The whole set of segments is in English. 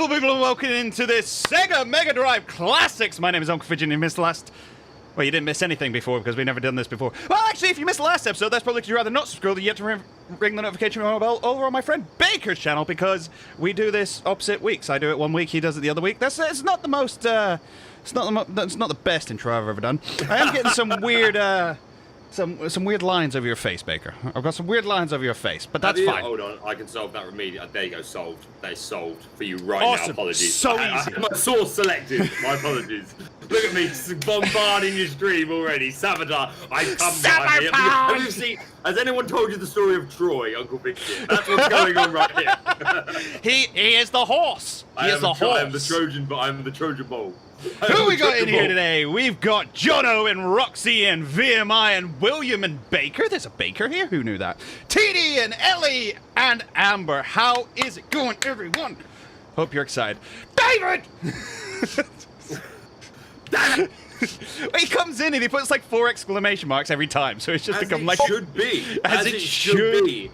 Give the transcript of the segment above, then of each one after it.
beautiful people, and welcome into this Sega Megadrive Classics. My name is Uncle Fidget, and you missed the last... Well, you didn't miss anything before, because we've never done this before. Well, actually, if you missed the last episode, that's probably because you'd rather not subscribe yet to ring the notification bell over on my friend Baker's channel, because we do this opposite weeks. I do it one week, he does it the other week. It's not the most... it's not the best intro I've ever done. I am getting some weird... Some weird lines over your face, Baker. I've got some weird lines over your face, but that's fine. Hold on, I can solve that immediately. There you go, solved. That is solved for you right Awesome. now. Apologies. So easy. My source selected. My apologies. Look at me bombarding your stream already. Sabotage. I come Sabotage. Have you seen? Has anyone told you the story of Troy, Uncle Victor? That's what's going on right here. He is the horse. He is the horse. I am the Trojan, but I'm the Trojan bull. Who we got in here today? We've got Jono and Roxy and VMI and William and Baker. There's a Baker here. Who knew that? TD and Ellie and Amber. How is it going, everyone? Hope you're excited. David! He comes in and he puts like 4 exclamation marks every time, so it's just become like... should be. As it should be.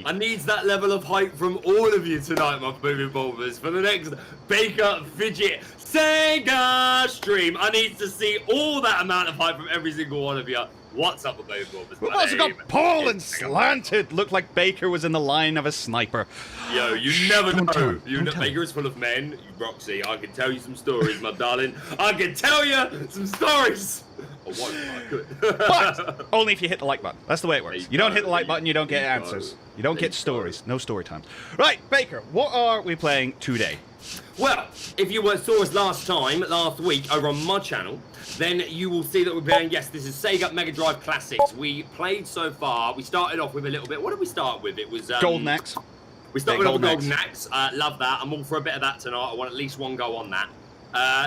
I need that level of hype from all of you tonight, my moving bulbers, for the next Baker Fidget Sega stream. I need to see all that amount of hype from every single one of you. What's up with moving bulbers? We've also got Paul and Slanted. Looked like Baker was in the line of a sniper. Yo, you never know. Don't tell Baker is full of men. Roxy, I can tell you some stories, my darling. I can tell you some stories. Or one, I could. But only if you hit the like button. That's the way it works. You don't hit the like button, you don't get answers. You don't get stories. No story time. Right, Baker, what are we playing today? Well, if you saw us last week, over on my channel, then you will see that we're playing, yes, this is Sega Megadrive Classics. We played so far, we started off with a little bit, what did we start with? It was... Golden Axe. We started off with Golden Axe. Love that. I'm all for a bit of that tonight. I want at least one go on that.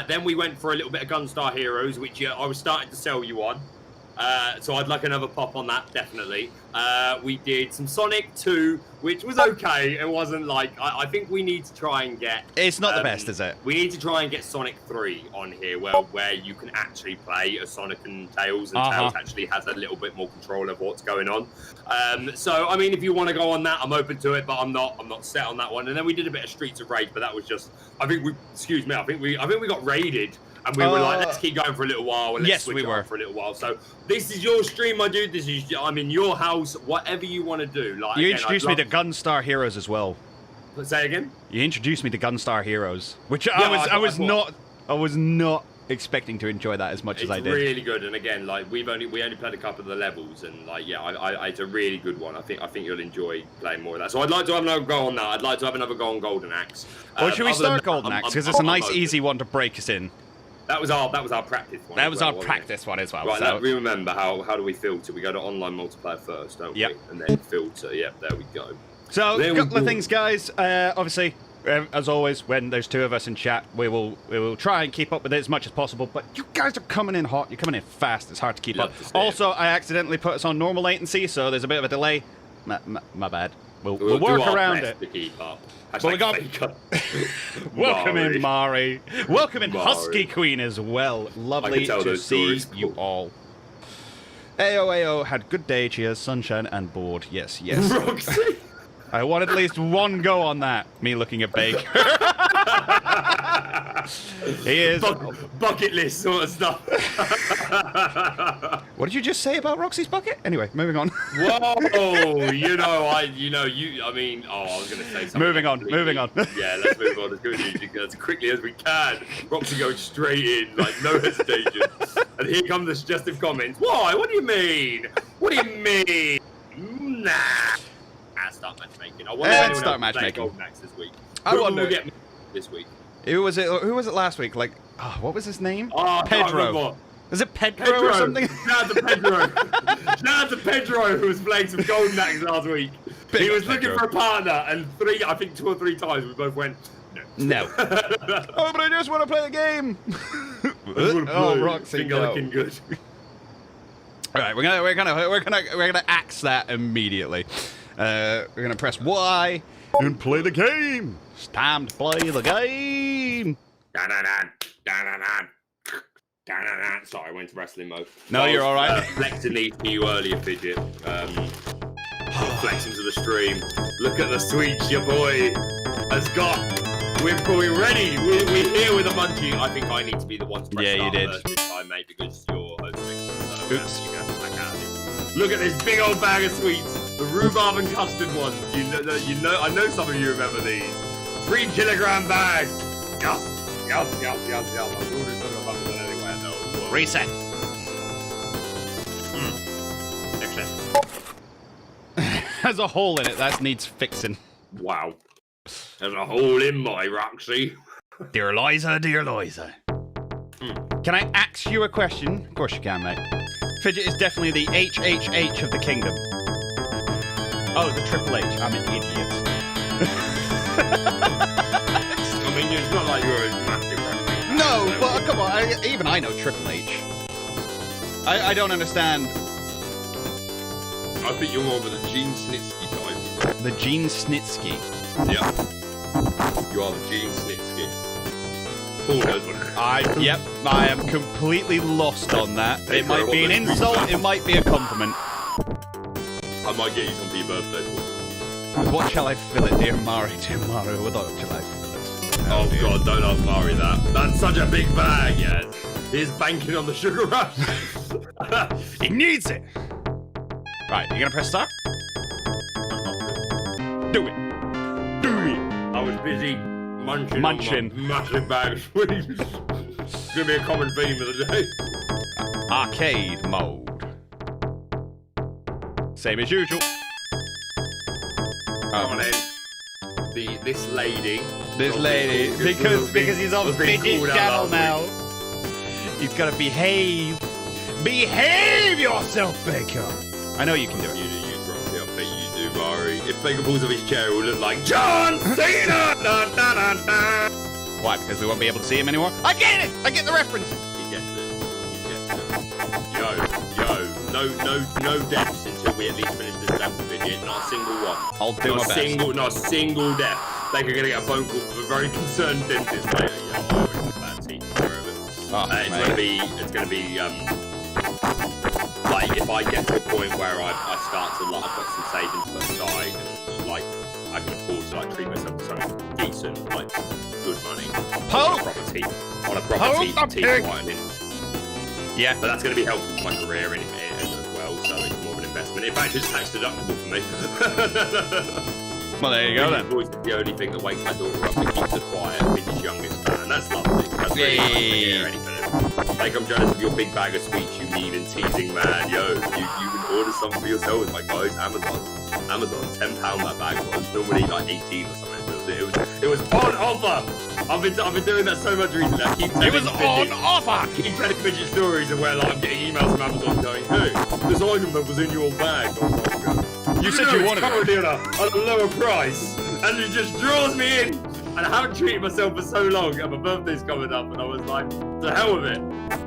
Then we went for a little bit of Gunstar Heroes, which I was starting to sell you on. So I'd like another pop on that, definitely. We did some Sonic 2, which was okay. It wasn't like... I think we need to try and get... It's not the best, is it? We need to try and get Sonic 3 on here, where you can actually play as Sonic and Tails, and Tails actually has a little bit more control of what's going on. So, I mean, if you want to go on that, I'm open to it, but I'm not set on that one. And then we did a bit of Streets of Rage, but that was just... I think we got raided. And we were like, let's keep going for a little while, and let's switch it up for a little while. So this is your stream, my dude. I'm in your house. Whatever you want to do. Like, you introduced me to Gunstar Heroes as well. Say again. You introduced me to Gunstar Heroes, which I was not expecting to enjoy that as much as I did. It's really good, and again, like we only played a couple of the levels, and like it's a really good one. I think you'll enjoy playing more of that. So I'd like to have another go on that. I'd like to have another go on Golden Axe. Or should we start Golden Axe because it's a nice, easy one to break us in. That was our practice one. That was our practice one as well. Right, so. we remember how do we filter? We go to online multiplayer first, don't we? And then filter. Yep, there we go. So a couple of things, guys. Obviously, as always, when there's 2 of us in chat, we will try and keep up with it as much as possible. But you guys are coming in hot. You're coming in fast. It's hard to keep up. Also, I accidentally put us on normal latency, so there's a bit of a delay. My bad. We'll work around it. To keep up. Well, we got... Welcome in, Mari. Welcome in, Husky Queen as well. Lovely to see you all. Ayo had good day, cheers, sunshine and bored. Yes. Roxy. I want at least one go on that. Me looking at Baker. He is... Bucket list sort of stuff. What did you just say about Roxy's bucket? Anyway, moving on. Whoa, I was going to say something. Moving on. Yeah, let's move on as quickly as we can. Roxy going straight in, like no hesitation. And here come the suggestive comments. Why? What do you mean? What do you mean? Nah. Start matchmaking. I wonder if start matchmaking. Golden Axe this week. I wonder. Who will get this week? Who was it last week? Like, what was his name? Pedro. Was it Pedro or something? Shout out to Pedro. Shout out to Pedro, who was playing some Golden Axe last week. He was looking for a partner, and 2 or 3 times we both went, no. Oh, but I just want to play a game. Roxy, Finger looking good. All right, we're gonna axe that immediately. We're gonna press Y and play the game. It's time to play the game. Sorry, I went to wrestling mode. No, you're all right. Flexing these for you earlier, Fidget. Flexing to the stream. Look at the sweets your boy has got. We're ready. We're here with a munchie. I think I need to be the one to press Yeah, you did. first this time, mate, because you're hosting. So, Oops. you're gonna have to back out of this. Look at this big old bag of sweets. The rhubarb and custard ones. You know. I know some of you remember these. 3 kilogram bag. Yes. Yup. I'm doing something about it anyway. No. Reset. Excellent. There's a hole in it that needs fixing. Wow. There's a hole in my Roxy. Dear Liza, dear Liza. Can I ask you a question? Of course you can, mate. Fidget is definitely the HHH of the kingdom. Oh, the Triple H. I'm an idiot. I mean, it's not like you're a massive wrestler. No, but come on. Even I know Triple H. I don't understand. I think you're more of the Gene Snitsky type. The Gene Snitsky. Yeah. You are the Gene Snitsky. Paul knows what Yep, I am completely lost on that. It might be an insult, it might be a compliment. I might get you some for your birthday, Paul. What shall I fill it, dear Mari? Dear Mari, what shall I fill it? Oh god, don't ask Mari that. That's such a big bag, yes. He's banking on the sugar rush. He needs it! Right, you gonna press start? Do it! Do it! I was busy munching. On my massive bag of sweets. It's gonna be a common theme of the day. Arcade mode. Same as usual. Come on in. This lady. Because he's on Fidget channel now. He's gotta behave. Behave yourself, Baker! I know you can do it. You do use Roxy, I bet you do, Mari. If Baker falls off his chair, it will look like John Cena! Da, da, da, da. Why? Because we won't be able to see him anymore? I get it! I get the reference! He gets it. No deaths until we at least finish this level, Fidget. Not a single one. I'll do my best. Not a single death. Baker gonna get a phone call from a very concerned dentist later. Yeah, oh, it's a bad teeth. It's gonna be like if I get to a point where I start to like I've got some savings put aside and like I can afford to like treat myself to something decent, like good money on a proper teeth whitening. Yeah, but that's going to be helpful for my career as well, so it's more of an investment. In fact, it's tax deductible for me. Well, there you go then. Voice is the only thing that wakes my daughter up and keeps her quiet. I'm his youngest fan. That's lovely. That's really nice to hear anything. Like, I'm jealous of your big bag of sweets, you mean and teasing man. Yo, you can order something for yourself, like guys. Amazon, £10 that bag was normally like 18 or something. It was on offer. I've been doing that so much recently. I keep telling it was on offer. Keep telling Fidget stories of where like I'm getting emails from Amazon going, hey, this item that was in your bag. You said you wanted it at a lower price, and it just draws me in. And I haven't treated myself for so long, and my birthday's coming up, and I was like, to hell with it.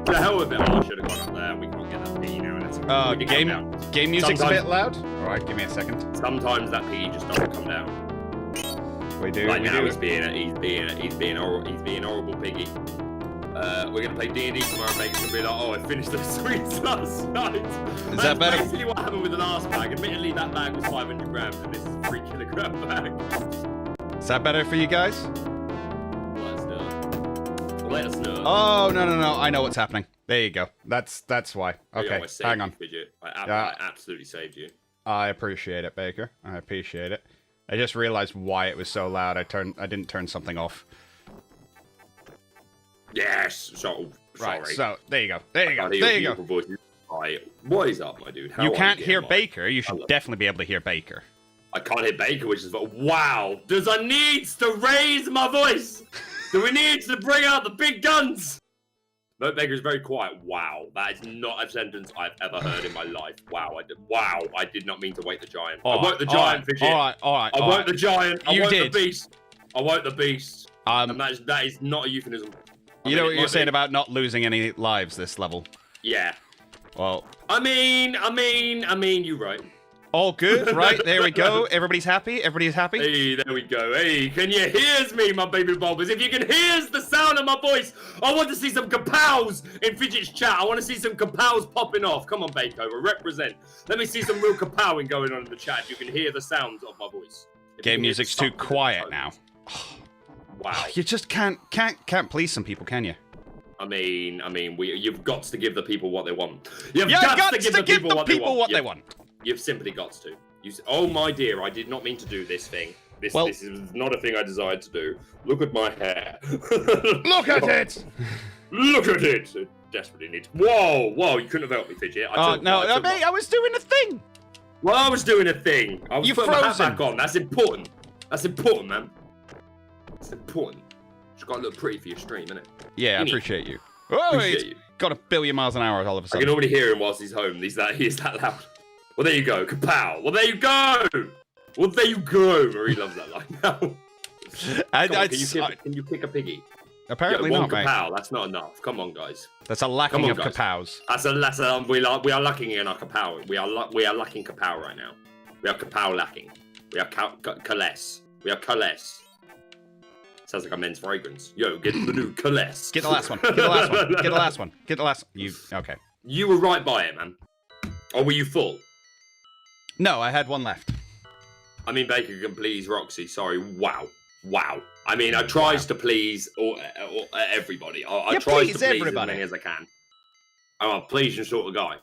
To hell with it. Oh, I should have gone up there. We can't get that P now. Game music's a bit loud. All right, give me a second. Sometimes that P just doesn't come down. We do. Like now he's being horrible piggy. We're gonna play D&D tomorrow, mate. It's gonna be like, oh, I finished the sweets last night. Is that better? Basically what happened with the last bag. Admittedly, that bag was 500 grams, and this is a 3 kilogram bag. Is that better for you guys? Let us know. Oh no! I know what's happening. There you go. That's why. Okay, hang on. I absolutely saved you. I appreciate it, Baker. I appreciate it. I just realized why it was so loud. I didn't turn something off. Yes. So sorry. Right. So there you go. There you go. Right. What is up, my dude? You can't hear Baker. You should definitely be able to hear Baker. I can't hear Baker, which is wow. Does I need to raise my voice? Do we need to bring out the big guns? No, Baker's very quiet. Wow, that is not a sentence I've ever heard in my life. Wow, I did not mean to wake the giant. I woke the giant, Fidget. All right. I woke the giant. I woke the beast. I woke the beast. And that is not a euphemism. You know what you're saying about not losing any lives this level? Yeah. Well. I mean, you're right. All good, right? There we go. Everybody's happy? Everybody's happy? Hey, there we go. Hey, can you hear me, my baby bulbers? If you can hear the sound of my voice, I want to see some kapows in Fidget's chat. I want to see some kapows popping off. Come on, Bakeover, represent. Let me see some real kapowing going on in the chat. You can hear the sounds of my voice. Game music's too quiet now. Wow. You just can't please some people, can you? I mean, you've got to give the people what they want. You've got to give the people what they want. You've simply got to. Oh my dear, I did not mean to do this thing. This is not a thing I desired to do. Look at my hair. Look at it! Look at it! It desperately needs. Whoa! You couldn't have helped me, Fidget. I was doing a thing. Well, I was doing a thing. I was putting my hat frozen. back on. That's important. That's important, man. It's important. It's got to look pretty for your stream, innit? Yeah, I appreciate you. Oh, he's got 1 billion miles an hour all of a I sudden. can already hear him whilst he's home. He is that loud. Well, there you go. Kapow. Well, there you go. Well, there you go. Marie loves that line now. Can you pick a piggy? Apparently one not, mate. kapow. That's not enough. Come on, guys. That's a lacking of kapows. We are lacking in our kapow. We are lacking kapow right now. We are kapow lacking. We are Kaless. We are Kaless. Sounds like a men's fragrance. Yo, get the new Kaless. Get the last one. Get the last one. Get the last one. Get the last. Okay. You were right by it, man. Or were you full? No, I had one left. I mean, Baker can please Roxy. Sorry. Wow. I mean, I tries to please everybody. I tries to please everybody as many as I can. I'm a pleasing sort of guy.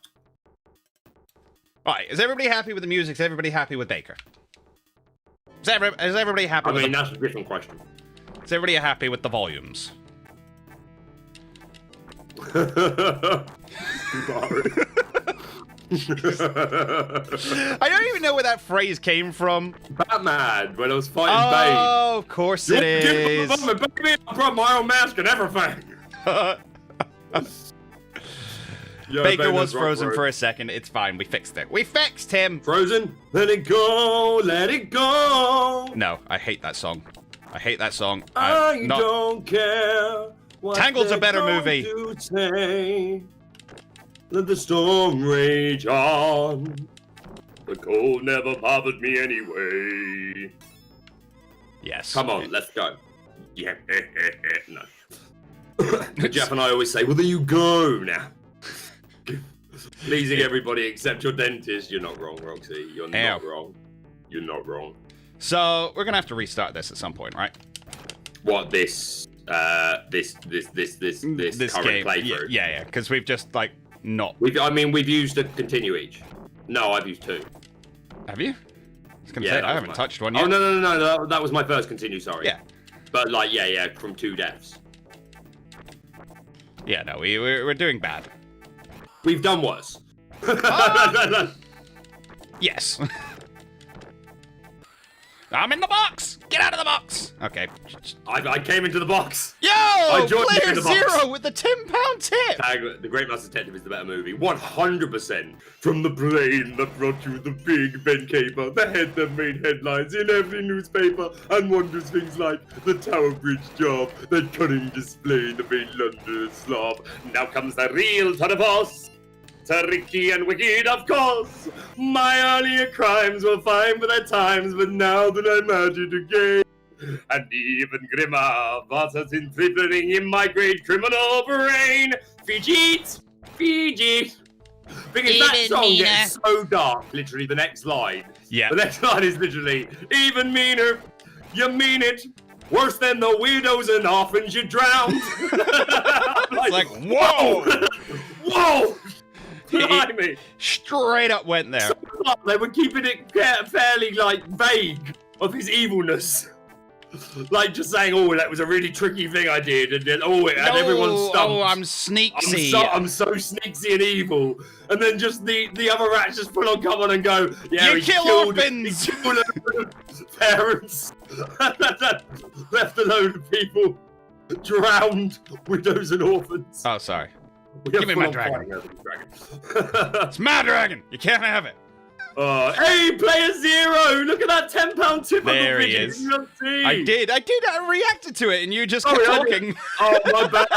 Right, is everybody happy with the music? Is everybody happy with Baker? Is everybody happy with that's a different question. Is everybody happy with the volumes? I don't even know where that phrase came from. Batman, when I was fighting Bane. Oh, of course it is. Baby, I brought my own mask and everything. Baker was frozen for a second. It's fine. We fixed it. We fixed him. Frozen? Let it go. Let it go. No, I hate that song. I hate that song. I don't care. Tangled's a better movie. Let the storm rage on. The cold never bothered me anyway. Yes. Come on, let's go. Yeah, no. Jeff and I always say, well, there you go now. Pleasing everybody except your dentist. You're not wrong, Roxy. You're not wrong. You're not wrong. So we're gonna have to restart this at some point, right? What this current playthrough? Yeah. Because we've just not. We've used a continue each. No, I've used 2. Have you? I was gonna say I haven't touched one yet. Oh no! That was my first continue. Sorry. Yeah. But from 2 deaths. Yeah, no, we're doing bad. We've done worse. Yes. I'm in the box! Get out of the box! Okay. I came into the box. Yo! Player 0 with the £10 tip! The Great Mouse Detective is the better movie. 100%. From the brain that brought you the big Ben caper, the head that made headlines in every newspaper, and wonders things like the Tower Bridge job, that cunning display that made London a slob. Now comes the real ton of us. Tricky and wicked, of course. My earlier crimes were fine for their times, but now that I'm at it again, and even grimmer, what has been flipping in my great criminal brain? Fidget! Because that song gets so dark, literally, the next line. Yeah. The next line is literally, even meaner, you mean it. Worse than the widows and orphans you drowned. It's like, whoa! Whoa! Blimey. Straight up went there. So they were keeping it fairly vague of his evilness. Just saying, oh, that was a really tricky thing I did, and then had everyone stumped. Oh, I'm sneaksy. I'm so sneaksy and evil, and then just the other rats just full on come on and go, yeah, you kill orphans. He killed parents, left a load of people drowned, widows and orphans. Oh, sorry. Give me my dragon. It's my dragon. You can't have it. Hey, player 0! Look at that £10 tip. There he is. I did. I reacted to it, and you just kept talking. Oh, my bad.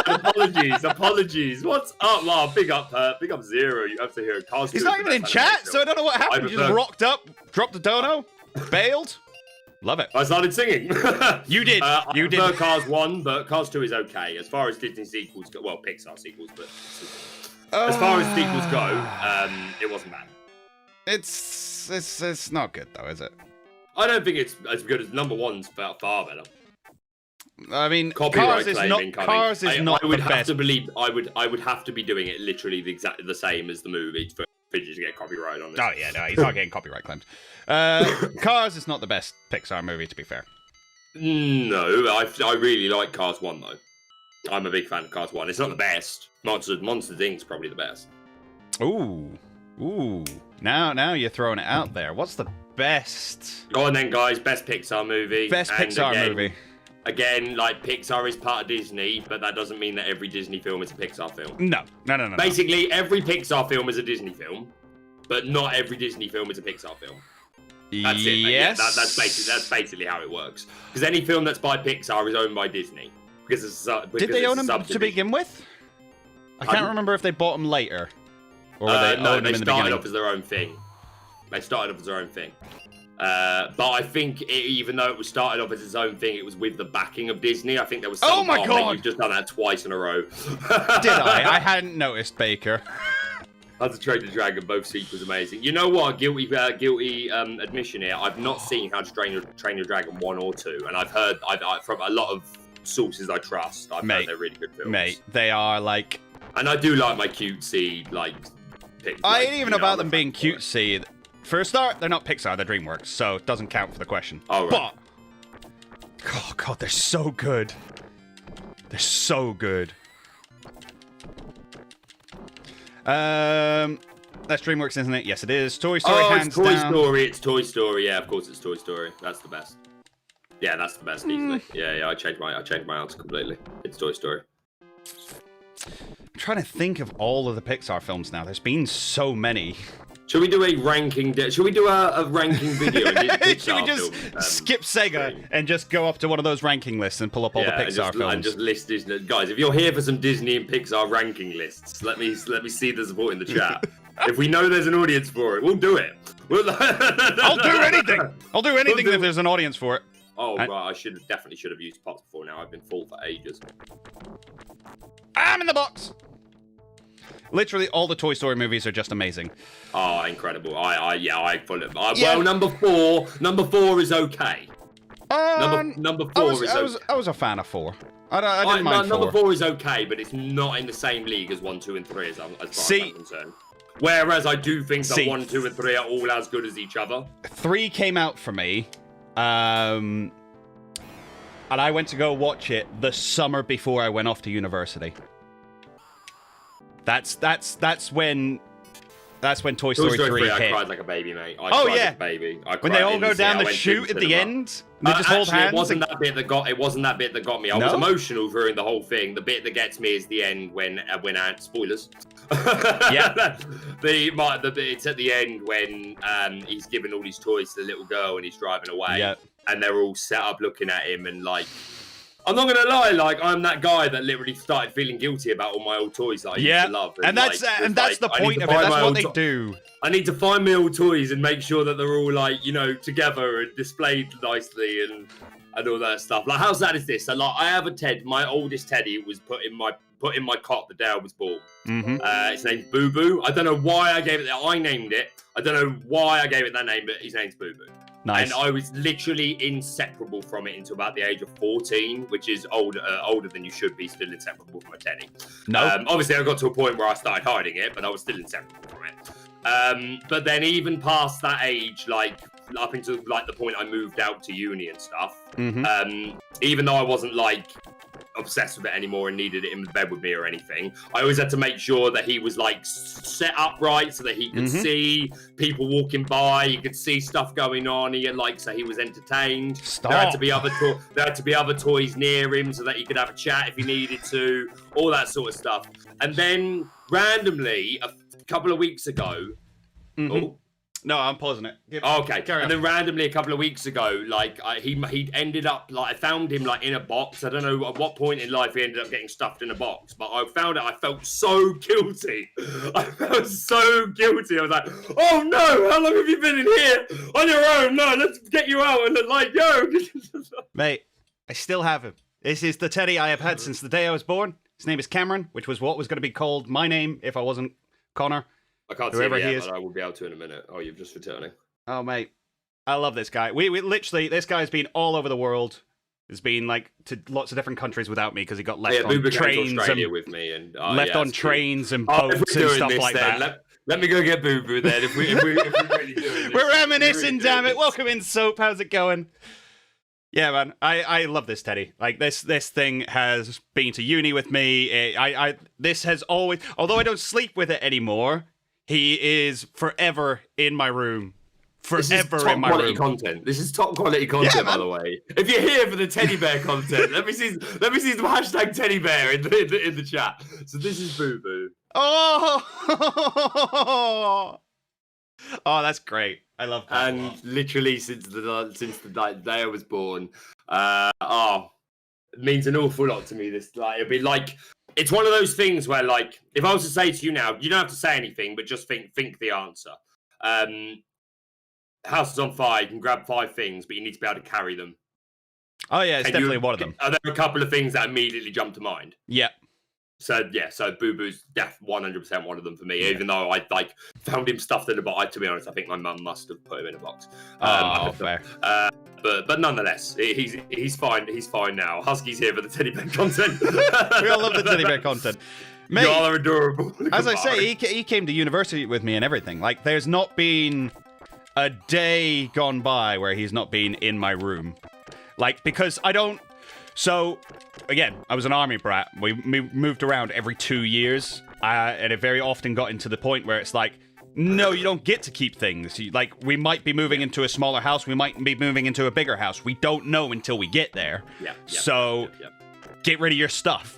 Apologies. What's up? Wow, big up 0. You have to hear a cast. He's not even in chat, so I don't know what happened. You just rocked up, dropped the dono, bailed. Love it. I started singing. You did. You did. Bert Cars 1, Bert Cars 2 is okay. As far as Disney sequels go, well, Pixar sequels, but as far as sequels go, it wasn't bad. It's not good though, is it? I don't think it's as good as number 1's far better. I mean, Copyright Cars is claim not. incoming. Cars is not I would the have best. to believe. I would have to be doing it literally exactly the same as the movie for Fidget to get copyright on this. Oh yeah, no, he's not getting copyright claimed. Cars is not the best Pixar movie, to be fair. No, I really like Cars 1 though. I'm a big fan of Cars 1. It's not the best. Monster Inc.'s probably the best. Ooh. Now you're throwing it out there. What's the best? Go on then, guys. Best Pixar movie. Best Pixar movie. Again, like, Pixar is part of Disney, but that doesn't mean that every Disney film is a Pixar film. No. Basically, every Pixar film is a Disney film, but not every Disney film is a Pixar film. That's it, mate. Yes. Yeah, that's basically how it works. Because any film that's by Pixar is owned by Disney. Did they own them to begin with? I can't remember if they bought them later. Or they owned them in the beginning. They started off as their own thing. But I think even though it was started off as its own thing, it was with the backing of Disney. I think there was some. Oh my god! You've just done that twice in a row. Did I? I hadn't noticed, Baker. How to Train Your Dragon, both sequels amazing. You know what? Guilty admission here. I've not seen How to Train Your Dragon 1 or 2, and I've heard from a lot of sources I trust. I've heard they're really good films. Mate, they are like. And I do like my cutesy I ain't even about them being cutesy. For a start, they're not Pixar, they're DreamWorks, so it doesn't count for the question. Oh, right. But, oh god, they're so good. They're so good. That's DreamWorks, isn't it? Yes, it is. Toy Story, hands down. It's Toy Story. Yeah, of course, it's Toy Story. That's the best. Yeah, that's the best easily. Yeah. I changed my answer completely. It's Toy Story. I'm trying to think of all of the Pixar films now. There's been so many. Should we do a ranking? Should we do a ranking video? Should we just skip Sega and just go up to one of those ranking lists and pull up all the Pixar films? And just list Disney. Guys, if you're here for some Disney and Pixar ranking lists, let me see the support in the chat. If we know there's an audience for it, we'll do it. I'll do anything. I'll do anything if there's an audience for it. Oh, right. I definitely should have used pots before now. I've been full for ages. I'm in the box. Literally, all the Toy Story movies are just amazing. Oh, incredible! I follow it. Well, number four is okay. Number four is okay. I was a fan of 4. I didn't mind 4. Number 4 is okay, but it's not in the same league as 1, 2, and 3 as far as I'm concerned. Whereas I do think that 1, 2, and 3 are all as good as each other. 3 came out for me, and I went to go watch it the summer before I went off to university. That's when Toy Story 3 hit. I cried like a baby, mate. I cried like a baby. When they all go down the chute at the end, they just hold hands. It wasn't that bit that got me. I was emotional during the whole thing. The bit that gets me is the end when spoilers. Yeah. It's at the end when he's giving all these toys to the little girl and he's driving away, and they're all set up looking at him and like. I'm not gonna lie, like I'm that guy that literally started feeling guilty about all my old toys that I used to love. And that's the point of it. That's what they do. I need to find my old toys and make sure that they're all like, together and displayed nicely and all that stuff. Like how sad is this? So like I have my oldest teddy was put in my cot the day I was born. His name's Boo Boo. I don't know why I gave it that. I named it. I don't know why I gave it that name, but his name's Boo Boo. Nice. And I was literally inseparable from it until about the age of 14, which is older than you should be, still inseparable from a teddy. No. Obviously, I got to a point where I started hiding it, but I was still inseparable from it. But then even past that age, like up until like the point I moved out to uni and stuff, even though I wasn't like obsessed with it anymore and needed it in the bed with me or anything, I always had to make sure that he was like set up right so that he could see people walking by, he could see stuff going on, so he was entertained. Stop. There had to be other toys near him so that he could have a chat if he needed to, all that sort of stuff. And then randomly a couple of weeks ago, no, I'm pausing it. Okay. And then randomly a couple of weeks ago, like he ended up like I found him like in a box. I don't know at what point in life he ended up getting stuffed in a box, but I found it. I felt so guilty. I felt so guilty. I was like, oh no, how long have you been in here on your own? No, let's get you out and like, yo. Mate, I still have him. This is the teddy I have had since the day I was born. His name is Cameron, which was what was going to be called my name if I wasn't Connor. I can't see it yet, but I will be able to in a minute. Oh, you're just returning. Oh, mate. I love this guy. We literally, this guy's been all over the world. has been like to lots of different countries without me because he got left Boo on Boo came to trains Australia and with me, and left on trains and boats and stuff like that. Let me go get Boo Boo then. If we're really doing this, We're reminiscing, damn it! Welcome in, Soap. How's it going? Yeah, man, I love this teddy. Like this thing has been to uni with me. This has always, although I don't sleep with it anymore, he is forever in my room. Forever in my room. Content. This is top quality content, by the way. If you're here for the teddy bear content, let me see some hashtag teddy bear in the chat. So this is Boo Boo. Oh, that's great. I love that. And literally since the day I was born, it means an awful lot to me. This it'd be like it's one of those things where like if I was to say to you now, you don't have to say anything, but just think the answer. House is on fire. You can grab 5 things, but you need to be able to carry them. Oh yeah, it's definitely one of them. Are there a couple of things that immediately jump to mind? Yeah. So Boo Boo's 100% one of them for me. Yeah. Even though I like found him stuffed in a box. To be honest, I think my mum must have put him in a box. Fair. But nonetheless, he's fine. He's fine now. Husky's here for the teddy bear content. We all love the teddy bear content. Mate, y'all are adorable. As I say, he came to university with me and everything. Like, there's not been a day gone by where he's not been in my room. Like, because I don't... So, again, I was an army brat. We moved around every 2 years. And it very often got into the point where it's like, no, you don't get to keep things. Like, we might be moving into a smaller house. We might be moving into a bigger house. We don't know until we get there. Get rid of your stuff.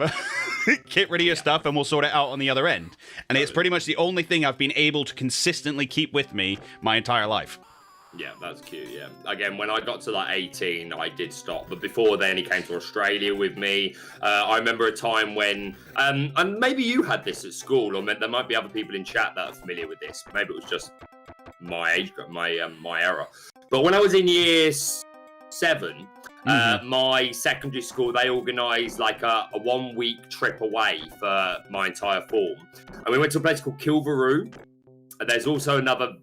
Get rid of your stuff and we'll sort it out on the other end. And it's pretty much the only thing I've been able to consistently keep with me my entire life. Yeah, that's cute, yeah. Again, when I got to like 18, I did stop. But before then, he came to Australia with me. I remember a time when, and maybe you had this at school, or there might be other people in chat that are familiar with this. Maybe it was just my age group, my era. But when I was in year 7, my secondary school, they organised like a 1-week trip away for my entire form. And we went to a place called Kilvaroo. And there's also another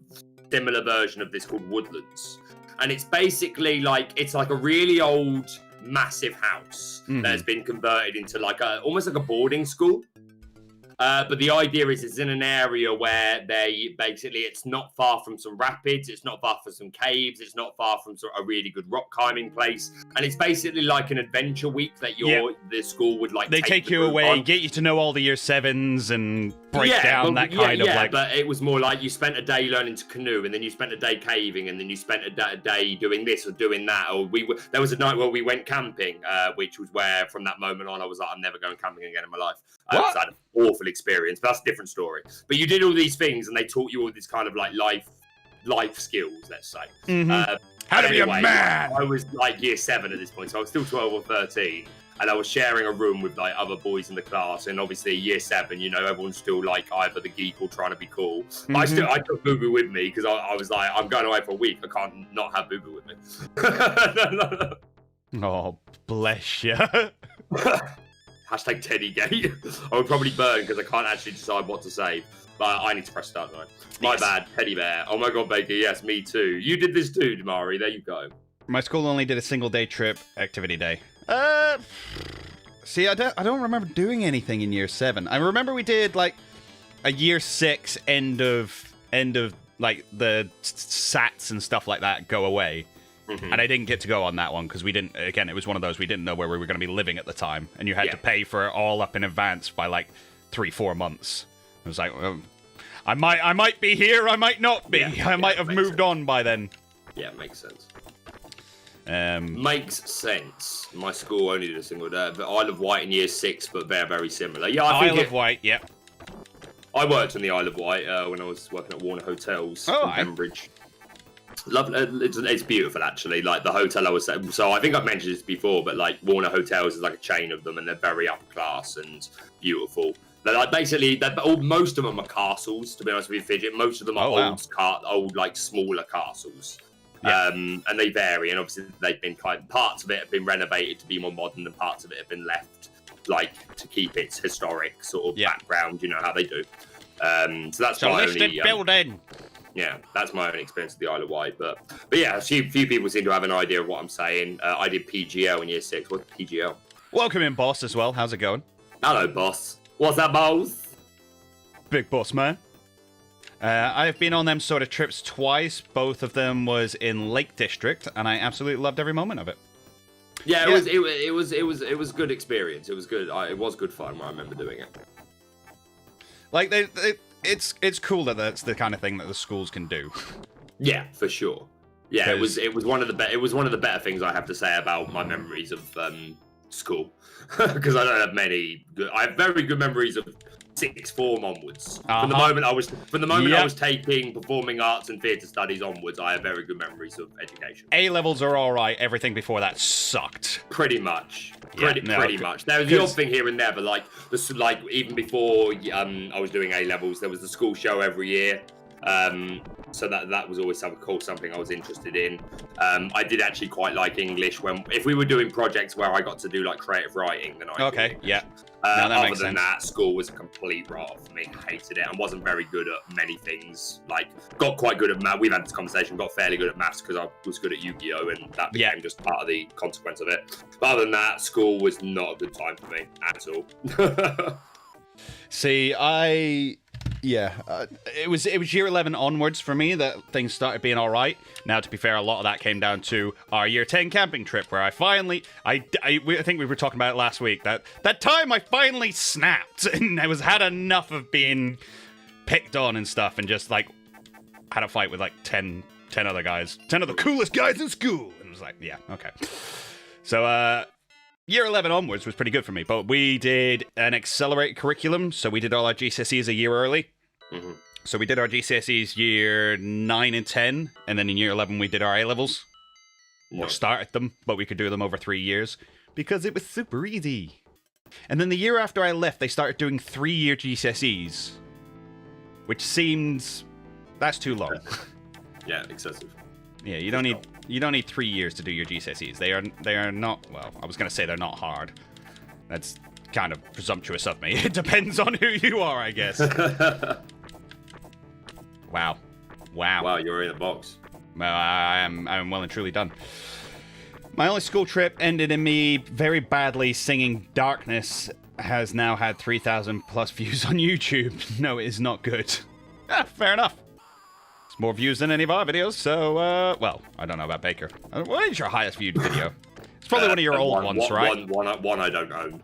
similar version of this called Woodlands. And it's basically like, it's like a really old, massive house that has been converted into like almost like a boarding school. But the idea is it's in an area where it's not far from some rapids, it's not far from some caves, it's not far from a really good rock climbing place, and it's basically like an adventure week that the school would like. They take you away, get you to know all the year 7s and break down that kind of like. But it was more like you spent a day learning to canoe, and then you spent a day caving, and then you spent a day doing this or doing that. Or there was a night where we went camping, which was where from that moment on I was like, I'm never going camping again in my life. I had an awful experience, but that's a different story. But you did all these things, and they taught you all this kind of like life skills, let's say. How to be a man. I was like year 7 at this point, so I was still 12 or 13, and I was sharing a room with like other boys in the class. And obviously, year 7, you know, everyone's still like either the geek or trying to be cool. I took Boo Boo with me because I was like, I'm going away for a week. I can't not have Boo Boo with me. Oh, bless you. Hashtag Teddygate. I would probably burn because I can't actually decide what to say. But I need to press start, right? My bad, teddy bear. Oh my god, Baker, yes, me too. You did this too, Damari. There you go. My school only did a single day trip, activity day. See, I don't remember doing anything in year 7. I remember we did like a year 6 end of like the SATs and stuff like that go away. And I didn't get to go on that one because we didn't, again, it was one of those, we didn't know where we were going to be living at the time. And you had to pay for it all up in advance by like 3-4 months. I was like, well, I might be here, I might not be. I might have moved on by then. Yeah, makes sense. Makes sense. My school only did a single day. But Isle of Wight in year 6, but very, very similar. Yeah, I think Isle of Wight, yeah. I worked on the Isle of Wight when I was working at Warner Hotels in Cambridge. It's beautiful, actually. Like the hotel I was at. So I think I've mentioned this before, but like Warner Hotels is like a chain of them, and they're very upper class and beautiful. They're like basically, most of them are castles. To be honest with you, Fidget, most of them are old like smaller castles. Yeah. And they vary, and obviously they've been parts of it have been renovated to be more modern, and parts of it have been left like to keep its historic sort of background. You know how they do. So that's why listed building. Yeah, that's my own experience of the Isle of Wight. But yeah, a few people seem to have an idea of what I'm saying. I did PGL in year 6. What's PGL? Welcome in, boss, as well. How's it going? Hello, boss. What's that, boss? Big boss, man. I've been on them sort of trips twice. Both of them was in Lake District, and I absolutely loved every moment of it. Yeah, it was good experience. It was good. It was good fun. I remember doing it. Like it's cool that that's the kind of thing that the schools can do. Yeah, for sure. Yeah, it was one of the better things I have to say about my memories of school, because I don't have many. I have very good memories of sixth form onwards. From the moment I was taking performing arts and theatre studies onwards, I have very good memories of education. A levels are all right. Everything before that sucked. Pretty much. Pretty much. There was the odd thing here and there, but like even before I was doing A levels, there was the school show every year. So that was always something I was interested in. I did actually quite like English if we were doing projects where I got to do like creative writing, then I other than that, school was a complete write-off for me. Hated it and wasn't very good at many things. Like, got quite good at math. We've had this conversation. Got fairly good at maths because I was good at Yu-Gi-Oh, and that became just part of the consequence of it. But other than that, school was not a good time for me at all. See, it was year 11 onwards for me that things started being all right. Now, to be fair, a lot of that came down to our year 10 camping trip, where I finally, I think we were talking about it last week, that time I finally snapped and I had enough of being picked on and stuff, and just like had a fight with like 10 other guys, 10 of the coolest guys in school, and it was like, yeah, okay. So, year 11 onwards was pretty good for me, but we did an accelerated curriculum, so we did all our GCSEs a year early. Mm-hmm. So we did our GCSEs year 9 and 10, and then in year 11 we did our A-levels. Or started them, but we could do them over 3 years, because it was super easy. And then the year after I left, they started doing 3-year GCSEs, which seems... that's too long. Yeah, excessive. Yeah, you don't need 3 years to do your GCSEs. They are not, well, I was going to say they're not hard. That's kind of presumptuous of me. It depends on who you are, I guess. Wow, you're in a box. Well, I'm well and truly done. My only school trip ended in me very badly singing Darkness has now had 3,000 plus views on YouTube. No, it is not good. Fair enough. More views than any of our videos, so, well, I don't know about Baker. What is your highest viewed video? It's probably one of your old ones, right? One I don't own.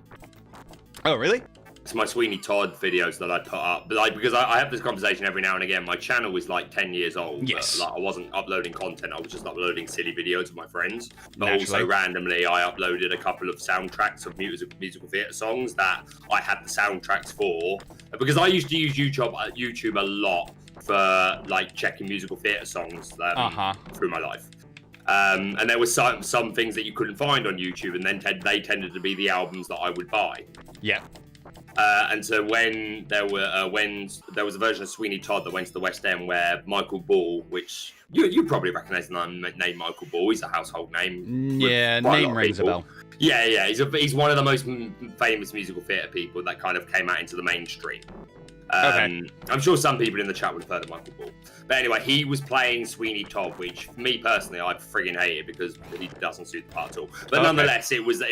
Oh, really? It's my Sweeney Todd videos that I put up. But like, because I have this conversation every now and again. My channel is like 10 years old. Yes. But, like, I wasn't uploading content. I was just uploading silly videos of my friends. But Naturally. also randomly, I uploaded a couple of soundtracks of musical theatre songs that I had the soundtracks for. Because I used to use YouTube a lot for like checking musical theatre songs through my life. And there were some things that you couldn't find on YouTube, and then they tended to be the albums that I would buy. Yeah. And so when there was a version of Sweeney Todd that went to the West End where Michael Ball, which you probably recognise the name Michael Ball, he's a household name. Yeah, name rings a bell. Yeah, he's one of the most famous musical theatre people that kind of came out into the mainstream. Okay. I'm sure some people in the chat would have heard of Michael Ball. But anyway, he was playing Sweeney Todd, which me personally I friggin' hated because he doesn't suit the part at all. But nonetheless, it was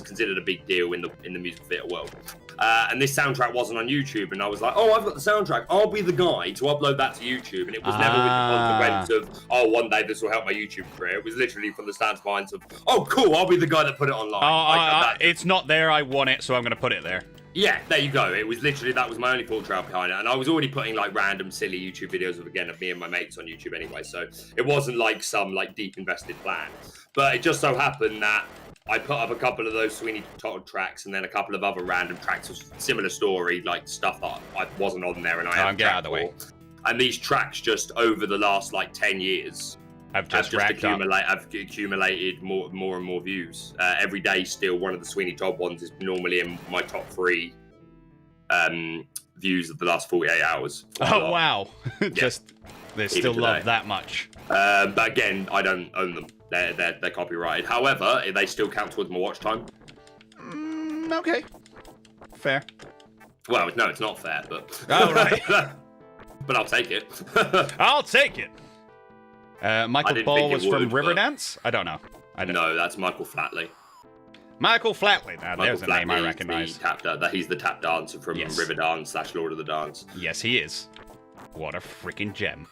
considered a big deal in the musical theatre world. And this soundtrack wasn't on YouTube, and I was like, oh, I've got the soundtrack. I'll be the guy to upload that to YouTube. And it was never with the consequence of, oh, one day this will help my YouTube career. It was literally from the standpoint of, oh, cool, I'll be the guy that put it online. It's not there. I want it, so I'm going to put it there. Yeah, there you go. It was literally, that was my only thought trail behind it. And I was already putting like random silly YouTube videos of me and my mates on YouTube anyway. So it wasn't like some like deep invested plan. But it just so happened that I put up a couple of those Sweeney Todd tracks and then a couple of other random tracks of similar story, like stuff that I wasn't on there and I had get out of the way. And these tracks just over the last like 10 years have just accumulated more and more views. Every day still, one of the Sweeney Todd ones is normally in my top 3 views of the last 48 hours. Oh, wow. Just, they still love that much. But again, I don't own them. They're copyrighted. However, they still count towards my watch time. Okay. Fair. Well, no, it's not fair, but... Oh, right. but I'll take it. I'll take it. Michael Ball was from Riverdance? I don't know. No, that's Michael Flatley. Michael Flatley. Now, there's a name I recognize. He's the tap dancer from Riverdance / Lord of the Dance. Yes, he is. What a freaking gem.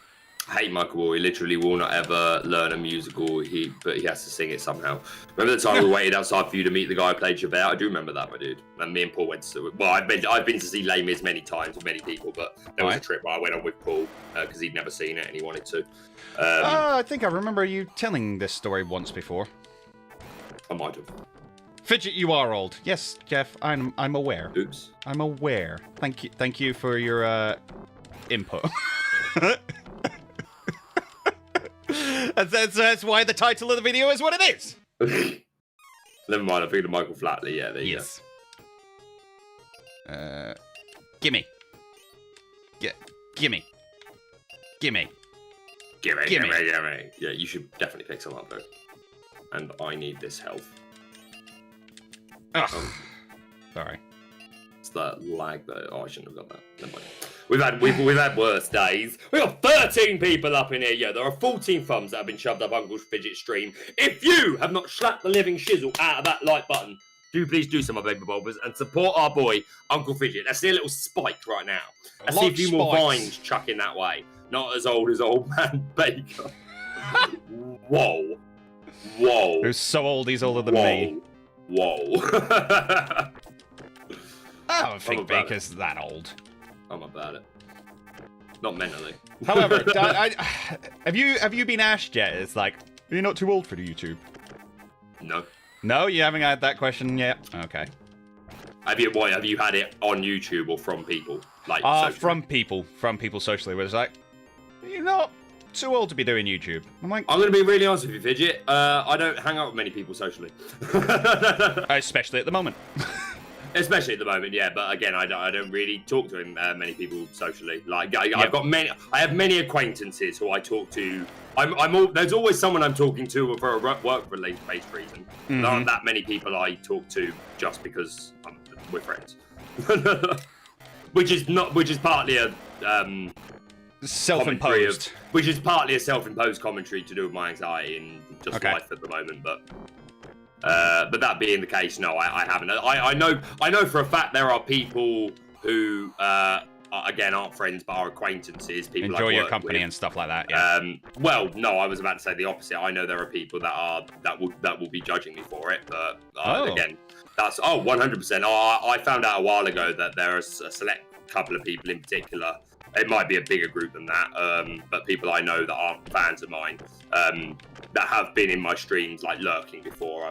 I hate Michael Ball. He literally will not ever learn a musical, but he has to sing it somehow. Remember the time we waited outside for you to meet the guy who played Javert? I do remember that, my dude. And me and Paul went to... Well, I've been to see Les Mis many times with many people, but there was a trip where I went on with Paul because he'd never seen it and he wanted to. I think I remember you telling this story once before. I might have. Fidget, you are old. Yes, Jeff, I'm aware. Oops. I'm aware. Thank you for your input. That's why the title of the video is what it is. Never mind, I figured Michael Flatley. Yeah, there you go. Gimme. Gimme. Yeah, you should definitely pick some up though. And I need this health. Oh. Sorry. It's that lag though. Oh, I shouldn't have got that. Never mind. We've had worse days. We got 13 people up in here. Yeah, there are 14 thumbs that have been shoved up Uncle Fidget's stream. If you have not slapped the living shizzle out of that like button, do please do so, my baby bulbers, and support our boy Uncle Fidget. Let's see a little spike right now. Let's see a few more vines chucking that way. Not as old as old man Baker. Whoa. Who's so old he's older than me. Whoa. I don't think Baker's that old. I'm about it. Not mentally. However, have you been asked yet? It's like, are you not too old for the YouTube? No. No, you haven't had that question yet? Okay. Have you had it on YouTube or from people? Like from people socially, where it's like, you're not too old to be doing YouTube. I'm like, I'm gonna be really honest with you, Fidget. I don't hang out with many people socially. Especially at the moment. Especially at the moment, yeah. But again, I don't really talk to many people socially. Like I have many acquaintances who I talk to. There's always someone I'm talking to for a work-related based reason. There aren't that many people I talk to just because we're friends. which is partly a self-imposed. Which is partly a self-imposed commentary to do with my anxiety and just life at the moment, but that being the case, no, I haven't. I know for a fact there are people who, again, aren't friends but are acquaintances. People enjoy your company and stuff like that. Yeah. Well, no, I was about to say the opposite. I know there are people that will be judging me for it, but again, that's 100%. I found out a while ago that there is a select couple of people in particular. It might be a bigger group than that, but people I know that aren't fans of mine, that have been in my streams like lurking before.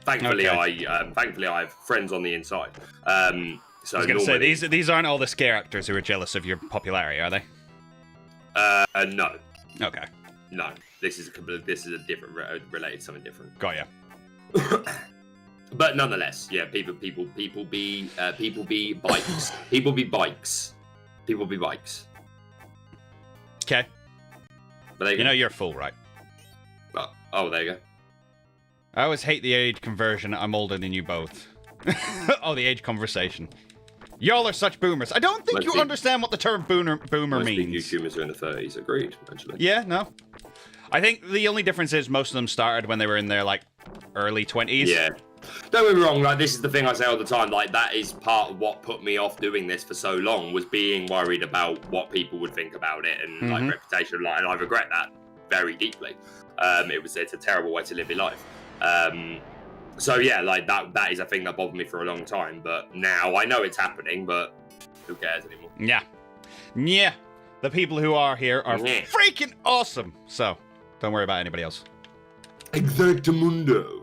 Thankfully I have friends on the inside. So I was going to say these aren't all the scare actors who are jealous of your popularity, are they? No. Okay. No, this is a different related to something different. Got ya. But nonetheless, yeah, people be bikes. People be bikes. People be bikes. Okay. But you know you're a fool, right? Oh, there you go. I always hate the age conversion. I'm older than you both. Oh, the age conversation. Y'all are such boomers. I don't think you understand what the term boomer means. YouTubers are in the 30s. Agreed, actually. Yeah, no. I think the only difference is most of them started when they were in their, like, early 20s. Yeah. Don't get me wrong, like, this is the thing I say all the time, like, that is part of what put me off doing this for so long, was being worried about what people would think about it and, like, reputation, like, and I regret that very deeply. It's a terrible way to live your life. So, yeah, like, that is a thing that bothered me for a long time, but now I know it's happening, but who cares anymore? Yeah. Yeah. The people who are here are freaking awesome, so don't worry about anybody else. Exactamundo.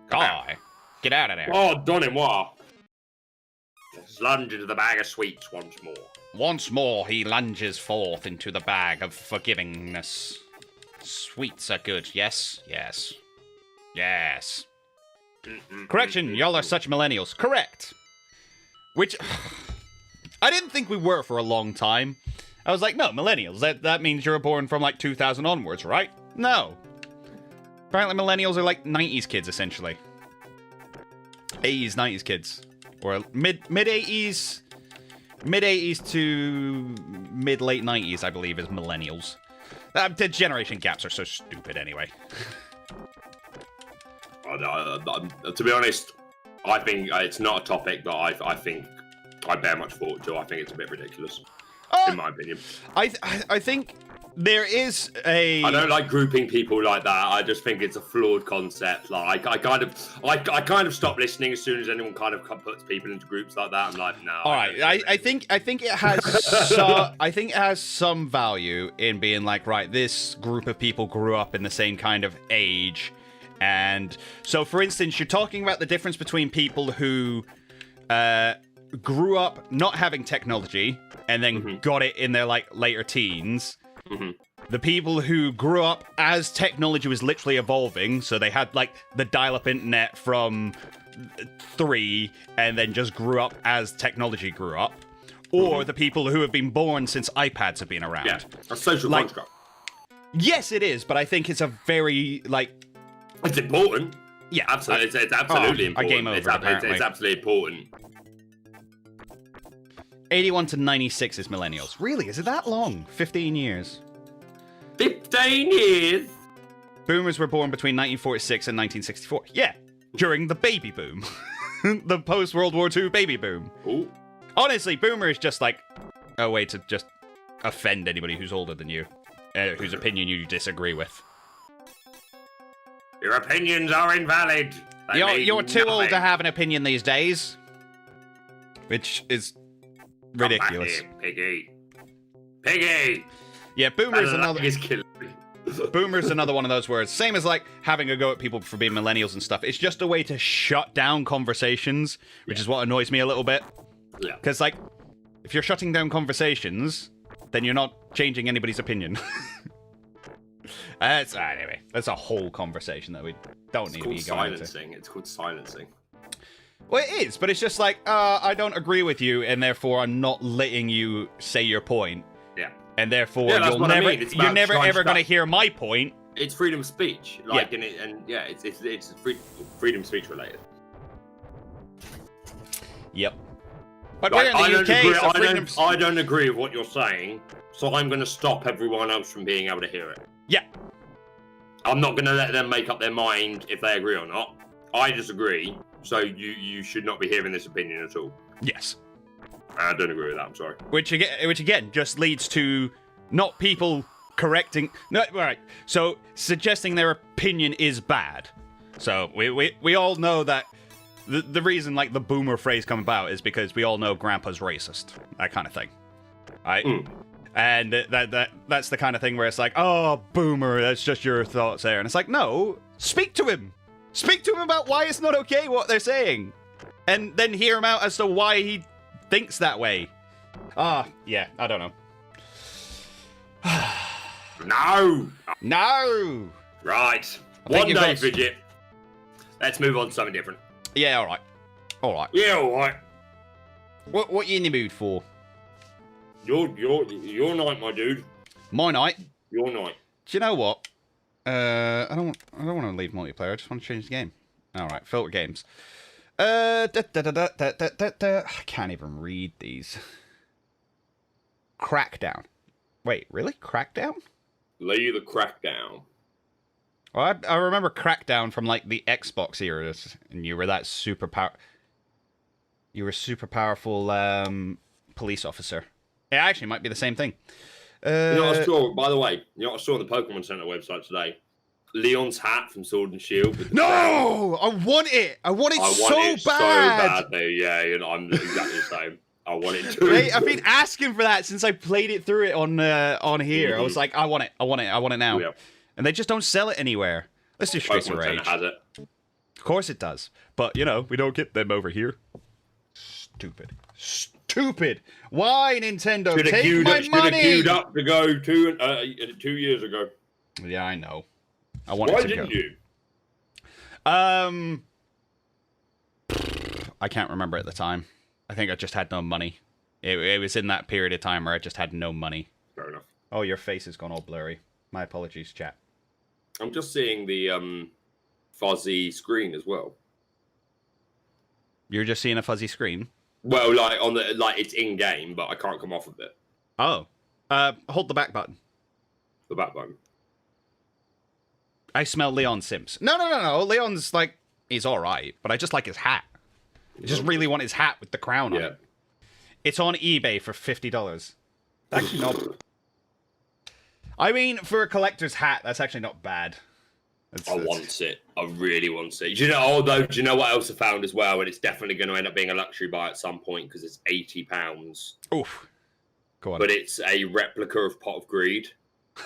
Guy. Get out of there. Oh, donnez-moi. Let's lunge into the bag of sweets once more. Once more, he lunges forth into the bag of forgivingness. Sweets are good, yes? Yes. Yes. Correction, y'all are such millennials. Correct. Which, I didn't think we were for a long time. I was like, no, millennials, that means you're born from like 2000 onwards, right? No. Apparently millennials are like 90s kids, essentially. 80s, 90s kids. Or mid-80s, Mid-80s to mid-late 90s, I believe, is millennials. The generation gaps are so stupid anyway. To be honest, I think it's not a topic that I think I bear much thought to. I think it's a bit ridiculous, in my opinion. I think there is a... I don't like grouping people like that. I just think it's a flawed concept. Like I kind of stop listening as soon as anyone kind of puts people into groups like that. I'm like, no. All right, I think it has I think it has some value in being like, right, this group of people grew up in the same kind of age. And so, for instance, you're talking about the difference between people who grew up not having technology and then got it in their like later teens. The people who grew up as technology was literally evolving, so they had like the dial-up internet from 3 and then just grew up as technology grew up, or the people who have been born since iPads have been around. Yeah, a social construct. Yes, it is, but I think it's a very like... It's important. Yeah, absolutely. It's absolutely important. Game over, it's absolutely important. 81 to 96 is millennials. Really? Is it that long? 15 years. 15 years? Boomers were born between 1946 and 1964. Yeah, during the baby boom. The post-World War II baby boom. Ooh. Honestly, boomer is just like a way to just offend anybody who's older than you, whose opinion you disagree with. Your opinions are invalid. You're too old to have an opinion these days. Which is ridiculous. Come back here, Piggy! Yeah, boomer's another... Is killing me. Boomer's another one of those words. Same as like having a go at people for being millennials and stuff. It's just a way to shut down conversations, which is what annoys me a little bit. Yeah. Because like, if you're shutting down conversations, then you're not changing anybody's opinion. Anyway, that's a whole conversation that we don't need to be going into. It's called silencing. Well, it is, but it's just like, I don't agree with you, and therefore I'm not letting you say your point. Yeah. And therefore you're never ever going to hear my point. It's freedom of speech, like, it's freedom of speech related. Yep. But like, we're in the UK, I don't agree with what you're saying, so I'm going to stop everyone else from being able to hear it. Yeah. I'm not going to let them make up their mind if they agree or not. I disagree, so you should not be hearing this opinion at all. Yes. I don't agree with that, I'm sorry. Which again just leads to not people correcting... No, right. So, suggesting their opinion is bad. So, we all know that the reason, like, the boomer phrase come about is because we all know grandpa's racist. That kind of thing. Right? And that's the kind of thing where it's like, oh, boomer, that's just your thoughts there. And it's like, no, speak to him. Speak to him about why it's not okay what they're saying. And then hear him out as to why he thinks that way. Yeah, I don't know. No! Right. One day, Fidget. Let's move on to something different. Yeah, alright. Alright. Yeah, alright. What you in the mood for? Your night, my dude. My night? Your night. Do you know what? I don't want to leave multiplayer. I just want to change the game. Alright, filter games. I can't even read these. Crackdown. Wait, really? Crackdown? Lay the crackdown. Well, I remember Crackdown from like the Xbox era, and you were that You were a super powerful police officer. It actually might be the same thing. You know what I saw, by the way, you know what I saw on the Pokemon Center website today? Leon's hat from Sword and Shield. No! I want it! I want it so bad! Yeah, you know, I'm exactly the same. I want it too. Mate, I've been asking for that since I played it through it on here. I was like, I want it now. Yeah. And they just don't sell it anywhere. Let's do Streets of Rage. Has it. Of course it does. But, you know, we don't get them over here. Stupid. Why, Nintendo? Take my money! Should have queued up to go 2 years ago. Yeah, I know. Why didn't you? I can't remember at the time. I think I just had no money. It was in that period of time where I just had no money. Fair enough. Oh, your face has gone all blurry. My apologies, chat. I'm just seeing the fuzzy screen as well. You're just seeing a fuzzy screen? Well, like on the it's in game, but I can't come off of it. Oh. Hold the back button. The back button. I smell Leon Sims. No. Leon's like, he's alright, but I just like his hat. I just really want his hat with the crown on it. It's on eBay for $50. Actually not. I mean, for a collector's hat, that's actually not bad. I want it. I really want it. Do you know what else I found as well? And it's definitely going to end up being a luxury buy at some point because it's £80. Oof. Go on. But it's a replica of Pot of Greed.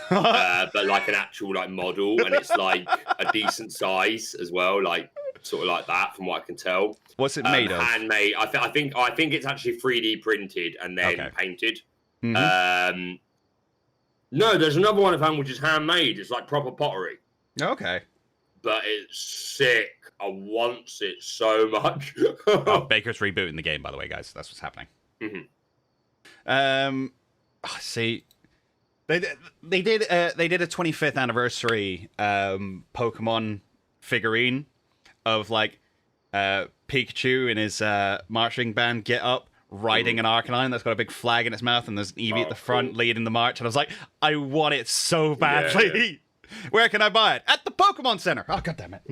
But like an actual model, and it's like a decent size as well, sort of like that from what I can tell. What's it made of? Handmade. I think it's actually 3D printed and then painted. Mm-hmm. No, there's another one I found which is handmade. It's like proper pottery. Okay. But it's sick. I want it so much. Baker's rebooting the game, by the way, guys. That's what's happening. Mm-hmm. See, they did a 25th anniversary Pokemon figurine of Pikachu in his marching band get up, riding an Arcanine that's got a big flag in its mouth, and there's an Eevee at the front leading the march. And I was like, I want it so badly. Yeah. Where can I buy it? At the Pokemon Center. Oh, god damn it.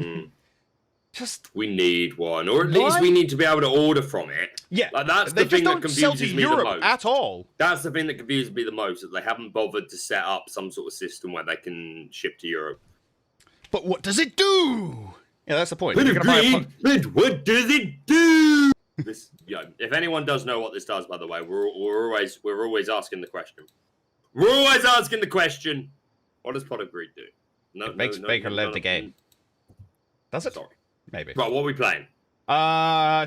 We need one, or at least we need to be able to order from it. Yeah, that's the thing that confuses me the most. At all. That's the thing that confuses me the most, that they haven't bothered to set up some sort of system where they can ship to Europe. But what does it do? Yeah, that's the point. But what does it do? If anyone does know what this does, by the way, we're always asking the question. We're always asking the question. What does Pot of Greed do? It makes Baker live the game. Does it? Sorry. Maybe. Right, what are we playing?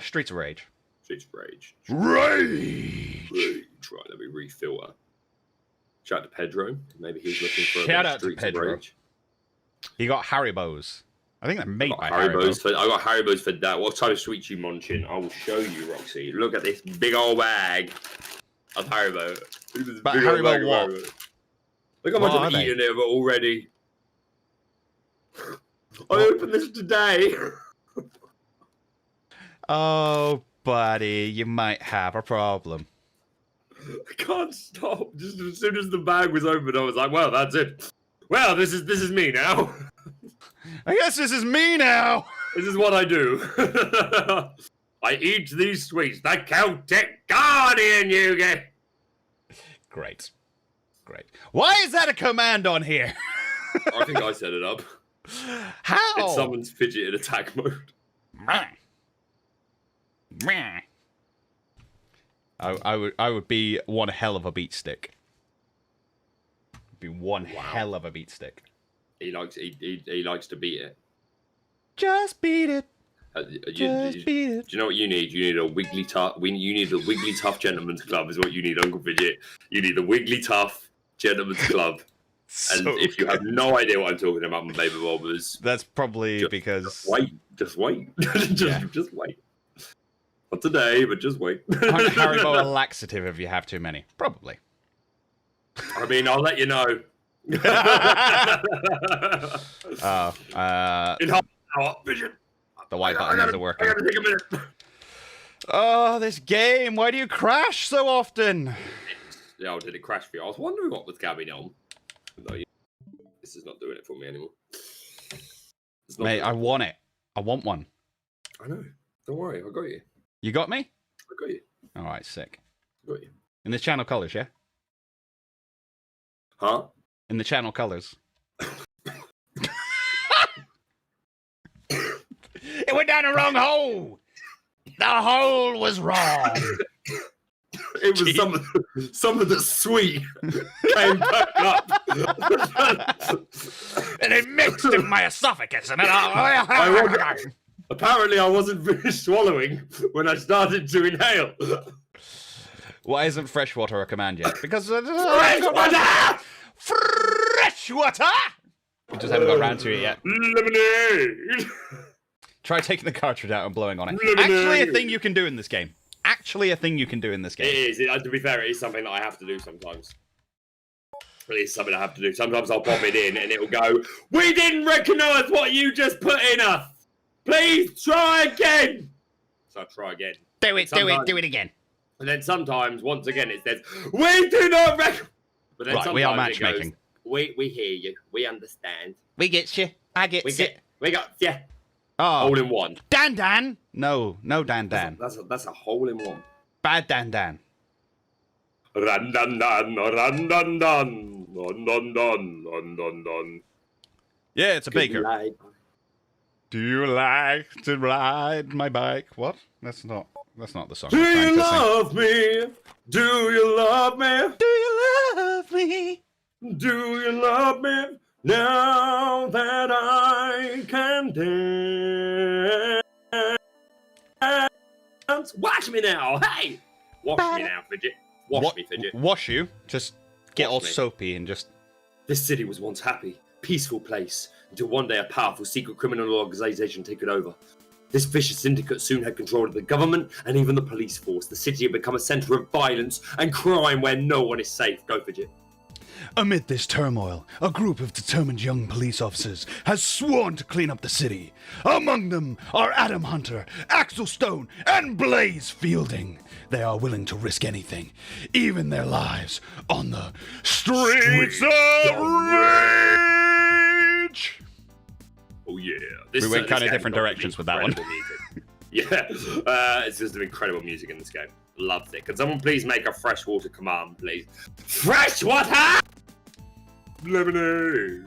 Streets of Rage. Streets of Rage. Rage! Right, let me refilter. Shout out to Pedro. Maybe he's looking for Shout out Streets to Pedro. of Rage. He got Haribos. I think they're made by Haribos. I got Haribos for that. What type of sweets you munching? I will show you, Roxy. Look at this big old bag of Haribo. But Haribo what? Look how much I've eaten of it already. I opened this today. Oh, buddy, you might have a problem. I can't stop. Just as soon as the bag was opened, I was like, well, that's it. Well, this is me now. I guess this is me now. This is what I do. I eat these sweets. The Celtic Guardian you get. Great. Why is that a command on here? I think I set it up. How? It summons Fidget in attack mode. I would be one hell of a beat stick. Hell of a beat stick. He likes to beat it. Just beat it. Beat it. Do you know what you need? You need a Wigglytuff. You need a Wigglytuff Gentleman's Club. Is what you need, Uncle Fidget. You need a Wigglytuff Gentleman's Club. And if you have no idea what I'm talking about, my baby bobbers, that's probably because just wait. Just wait. Not today, but just wait. Aren't Haribo a laxative if you have too many? Probably. I mean, I'll let you know. In half an hour, Vision. The white button isn't working. I gotta take a minute. Oh, this game! Why do you crash so often? Yeah, did it crash for you? I was wondering what was going on. No, this is not doing it for me anymore. Mate, I want it. I want one. I know. Don't worry, I got you. You got me? I got you. All right, sick. I got you. In the channel colors, yeah? Huh? In the channel colors. It went down the wrong hole. The hole was wrong. It was some of the sweet came back up. And it mixed in my esophagus. And apparently I wasn't finished swallowing when I started to inhale. Why isn't freshwater a command yet? Because freshwater! Freshwater! We just haven't got around to it yet. Lemonade! Try taking the cartridge out and blowing on it. Actually, a thing you can do in this game. It is. To be fair, it is something that I have to do sometimes. It is something I have to do. Sometimes I'll pop it in and it'll go, we didn't recognise what you just put in us. Please try again. So I try again. Do it again. And then sometimes, once again, it says, we do not recommend. But then Right, we are sometimes it matchmaking. goes, we hear you. We understand. We get you. I get you. We got, yeah. Oh. Hole in one. Dan. No, Dan. That's a hole in one. Bad Dan. Run dun dun, run dun dun, run dun dun, run dun dun. Yeah, it's a Baker. Do you like to ride my bike? What? That's not the song. Do you love me? Do you love me? Do you love me? Do you love me? Now that I can dance. Watch me now. Hey! Wash me now, Fidget. Wash me, Fidget. Wash you? Just get all soapy and just... This city was once happy, peaceful place, until one day a powerful secret criminal organization took it over. This vicious syndicate soon had control of the government and even the police force. The city had become a center of violence and crime where no one is safe. Go, Fidget. Amid this turmoil, a group of determined young police officers has sworn to clean up the city. Among them are Adam Hunter, Axel Stone, and Blaze Fielding. They are willing to risk anything, even their lives, on the streets of rage. Oh yeah, we went kind of different directions with that one. Yeah, it's just some incredible music in this game. Loved it. Can someone please make a freshwater command, please? Freshwater! Lemonade.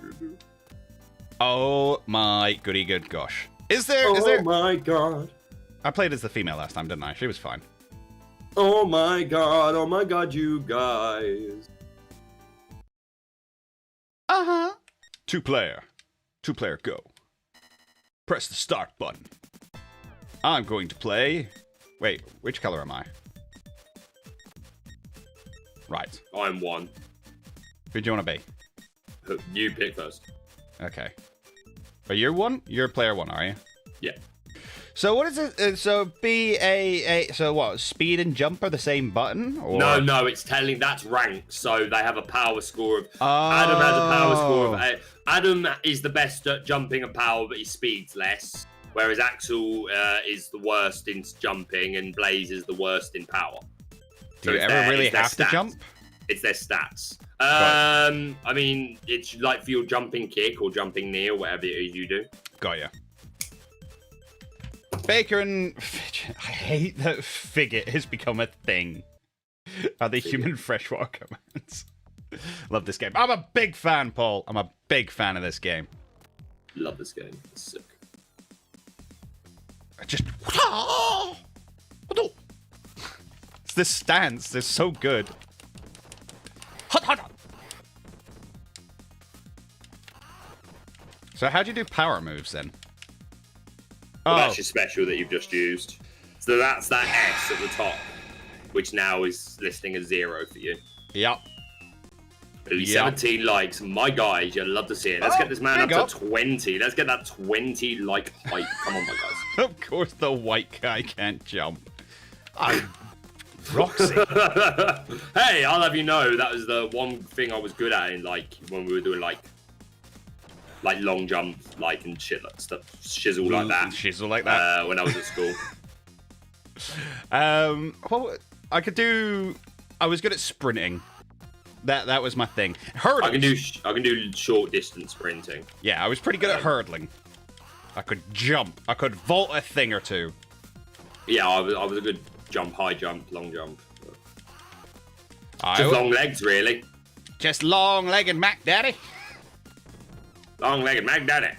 Oh my goody good gosh. Is there? Oh my god. I played as the female last time, didn't I? She was fine. Oh my god, you guys. Uh-huh. Two player go. Press the start button. I'm going to play... Wait, which color am I? Right. I'm one. Who do you want to be? You pick first. Okay. But you're one? You're player one, are you? Yeah. So what is it? So so what? Speed and jump are the same button? Or? No, it's telling that's ranked. So they have a power score of. Adam has a power score of. Adam is the best at jumping and power, but he speeds less. Whereas Axel is the worst in jumping, and Blaze is the worst in power. Do you ever really have to jump? It's their stats. I mean, it's like for your jumping kick or jumping knee or whatever it is you do. Got ya. Baker and Fidget. I hate that Fidget has become a thing. Are they human freshwater commands? Love this game. I'm a big fan, Paul. I'm a big fan of this game. Love this game. It's sick. Just... It's this stance. They're so good. So how do you do power moves then? Well, that's your special that you've just used. So that's that S at the top, which now is listing as 0 for you. Yep. 17 likes. My guys, you'd love to see it. Let's get this man up to 20. Let's get that 20 like hype. Come on, my guys. Of course the white guy can't jump. Roxy. Hey, I'll have you know that was the one thing I was good at in like when we were doing like long jump, like and shit like stuff, shizzle like that. Shizzle like that. When I was at school. Well, I was good at sprinting. That was my thing. Hurdles. I can do short distance sprinting. Yeah, I was pretty good at hurdling. I could jump. I could vault a thing or two. Yeah, I was a good high jump, long jump. Just long legs, really. Just long-legged Mac Daddy. Long-legged Mac Daddy.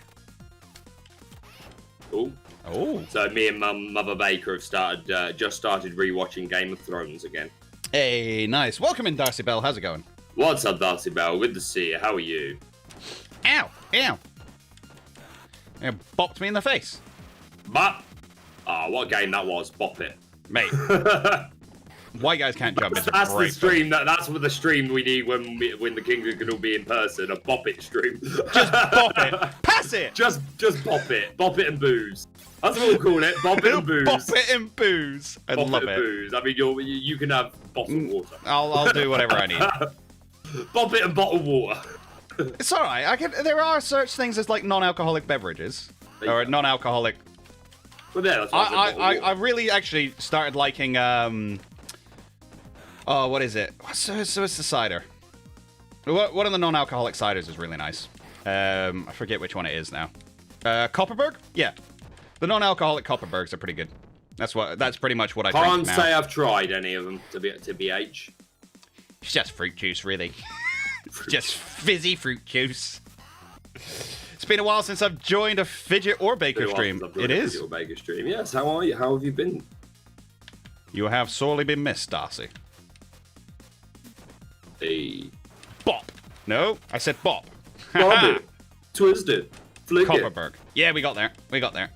Cool. Oh. So me and Mother Baker have just started rewatching Game of Thrones again. Hey, nice. Welcome in, Darcy Bell. How's it going? What's up, Darcy Bell? Good to see you. How are you? Ow. It bopped me in the face. But, what game that was. Bop it. Mate. White guys can't jump. That's the stream. That's what the stream we need when the Kings can all be in person. A bop it stream. Just bop it. Pass it. Just bop it. Bop it and booze. That's what we'll call it. Bop it and booze. Bop it and booze. I love it. Booze. I mean, you can have bottled water. I'll do whatever I need. Bop it and bottled water. It's all right. There are such things as like non-alcoholic beverages or non-alcoholic But yeah, that's what I really actually started liking oh, what is it? So it's the cider. One of the non-alcoholic ciders is really nice. I forget which one it is now. Copperberg? Yeah. The non-alcoholic Copperbergs are pretty good. That's pretty much what I drink now. Can't say I've tried any of them to BH. It's just fruit juice, really. Just fizzy fruit juice. It's been a while since I've joined a Fidget or Baker stream. It is. Fidget or Baker stream. Yes. How are you? How have you been? You have sorely been missed, Darcy. Hey. Bop. No, I said bop. Bob it. Twist it. Flick it. Copperberg. Yeah, we got there. We got there.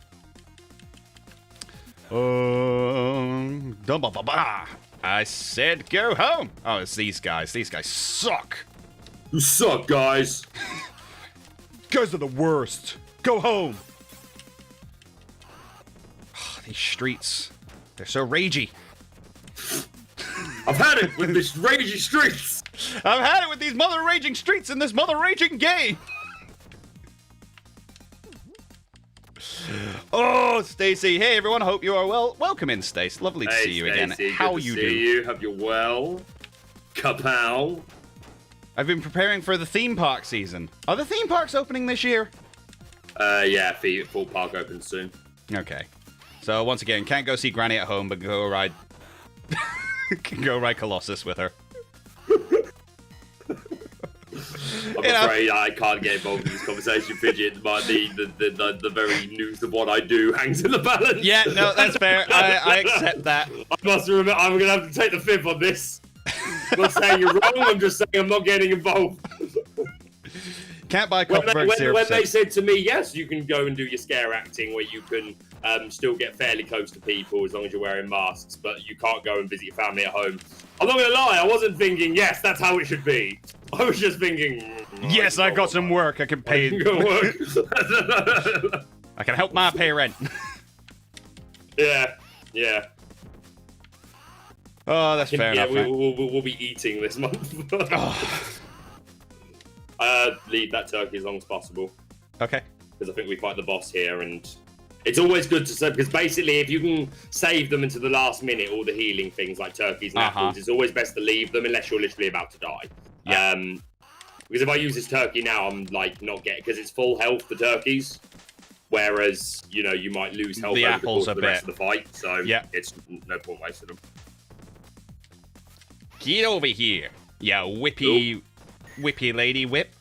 I said go home. Oh, it's these guys. These guys suck. You suck, guys. Guys are the worst. Go home. Oh, these streets. They're so ragey. I've had it with these ragey streets. I've had it with these mother raging streets in this mother raging game. Oh, Stacy. Hey, everyone. Hope you are well. Welcome in, Stace. Lovely to see you again. How you do? You. Hope you're well. Kapow. I've been preparing for the theme park season. Are the theme parks opening this year? Yeah, full park opens soon. Okay. So once again, can't go see Granny at home, but go ride... can go ride Colossus with her. I'm afraid I can't get involved in this conversation, Fidget, but the very news of what I do hangs in the balance. Yeah, no, that's fair. I accept that. I must remember, I'm going to have to take the fifth on this. I'm not saying you're wrong, I'm just saying I'm not getting involved. Can't buy Copperberg syrup. When they said to me, yes, you can go and do your scare acting where you can still get fairly close to people as long as you're wearing masks, but you can't go and visit your family at home. I'm not going to lie, I wasn't thinking, yes, that's how it should be. I was just thinking... yes, I got some work. I can pay... I can help Ma pay rent. Yeah. Oh, that's fair enough. We'll be eating this month. Leave that turkey as long as possible. Okay. Because I think we fight the boss here, and it's always good to say, because basically if you can save them into the last minute, all the healing things like turkeys and apples, it's always best to leave them unless you're literally about to die. Yeah. Because if I use this turkey now, I'm like not getting, because it's full health, the turkeys. Whereas, you know, you might lose health over the course of the rest of the fight. So it's no point wasting them. Get over here, ya whippy lady whip.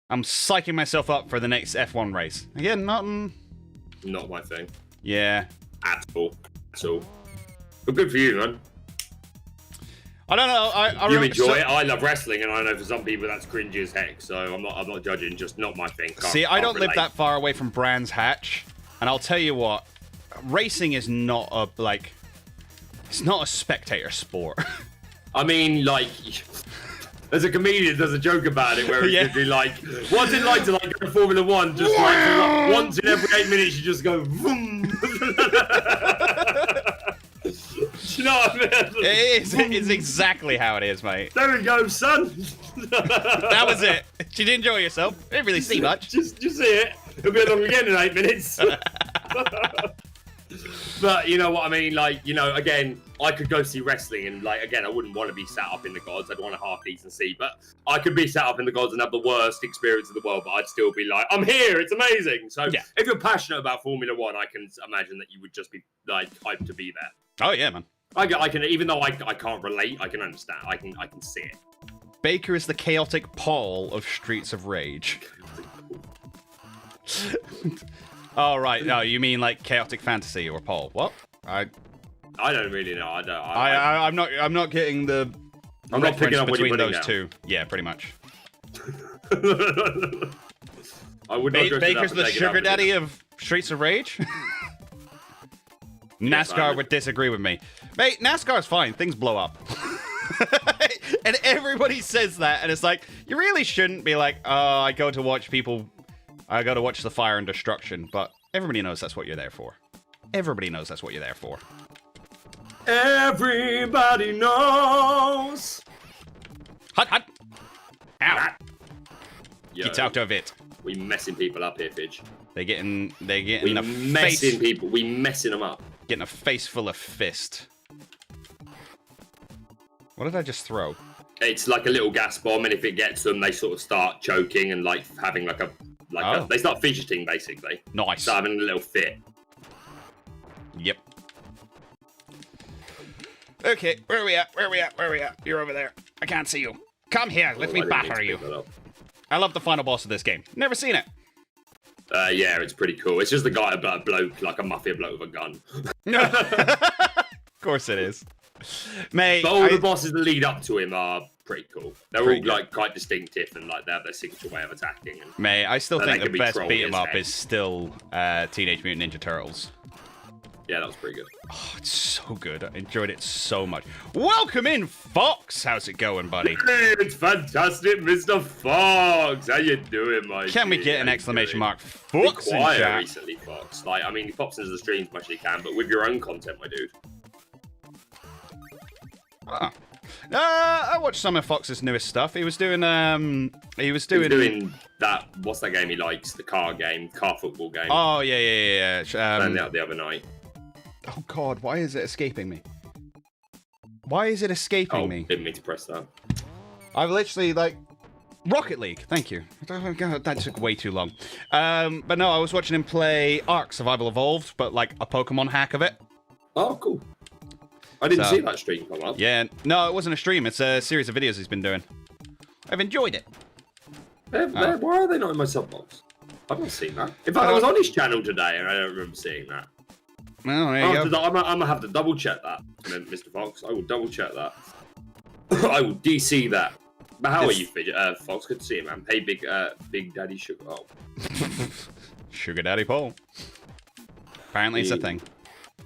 I'm psyching myself up for the next F1 race. Again, not my thing. Yeah. At all. But good for you, man. I don't know. You enjoy it. I love wrestling, and I know for some people that's cringy as heck. So I'm not judging. Just not my thing. I don't live that far away from Brands Hatch, and I'll tell you what, racing is not it's not a spectator sport. I mean, like, there's a comedian does a joke about it where it's be like, what's it like to like go Formula One? Just like once in every 8 minutes, you just go. Vroom. Do you know what I mean? It's exactly how it is, mate. There we go, son. That was it. Did you enjoy yourself? I didn't really see much. Just see it. It'll be along again in 8 minutes. But you know what I mean? Like, you know, again, I could go see wrestling and like, again, I wouldn't want to be sat up in the gods. I'd want a half decent seat, but I could be sat up in the gods and have the worst experience in the world, but I'd still be like, I'm here. It's amazing. So if you're passionate about Formula One, I can imagine that you would just be like hyped to be there. Oh yeah, man. I can, even though I can't relate, I can understand. I can see it. Baker is the chaotic Paul of Streets of Rage. Oh right, no, you mean like chaotic fantasy or Paul? What? I don't really know. I'm not getting the I'm not picking up between those two. Yeah, pretty much. I would not Baker's the sugar daddy of Streets of Rage. NASCAR would disagree with me. Mate, NASCAR's fine. Things blow up. And everybody says that, and it's like, you really shouldn't be like, oh, I go to watch the fire and destruction, but everybody knows that's what you're there for. Everybody knows that's what you're there for. Everybody knows. Hot. Ow. Yo, Get out of it. We messing people up here, Fidge. They getting We a messing face, people. We messing them up. getting a face full of fist. What did I just throw? It's like a little gas bomb, and if it gets them, they sort of start choking and like having they start fidgeting basically. Nice. Start having a little fit. Yep. Okay, where are we at? Where are we at? Where are we at? You're over there. I can't see you. Come here, let me batter you. I love the final boss of this game. Never seen it. Yeah, it's pretty cool. It's just a guy, a bloke, like a mafia bloke with a gun. Of course it is. Mate, But all the bosses that lead up to him are pretty cool. They're Pretty all good. like quite distinctive and like they have their signature way of attacking. And Mate, I still But think they the can be best trolly beat 'em as up heck. is still Teenage Mutant Ninja Turtles. yeah, that was pretty good. Oh, it's so good. I enjoyed it so much. Welcome in, Fox. How's it going, buddy? Hey, it's fantastic, Mr. Fox. How you doing, my Can we dear? get How an you exclamation doing? mark? Been Fox in quiet chat. recently, Fox. Like, I mean, he pops into the stream as much as he can, but with your own content, my dude. Ah. I watched some of Fox's newest stuff. He was doing He's doing that. What's that game he likes? The car game, car football game. Oh yeah. Found out the other night. Oh God, why is it escaping me? Why is it escaping me? Didn't mean to press that. I've literally like Rocket League. Thank you. Oh, God, that took way too long. But no, I was watching him play Ark Survival Evolved, but like a Pokemon hack of it. Oh, cool. I didn't So- see that stream come up. Yeah, no, it wasn't a stream. It's a series of videos he's been doing. I've enjoyed it. Why are they not in my sub box? I've not seen that. In fact, I was on his channel today and I don't remember seeing that. Well, there you go. I'm gonna have to double check that, Mr. Fox. I will double check that. I will DC that. But how are you, Fidget? Fox? Good to see you, man. Hey, Big Daddy Sugar. Oh. Sugar Daddy Paul. Apparently it's a thing.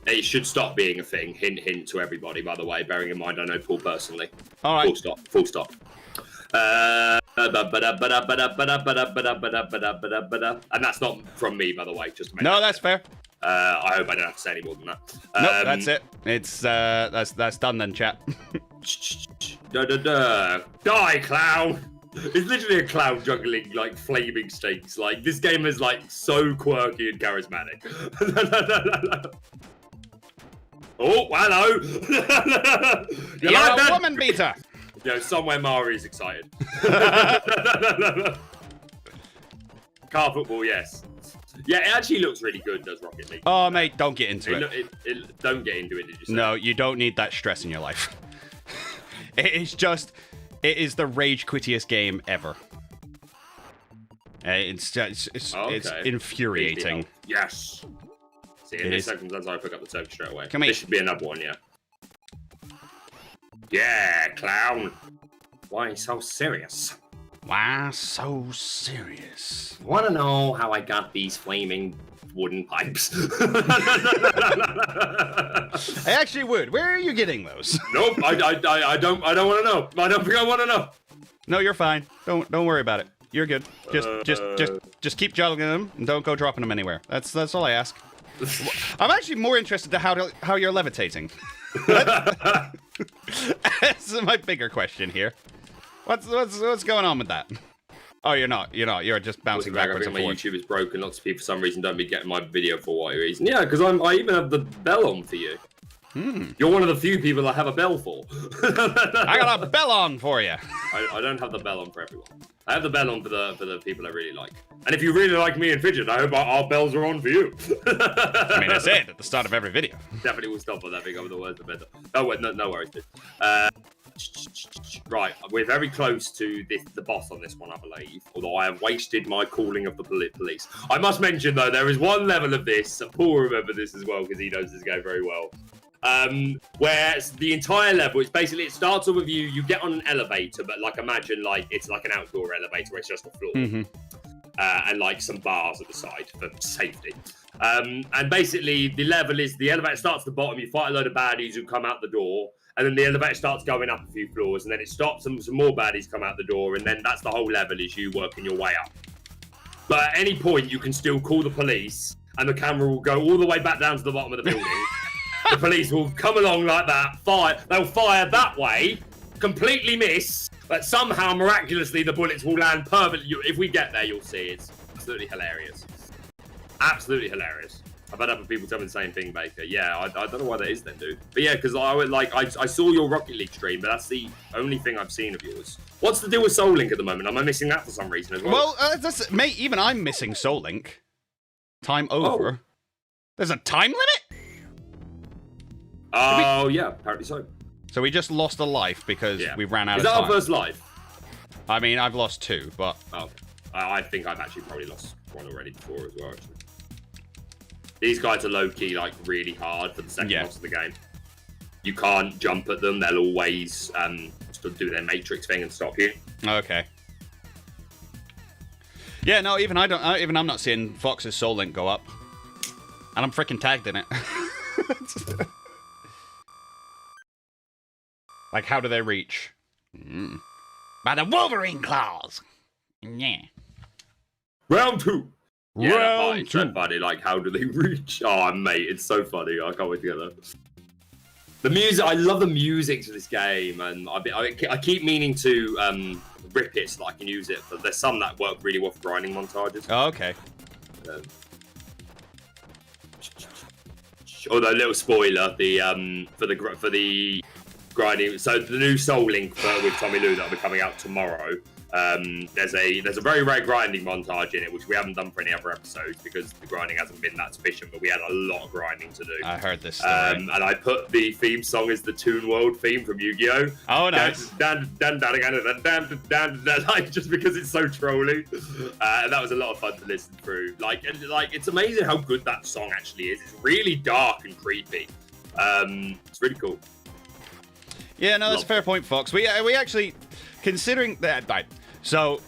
It should stop being a thing. Hint, hint to everybody, by the way. Bearing in mind, I know Paul personally. All right. Full stop. Full stop. And that's not from me, by the way. Just to make No, that that's clear. fair. I hope I don't have to say any more than that. Nope, that's it. It's that's done then, chat. Die, clown! It's literally a clown juggling like flaming stakes. Like this game is like so quirky and charismatic. Oh, hello! You You're like a that? woman beater. You know, somewhere Mari's excited. Car football, yes. Yeah, it actually looks really good, does Rocket League. Oh, mate, don't get into it. Don't get into it, did you say? No, you don't need that stress in your life. It is the rage quittiest game ever. It's infuriating. Yes. See, in It this is. circumstance, I pick up the turkey straight away. Come here. This should be another one, yeah. Yeah, clown. Why so serious? Why so serious? Want to know how I got these flaming wooden pipes? I actually would. Where are you getting those? Nope, I don't want to know. I don't think I want to know. No, you're fine. Don't worry about it. You're good. Just keep juggling them and don't go dropping them anywhere. That's all I ask. I'm actually more interested to how you're levitating. That's my bigger question here. What's going on with that? Oh, you're not. You're just bouncing I backwards think and my forwards. YouTube is broken. Lots of people, for some reason, don't be getting my video for what reason. Yeah, because I even have the bell on for you. You're one of the few people I have a bell for. I got a bell on for you. I don't have the bell on for everyone. I have the bell on for the people I really like. And if you really like me and Fidget, I hope our bells are on for you. I mean, I say it at the start of every video. Definitely will stop on that big over the words of better. Oh, wait, no worries, dude. Right, we're very close to the boss on this one, I believe. Although I have wasted my calling of the police. I must mention, though, there is one level of this. Paul will remember this as well because he knows this game very well. Where the entire level, it starts off with you get on an elevator, but like imagine like it's like an outdoor elevator where it's just a floor. And like some bars at the side for safety. And basically the level is the elevator starts at the bottom, you fight a load of baddies who come out the door, and then the elevator starts going up a few floors, and then it stops and some more baddies come out the door, and then that's the whole level is you working your way up. But at any point you can still call the police, and the camera will go all the way back down to the bottom of the building. The police will come along like that, they'll fire that way, completely miss, but somehow, miraculously, the bullets will land perfectly. If we get there, you'll see. It's absolutely hilarious. Absolutely hilarious. I've had other people tell me the same thing, Baker. Yeah, I don't know why that is then, dude. But yeah, because I saw your Rocket League stream, but that's the only thing I've seen of yours. What's the deal with Soul Link at the moment? Am I missing that for some reason as well? Well, mate, even I'm missing Soul Link. Time over. Oh. There's a time limit? Oh, yeah, apparently so. So we just lost a life because we ran out of time. Is that our first life? I mean, I've lost 2, but... Oh, I think I've actually probably lost 1 already before as well, actually. These guys are low-key, like, really hard for the second boss of the game. You can't jump at them. They'll always do their Matrix thing and stop you. Okay. Yeah, no, even I'm not seeing Fox's Soul Link go up. And I'm freaking tagged in it. Like, how do they reach? By the Wolverine claws. Yeah. Round 2. Yeah, Round it's 2. so funny. Like, how do they reach? Oh, mate, it's so funny. I can't wait to get that. The music, I love the music to this game, and I keep meaning to rip it so that I can use it. But there's some that work really well for grinding montages. Oh, okay. Although, little spoiler, for the grinding. So the new Soul Link with Tommy Lou that'll be coming out tomorrow. There's a very rare grinding montage in it, which we haven't done for any other episodes because the grinding hasn't been that sufficient. But we had a lot of grinding to do. I heard this story. And I put the theme song as the Toon World theme from Yu-Gi-Oh. Oh, nice. Just because it's so trolly, and that was a lot of fun to listen through. Like it's amazing how good that song actually is. It's really dark and creepy. It's really cool. Yeah, no, that's a fair point, Fox. We actually, considering that, right, so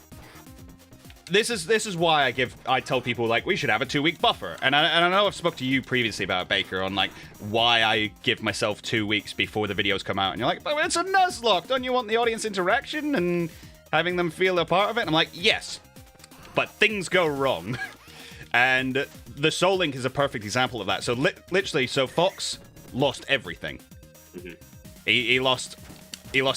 this is why I tell people, like, we should have a 2-week buffer. And I know I've spoke to you previously about Baker on, like, why I give myself 2 weeks before the videos come out. And you're like, but it's a Nuzlocke. Don't you want the audience interaction and having them feel a part of it? And I'm like, yes, but things go wrong. And the Soul Link is a perfect example of that. So literally, so Fox lost everything. Mm-hmm. He lost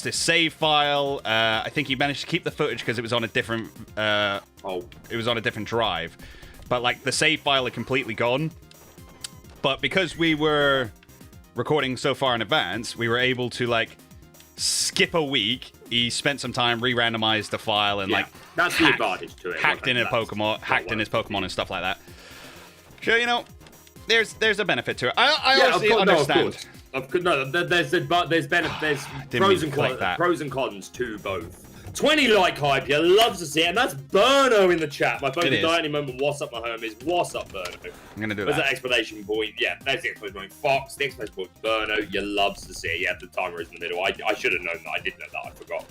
his save file. I think he managed to keep the footage because it was on a different it was on a different drive. But like the save file had completely gone. But because we were recording so far in advance, we were able to like skip a week. He spent some time re-randomized the file and that's the advantage to it. Hacked in his Pokemon and stuff like that. So you know, there's a benefit to it. I honestly understand. There's pros and cons to both. 20 like hype, you love to see it, and that's Burno in the chat. My phone can die any moment. What's up, my homies? What's up, Burno? I'm gonna do that. There's that exclamation point. Yeah, there's the exclamation point. Fox, the exclamation point. Burno, you loves to see it. Yeah, the timer is in the middle. I should have known that. I did know that. I forgot.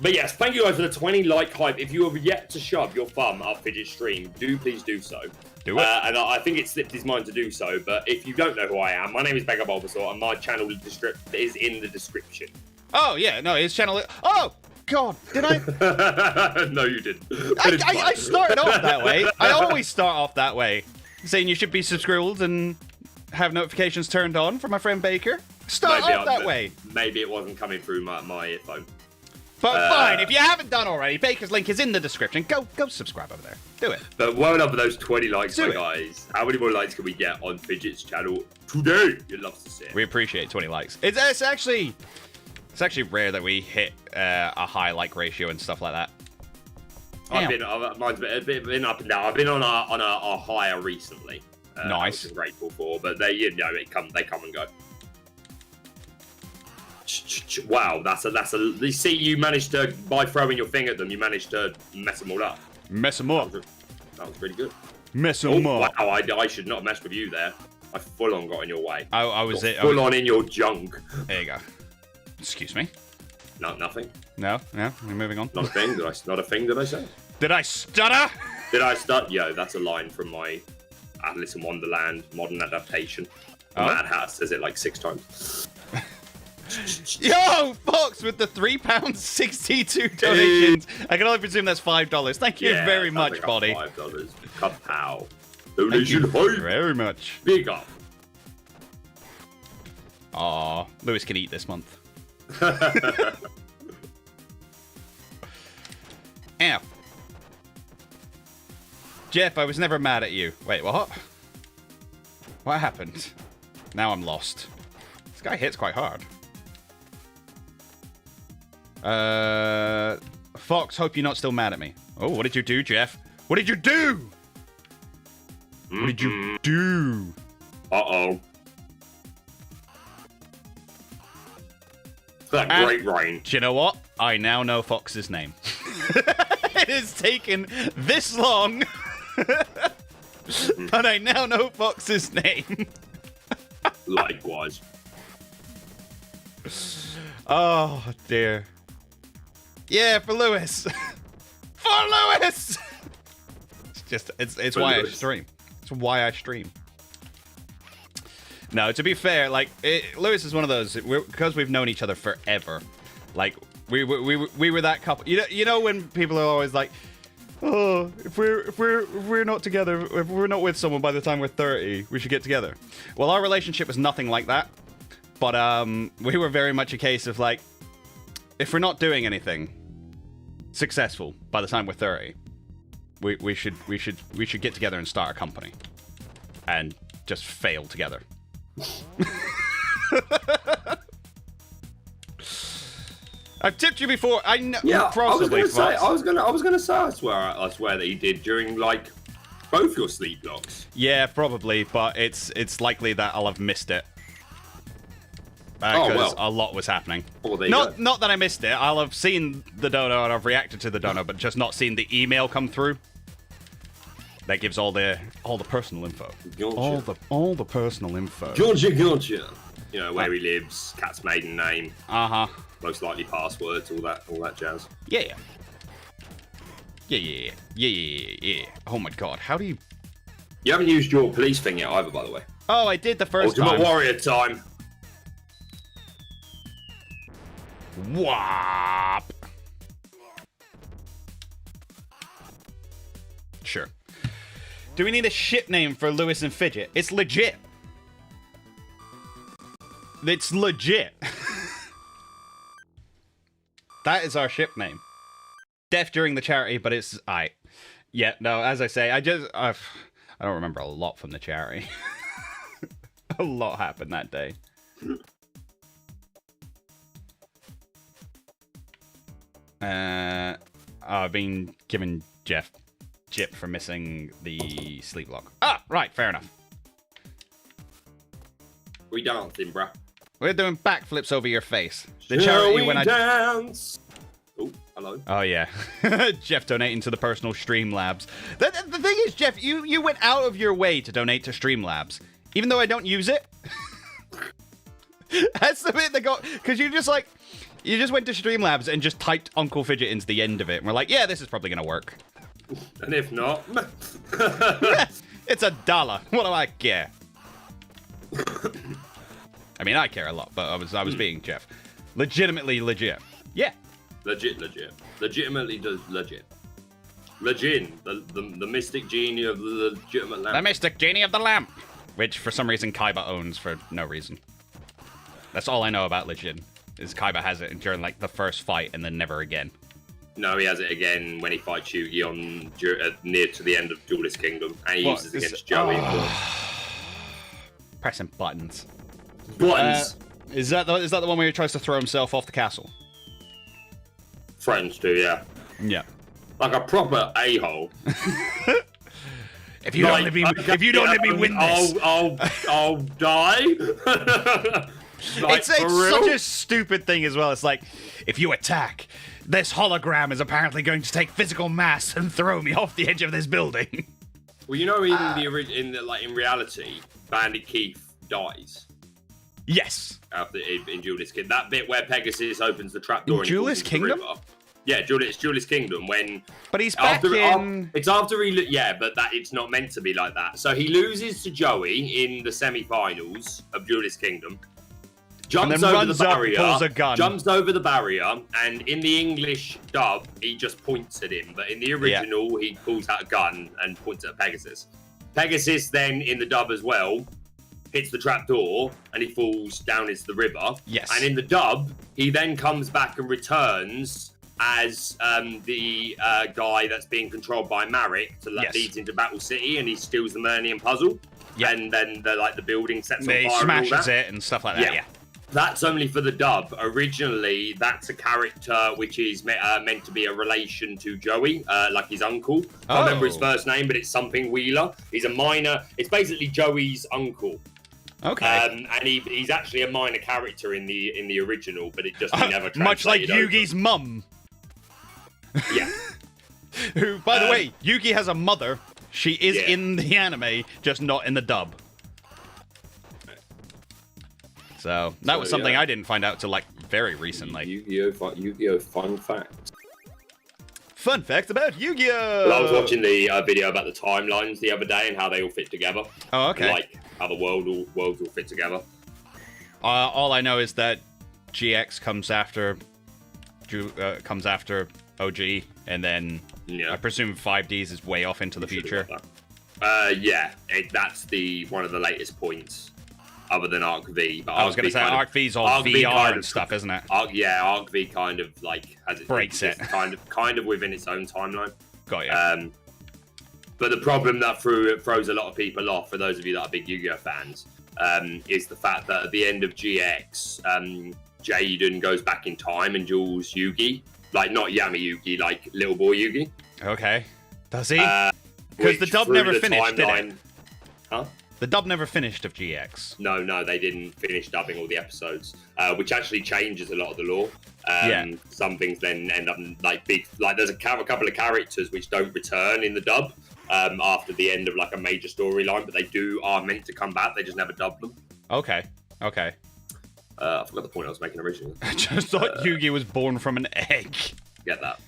But yes, thank you guys for the 20 like hype. If you have yet to shove your thumb up Fidget's stream, please do so. Do it. And I think it slipped his mind to do so. But if you don't know who I am, my name is Baker Bulbasaur, and my channel is in the description. Oh yeah, no, his channel. Oh God, did I? No, you didn't. I started off that way. I always start off that way, saying you should be subscribed and have notifications turned on for my friend Baker. Start off that way. Maybe it wasn't coming through my earphone. But fine, if you haven't done already, Baker's link is in the description. Go subscribe over there. Do it. But well done for those 20 likes, guys. How many more likes can we get on Fidget's channel today? You'd love to see it. We appreciate 20 likes. It's actually rare that we hit a high like ratio and stuff like that. Mine's been up and down. I've been on a higher recently. Nice. Which I'm grateful for. But they come and go. Wow, that's a. You see, you managed to, by throwing your thing at them, you managed to mess them all up. Mess them up. That was really good. Mess them up. Wow, I should not have messed with you there. I full on got in your way. I was full on in your junk. There you go. Excuse me. No, nothing. No. We're moving on. Not a thing. Not a thing. Did I say? Did I stutter? Did I stutter? Yo, that's a line from my Alice in Wonderland modern adaptation. Mad Hat says it like 6 times. Yo, Fox with the £3.62 donations. I can only presume that's $5. Thank you very much, buddy. $5. Kapow. Thank you very much. Big up. Aw, Lewis can eat this month. Ow. Jeff, I was never mad at you. Wait, what? What happened? Now I'm lost. This guy hits quite hard. Fox, hope you're not still mad at me. Oh, what did you do, Jeff? What did you do? What did you do? Uh-oh. That great rain. Do you know what? I now know Fox's name. It has taken this long, but I now know Fox's name. Likewise. Oh, dear. Yeah, for Lewis. For Lewis! It's why I stream. It's why I stream. No, to be fair, like, Lewis is one of those, because we've known each other forever, like, we were that couple. You know when people are always like, oh, if we're not together, if we're not with someone by the time we're 30, we should get together. Well, our relationship was nothing like that, but we were very much a case of like, if we're not doing anything successful by the time we're 30, we should get together and start a company, and just fail together. I've tipped you before. I know. Yeah, probably. I was gonna say. I swear that he did during like both your sleep blocks. Yeah, probably, but it's likely that I'll have missed it. Well. A lot was happening. Well, Not that I missed it. I'll have seen the dono and I've reacted to the dono, but just not seen the email come through. That gives all the personal info. Gotcha. All the personal info. Gotcha. You know, where he lives, cat's maiden name. Uh-huh. Most likely passwords, all that jazz. Yeah. Oh my god, how do you... You haven't used your police thing yet either, by the way. Oh, I did the first Ultimate time. Warrior time. Whop. Sure. Do we need a ship name for Lewis and Fidget? It's legit. It's legit. That is our ship name. Deaf during the charity, but it's... Yeah, no, as I say, I don't remember a lot from the charity. A lot happened that day. I've been giving Jeff Jip for missing the sleep lock. Ah, right, fair enough. We dancing, bruh. We're doing backflips over your face. The Shall charity we when I dance? Oh, hello. Oh yeah, Jeff donating to the personal Streamlabs. The thing is, Jeff, you went out of your way to donate to Streamlabs, even though I don't use it. That's the bit that got, because you just went to Streamlabs and just typed Uncle Fidget into the end of it, and we're like, yeah, this is probably gonna work. And if not, it's $1. What do I care? I mean, I care a lot, but I was being Jeff. Legitimately legit. Yeah. Legit. Legitimately legit. Legin, the mystic genie of the legitimate lamp. The mystic genie of the lamp, which for some reason Kaiba owns for no reason. That's all I know about Legin, is Kaiba has it during like the first fight and then never again. No, he has it again when he fights Yugi on near to the end of Duelist Kingdom, and he uses it against Joey. Pressing buttons. Buttons. Is that the one where he tries to throw himself off the castle? Friends do, yeah. Yeah. Like a proper a-hole. If you'd only let me win this, I'll die. Like, it's such a stupid thing as well. It's like, if you attack, this hologram is apparently going to take physical mass and throw me off the edge of this building. Well, you know, in reality, Bandit Keith dies. Yes. In Duelist Kingdom, that bit where Pegasus opens the trapdoor. In Duelist Kingdom? Yeah, Duelist Kingdom. But he's back in. It's after he. Yeah, but it's not meant to be like that. So he loses to Joey in the semi-finals of Duelist Kingdom. Jumps over the barrier, pulls a gun. Jumps over the barrier, and in the English dub, he just points at him. But in the original, he pulls out a gun and points at Pegasus. Pegasus then, in the dub as well, hits the trapdoor, and he falls down into the river. Yes. And in the dub, he then comes back and returns as the guy that's being controlled by Marek to leads into Battle City, and he steals the Millennium Puzzle. Yeah. And then the building sets on fire. He smashes it and stuff like that. Yeah. That's only for the dub. Originally, that's a character which is meant to be a relation to Joey, like his uncle. I can't remember his first name, but it's something Wheeler. He's a minor. It's basically Joey's uncle. Okay. And he's actually a minor character in the original, but it just never translated much like Yugi's mum. Yeah. Who, by the way, Yugi has a mother. She is in the anime, just not in the dub. So that was something I didn't find out till like very recently. Yu-Gi-Oh! Fun fact. Fun facts about Yu-Gi-Oh! Well, I was watching the video about the timelines the other day and how they all fit together. Oh, okay. Like how the worlds all fit together. All I know is that GX comes after OG, and then I presume 5Ds is way off into the future. That's one of the latest points. Other than Arc V, but I was going to say Arc V's all VR and stuff, isn't it? Arc V kind of like has it breaks it, kind of within its own timeline. Got you. But the problem that throws a lot of people off, for those of you that are big Yu-Gi-Oh fans, is the fact that at the end of GX, Jaden goes back in time and duels Yugi, like not Yami Yugi, like little boy Yugi. Okay, does he? Because the dub never finished, did it? Huh? The dub never finished of GX. No, they didn't finish dubbing all the episodes, which actually changes a lot of the lore. Some things then end up like there's a couple of characters which don't return in the dub after the end of like a major storyline, but they are meant to come back. They just never dub them. Okay. I forgot the point I was making originally. I just thought Yugi was born from an egg. Get that?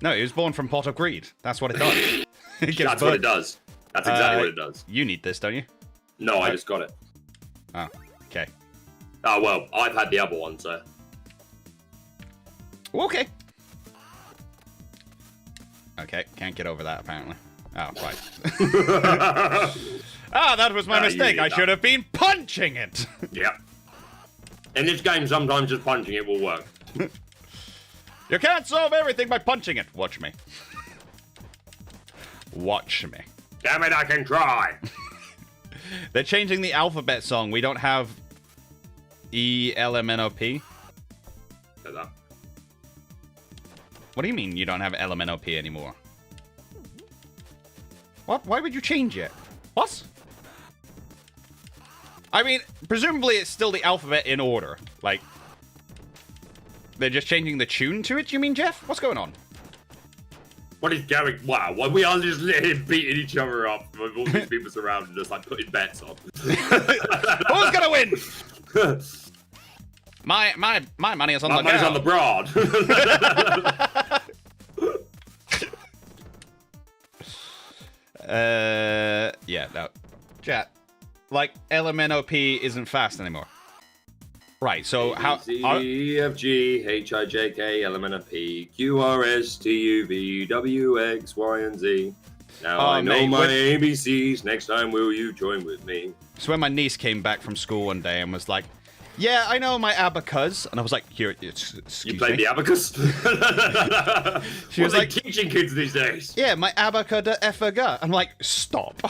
No, he was born from pot of greed. That's what it does. That's what it does. That's exactly what it does. You need this, don't you? No, I just got it. Oh, okay. Oh, well, I've had the other one, so. Okay. Okay, can't get over that, apparently. Oh, right. That was my mistake. I should have been punching it. Yeah. In this game, sometimes just punching it will work. You can't solve everything by punching it. Watch me. Watch me. Damn it, I can try. They're changing the alphabet song. We don't have E-L-M-N-O-P. What do you mean you don't have L-M-N-O-P anymore? What? Why would you change it? What? I mean, presumably it's still the alphabet in order. Like, they're just changing the tune to it, you mean, Jeff? What's going on? What is going? Wow, we are just beating each other up with all these people surrounding us, like putting bets on. Who's gonna win? My money is on the money's on the broad. Yeah, no. Chat. Like, LMNOP isn't fast anymore. Right, so how... C, F, G, H, I, J, K, L, M, N, O, P, Q, R, S, T, U, V, W, X, Y, and Z. Now I know my ABCs. Next time, will you join with me? So when my niece came back from school one day and was like, yeah, I know my abacus. And I was like, here, excuse me. You played the abacus? She was like, teaching kids these days? Yeah, my abacada effaga. I'm like, stop.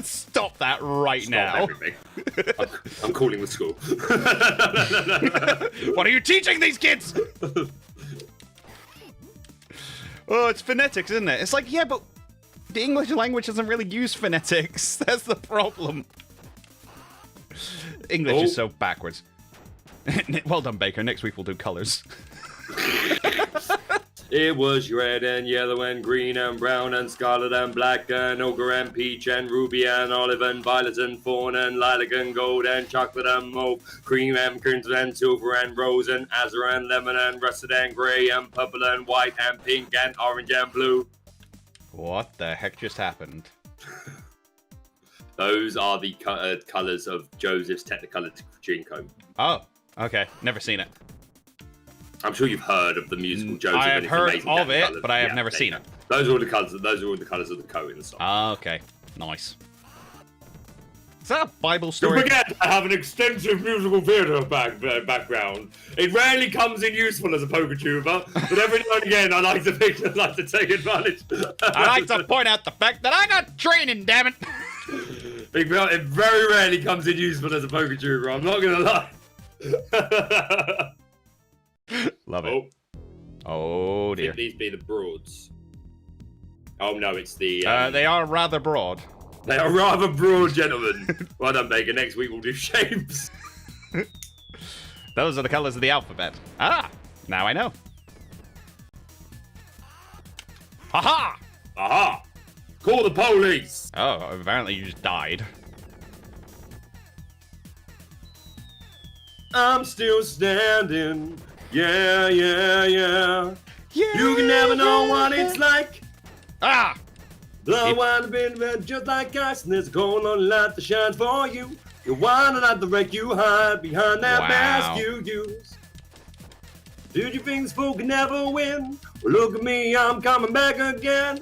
Stop that right now. Everything. I'm calling the school. What are you teaching these kids? Oh, it's phonetics, isn't it? It's like, yeah, but the English language doesn't really use phonetics. That's the problem. English is so backwards. Well done, Baker. Next week we'll do colors. It was red and yellow and green and brown and scarlet and black and ochre and peach and ruby and olive and violet and fawn and lilac and gold and chocolate and mauve, cream and crimson and silver and rose and azure and lemon and russet and grey and purple and white and pink and orange and blue. What the heck just happened? Those are the colours of Joseph's Technicolor gene comb. Oh, okay. Never seen it. I'm sure you've heard of the musical Joseph. I have heard of it, but I have never seen it. Those are all the colours. Those are all the colours of the coat in the song. Ah, okay. Nice. that a Bible Don't story? forget, I have an extensive musical theatre background. It rarely comes in useful as a poker tuber, but every now and again I like to take advantage. I like to point out the fact that I got training, damn it. It very rarely comes in useful as a poker tuber, I'm not gonna lie. Love it. Oh dear. Could these be the Broads? Oh no, it's the... they are rather broad. They are rather broad, gentlemen. Well done, Baker. Next week we'll do shapes. Those are the colors of the alphabet. Ah, now I know. Haha! Aha! Call the police! Oh, apparently you just died. I'm still standing. Yeah, yeah, yeah. You can never know what it's like. Ah! Blood wine been red just like ice, and there's a cold on light that shines for you. You wanna let the wreck you hide behind that mask you use. Did you think this fool could never win? Well, look at me, I'm coming back again.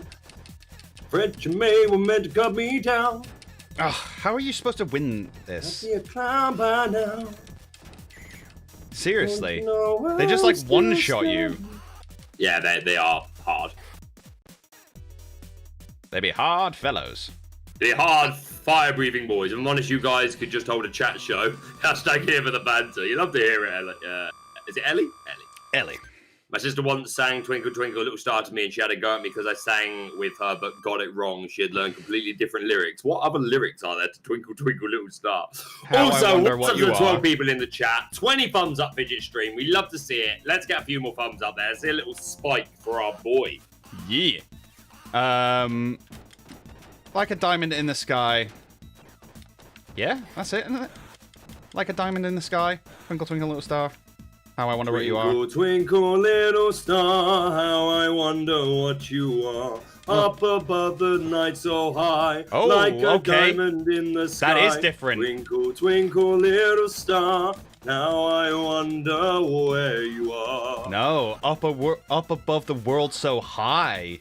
Fred you made were meant to cut me down. Oh, how are you supposed to win this? I'll be a clown by now. Seriously. They just like one-shot you. Yeah, they are hard. They be hard fellows. They're hard, fire-breathing boys. If I'm honest, you guys could just hold a chat show. Hashtag here for the banter. You love to hear it, Ellie. Is it Ellie? Ellie. My sister once sang Twinkle Twinkle Little Star to me, and she had a go at me because I sang with her but got it wrong. She had learned completely different lyrics. What other lyrics are there to Twinkle Twinkle Little Star? Also, what's up to the 12 people in the chat? 20 thumbs up, Fidget Stream. We love to see it. Let's get a few more thumbs up there. See a little spike for our boy. Yeah. Like a diamond in the sky. Yeah, that's it, isn't it? Like a diamond in the sky. Twinkle, twinkle, little star. How I wonder what you are. Twinkle, twinkle, little star, how I wonder what you are. Up above the night so high, like a diamond in the sky. That is different. Twinkle, twinkle, little star, now I wonder where you are. No, up above the world so high.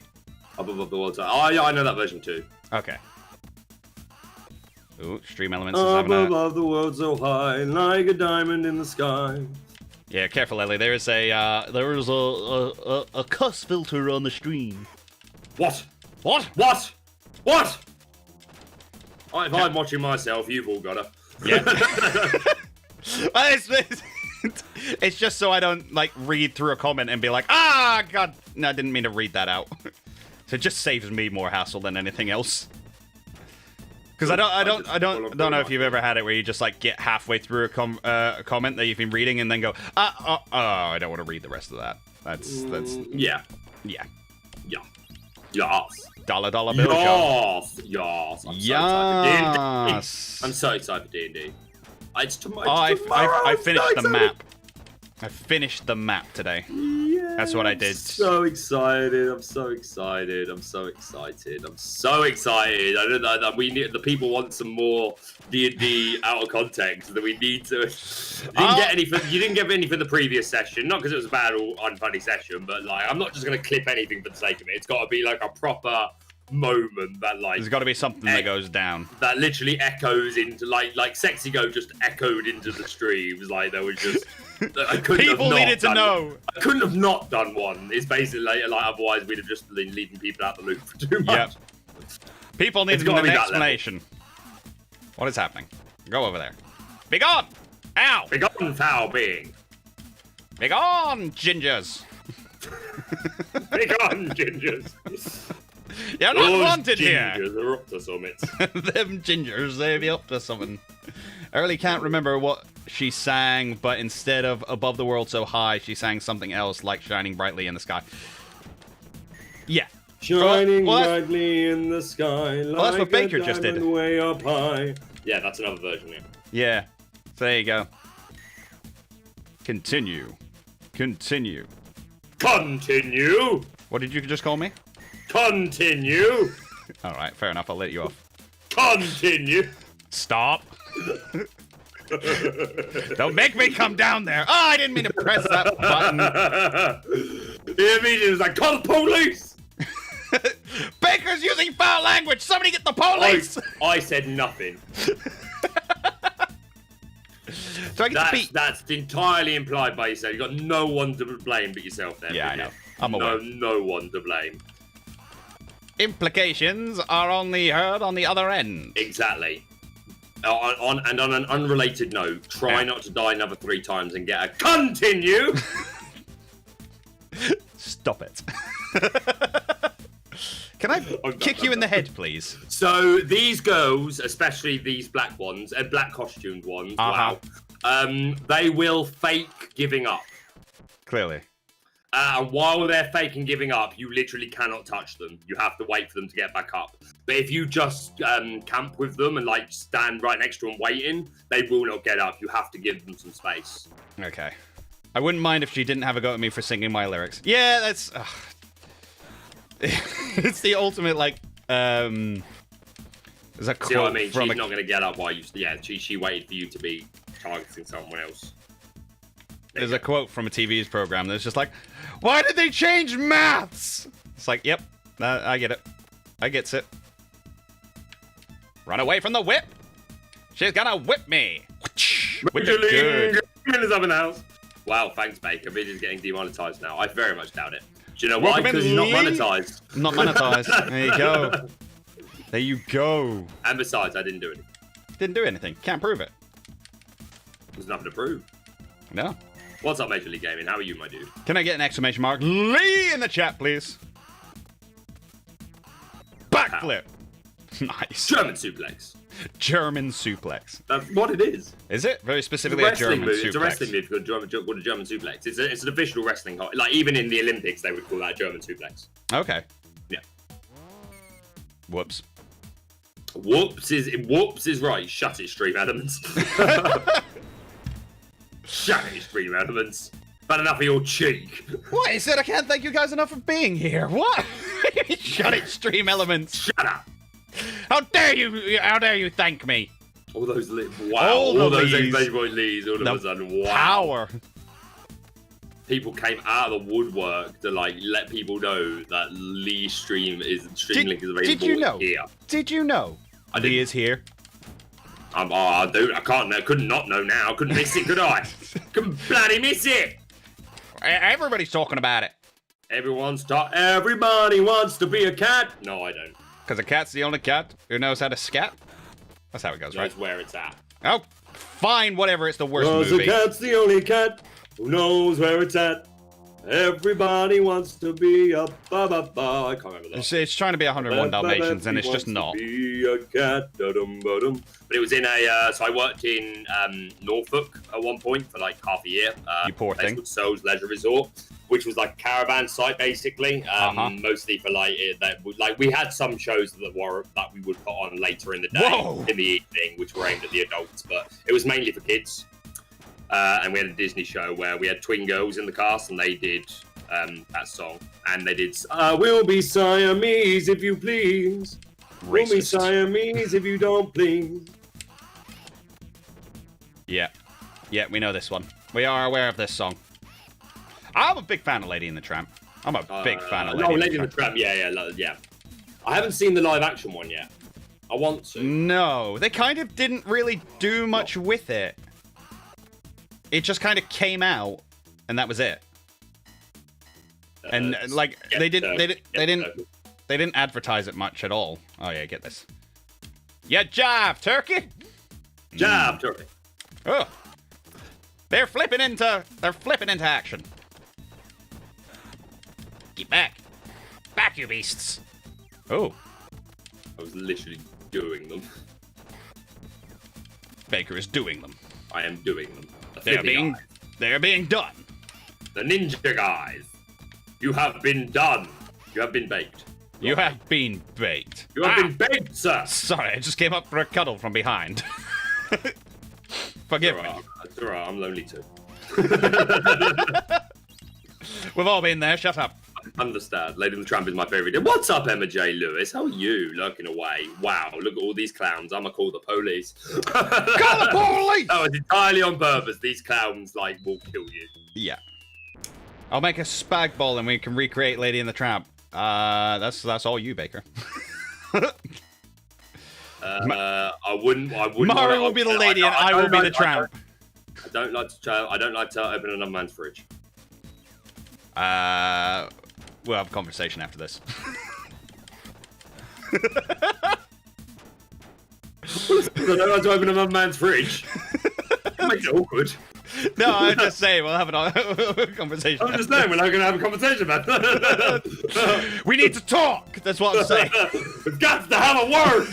Up above the world so high. Oh, yeah, I know that version too. Okay. Ooh, Stream Elements is Up having a... above the world so high, like a diamond in the sky. Yeah, careful, Ellie. There is a cuss filter on the stream. What? What? What? What? If I'm watching myself, you've all got her. Yeah. It's just so I don't like read through a comment and be like, ah, God, no, I didn't mean to read that out. So it just saves me more hassle than anything else. Because I don't know if you've ever had it where you just like get halfway through a comment that you've been reading and then go, I don't want to read the rest of that. That's yeah. Yes. Dollar bill show. Yes. I'm so excited for D&D. It's tomorrow. I finished the map. I finished the map today. Yeah, that's what I did. I'm so excited. I'm so excited. I don't know that we need. The people want some more D&D out of context. That we need to. You didn't get any for the previous session. Not because it was a bad or unfunny session, but like I'm not just gonna clip anything for the sake of it. It's got to be like a proper moment that like. There's got to be something that goes down. That literally echoes into like Sexy Go just echoed into the streams. Like there was just. People needed to know. I couldn't have not done one. It's basically like otherwise we'd have just been leaving people out the loop for too much. Yep. People needed an explanation. What is happening? Go over there. Be gone! Ow! Be gone, foul being. Be gone, gingers. Be gone, gingers. You're not wanted here. Gingers are up to something. Them gingers, they be up to something. I really can't remember what she sang, but instead of above the world so high, she sang something else like shining brightly in the sky. Yeah. Shining brightly in the sky. Well, that's what Baker just did. Way up high. Yeah, that's another version. Yeah. So there you go. Continue. What did you just call me? Continue. All right, fair enough. I'll let you off. Continue. Stop. Don't make me come down there. Oh, I didn't mean to press that button. It immediately was like, call the police. Baker's using foul language. Somebody get the police. I said nothing. Do I get to beat? That's entirely implied by yourself. You've got no one to blame but yourself there. Yeah, I know. I'm no, aware. no one to blame. Implications are only heard on the other end. Exactly. On an unrelated note, try not to die another 3 times and get a continue. Stop it. Can I kick you in the head, please? So these girls, especially these black ones, and black costumed ones, wow, they will fake giving up. Clearly. And while they're faking giving up, you literally cannot touch them. You have to wait for them to get back up. But if you just camp with them and like stand right next to them waiting, they will not get up. You have to give them some space. Okay. I wouldn't mind if she didn't have a go at me for singing my lyrics. Yeah, that's... it's the ultimate, like, there's a quote. See what I mean? From She's not going to get up while you... Yeah, she waited for you to be targeting someone else. There's a quote from a TV's program that's just like, why did they change maths? It's like, yep, I get it. I gets it. Run away from the whip. She's gonna whip me. With the good. Up in the house. Wow, thanks, Baker. Video's getting demonetized now. I very much doubt it. Do you know why? Because he's not monetized. Not monetized. There you go. There you go. And besides, I didn't do anything. Didn't do anything. Can't prove it. There's nothing to prove. No. What's up, Major League Gaming? How are you, my dude? Can I get an exclamation mark? Lee in the chat, please. Backflip. Nice. German suplex. German suplex. That's what it is. Is it? Very specifically a German suplex. It's a wrestling move called a German suplex. It's an official wrestling. Like, even in the Olympics, they would call that a German suplex. Okay. Yeah. Whoops. Whoops is right. Shut it, Stream Elements. Shut it, Stream Elements. Had enough of your cheek. What? He said I can't thank you guys enough for being here. What? Shut it, Stream Elements. Shut up. How dare you thank me? All those all those exclamation point leads all of a sudden. Wow. Power. People came out of the woodwork to like let people know that Lee Stream link is available. Did you know? Here. Did you know? Lee is here. I couldn't not know now. Couldn't miss it, could I? Couldn't bloody miss it. Everybody's talking about it. Everybody wants to be a cat. No, I don't. Because a cat's the only cat who knows how to scat. That's how it goes, right? That's where it's at. Oh, fine, whatever. It's the worst movie. Because a cat's the only cat who knows where it's at. Everybody wants to be a ba-ba-ba. I can't remember that. It's trying to be 101 Dalmatians, and it's just not. Be a cat. But it was in a... so I worked in Norfolk at one point for like half a year. You poor thing. Called Souls Leisure Resort, which was like a caravan site, basically. Mostly for like... we had some shows that we would put on later in the day, in the evening, which were aimed at the adults, but it was mainly for kids. And we had a Disney show where we had twin girls in the cast, and they did that song. And they did, we'll be Siamese if you please. Racist. We'll be Siamese if you don't please. Yeah. Yeah, we know this one. We are aware of this song. I'm a big fan of Lady and the Tramp. I'm a big fan of Lady and the Tramp. Yeah. I haven't seen the live action one yet. I want to. No, they kind of didn't really do much with it. It just kind of came out, and that was it. And like they didn't advertise it much at all. Oh yeah, get this. Yeah, jive, turkey. Jive, turkey. Oh, they're flipping into action. Get back, you beasts. Oh, I was literally doing them. Baker is doing them. I am doing them. They're being done. The ninja guys. You have been done. You have been baked. You have been baked. You have been baked, sir. Sorry, I just came up for a cuddle from behind. Forgive me. It's alright, I'm lonely too. We've all been there, shut up. Understand. Lady and the Tramp is my favourite. What's up, Emma J. Lewis? How are you? Lurking away. Wow, look at all these clowns. I'ma call the police. Call the police! That was entirely on purpose. These clowns, like, will kill you. Yeah. I'll make a spag ball and we can recreate Lady and the Tramp. That's all you, Baker. I wouldn't. Mario will be the lady and I will be the tramp. I don't like to open another man's fridge. We'll have a conversation after this. I don't like to open another man's fridge. It makes it awkward. No, I'm just saying we'll have a conversation. I'm just saying we're not going to have a conversation about that. We need to talk. That's what I'm saying. We've got to have a word.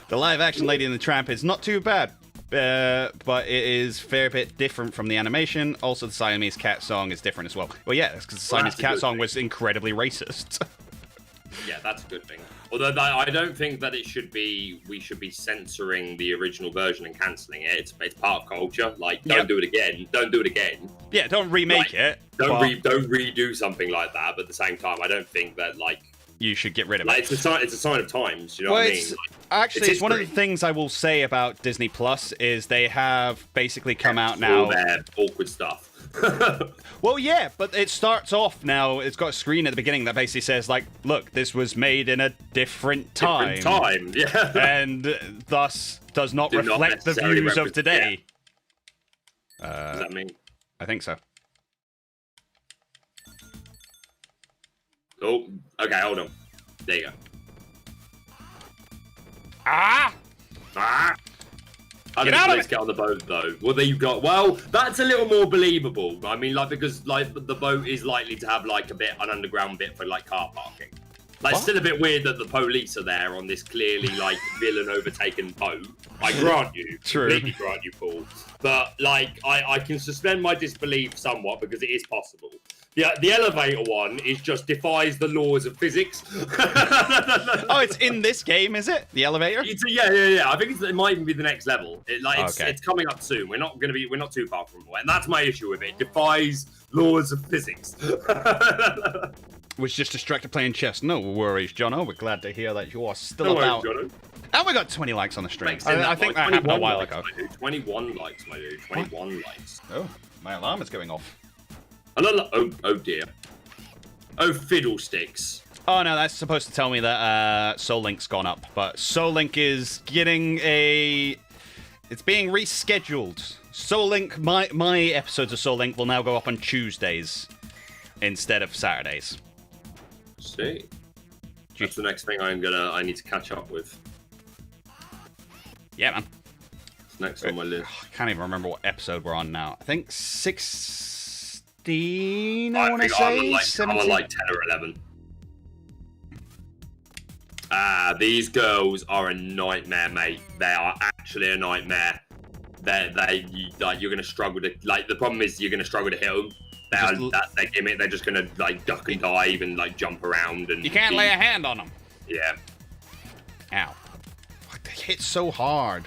The live-action Lady and the Tramp is not too bad, but it is a fair bit different from the animation. Also, the Siamese cat song is different as well. Well, yeah, because the Siamese cat song was incredibly racist. Yeah, that's a good thing. Although I don't think that we should be censoring the original version and cancelling it. It's part of culture. Like, don't do it again. Don't do it again. Yeah, don't remake it. Don't redo something like that. But at the same time, I don't think that you should get rid of it. It's a sign of times. You know what I mean? It's one of the things I will say about Disney Plus is they have basically come out now. All their awkward stuff. Well, yeah, but it starts off now. It's got a screen at the beginning that basically says, like, look, this was made in a different time. Yeah. And thus does not reflect the views of today. Yeah. What does that mean? I think so. Oh, okay, hold on. There you go. Ah! I didn't please get on the boat though. Well, there you go. Well, that's a little more believable. I mean, because the boat is likely to have an underground bit for car parking. It's still a bit weird that the police are there on this clearly villain overtaken boat. I grant you, completely grant you, Paul. But I can suspend my disbelief somewhat because it is possible. Yeah, the elevator one just defies the laws of physics. Oh, it's in this game, is it? The elevator? Yeah. I think it might even be the next level. It's coming up soon. We're not too far from away, and that's my issue with it. It defies laws of physics. Was just distracted playing chess. No worries, Jono. We're glad to hear that you are still about. Jono. And we got 20 likes on the stream. I think that happened a while ago. 21 likes, my dude. 21 likes. Oh, my alarm is going off. Oh dear. Oh fiddlesticks. Oh no, that's supposed to tell me that Soul Link's gone up, but Soul Link is getting it's being rescheduled. Soul Link, my episodes of Soul Link will now go up on Tuesdays instead of Saturdays. See, that's the next thing I need to catch up with. Yeah, man. It's next on my list. I can't even remember what episode we're on now. I think 16, I want to say. I'm on 10 or 11. These girls are a nightmare, mate. They are actually a nightmare. You're gonna struggle to the problem is you're gonna struggle to hit them. That's their gimmick. They're just gonna duck and dive and jump around and. You can't lay a hand on them. Yeah. Ow! They hit so hard.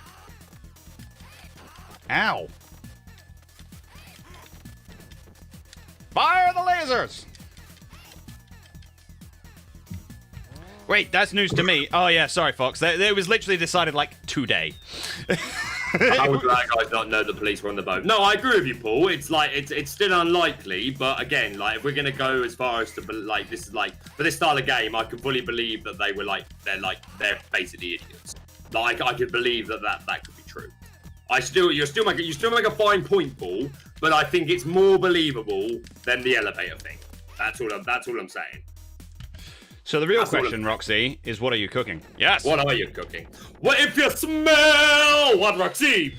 Ow! Fire the lasers! Wait, that's news to me. Oh yeah, sorry, Fox. It was literally decided today. How would that guy not know the police were on the boat? No, I agree with you, Paul. It's it's still unlikely, but again, if we're gonna go as far as to this is for this style of game, I can fully believe that they were they're basically idiots. I could believe that could be true. You still make a fine point, Paul, but I think it's more believable than the elevator thing. That's all I'm saying. So the real question, Roxy, is what are you cooking? Yes. What are you cooking? What if you smell what Roxy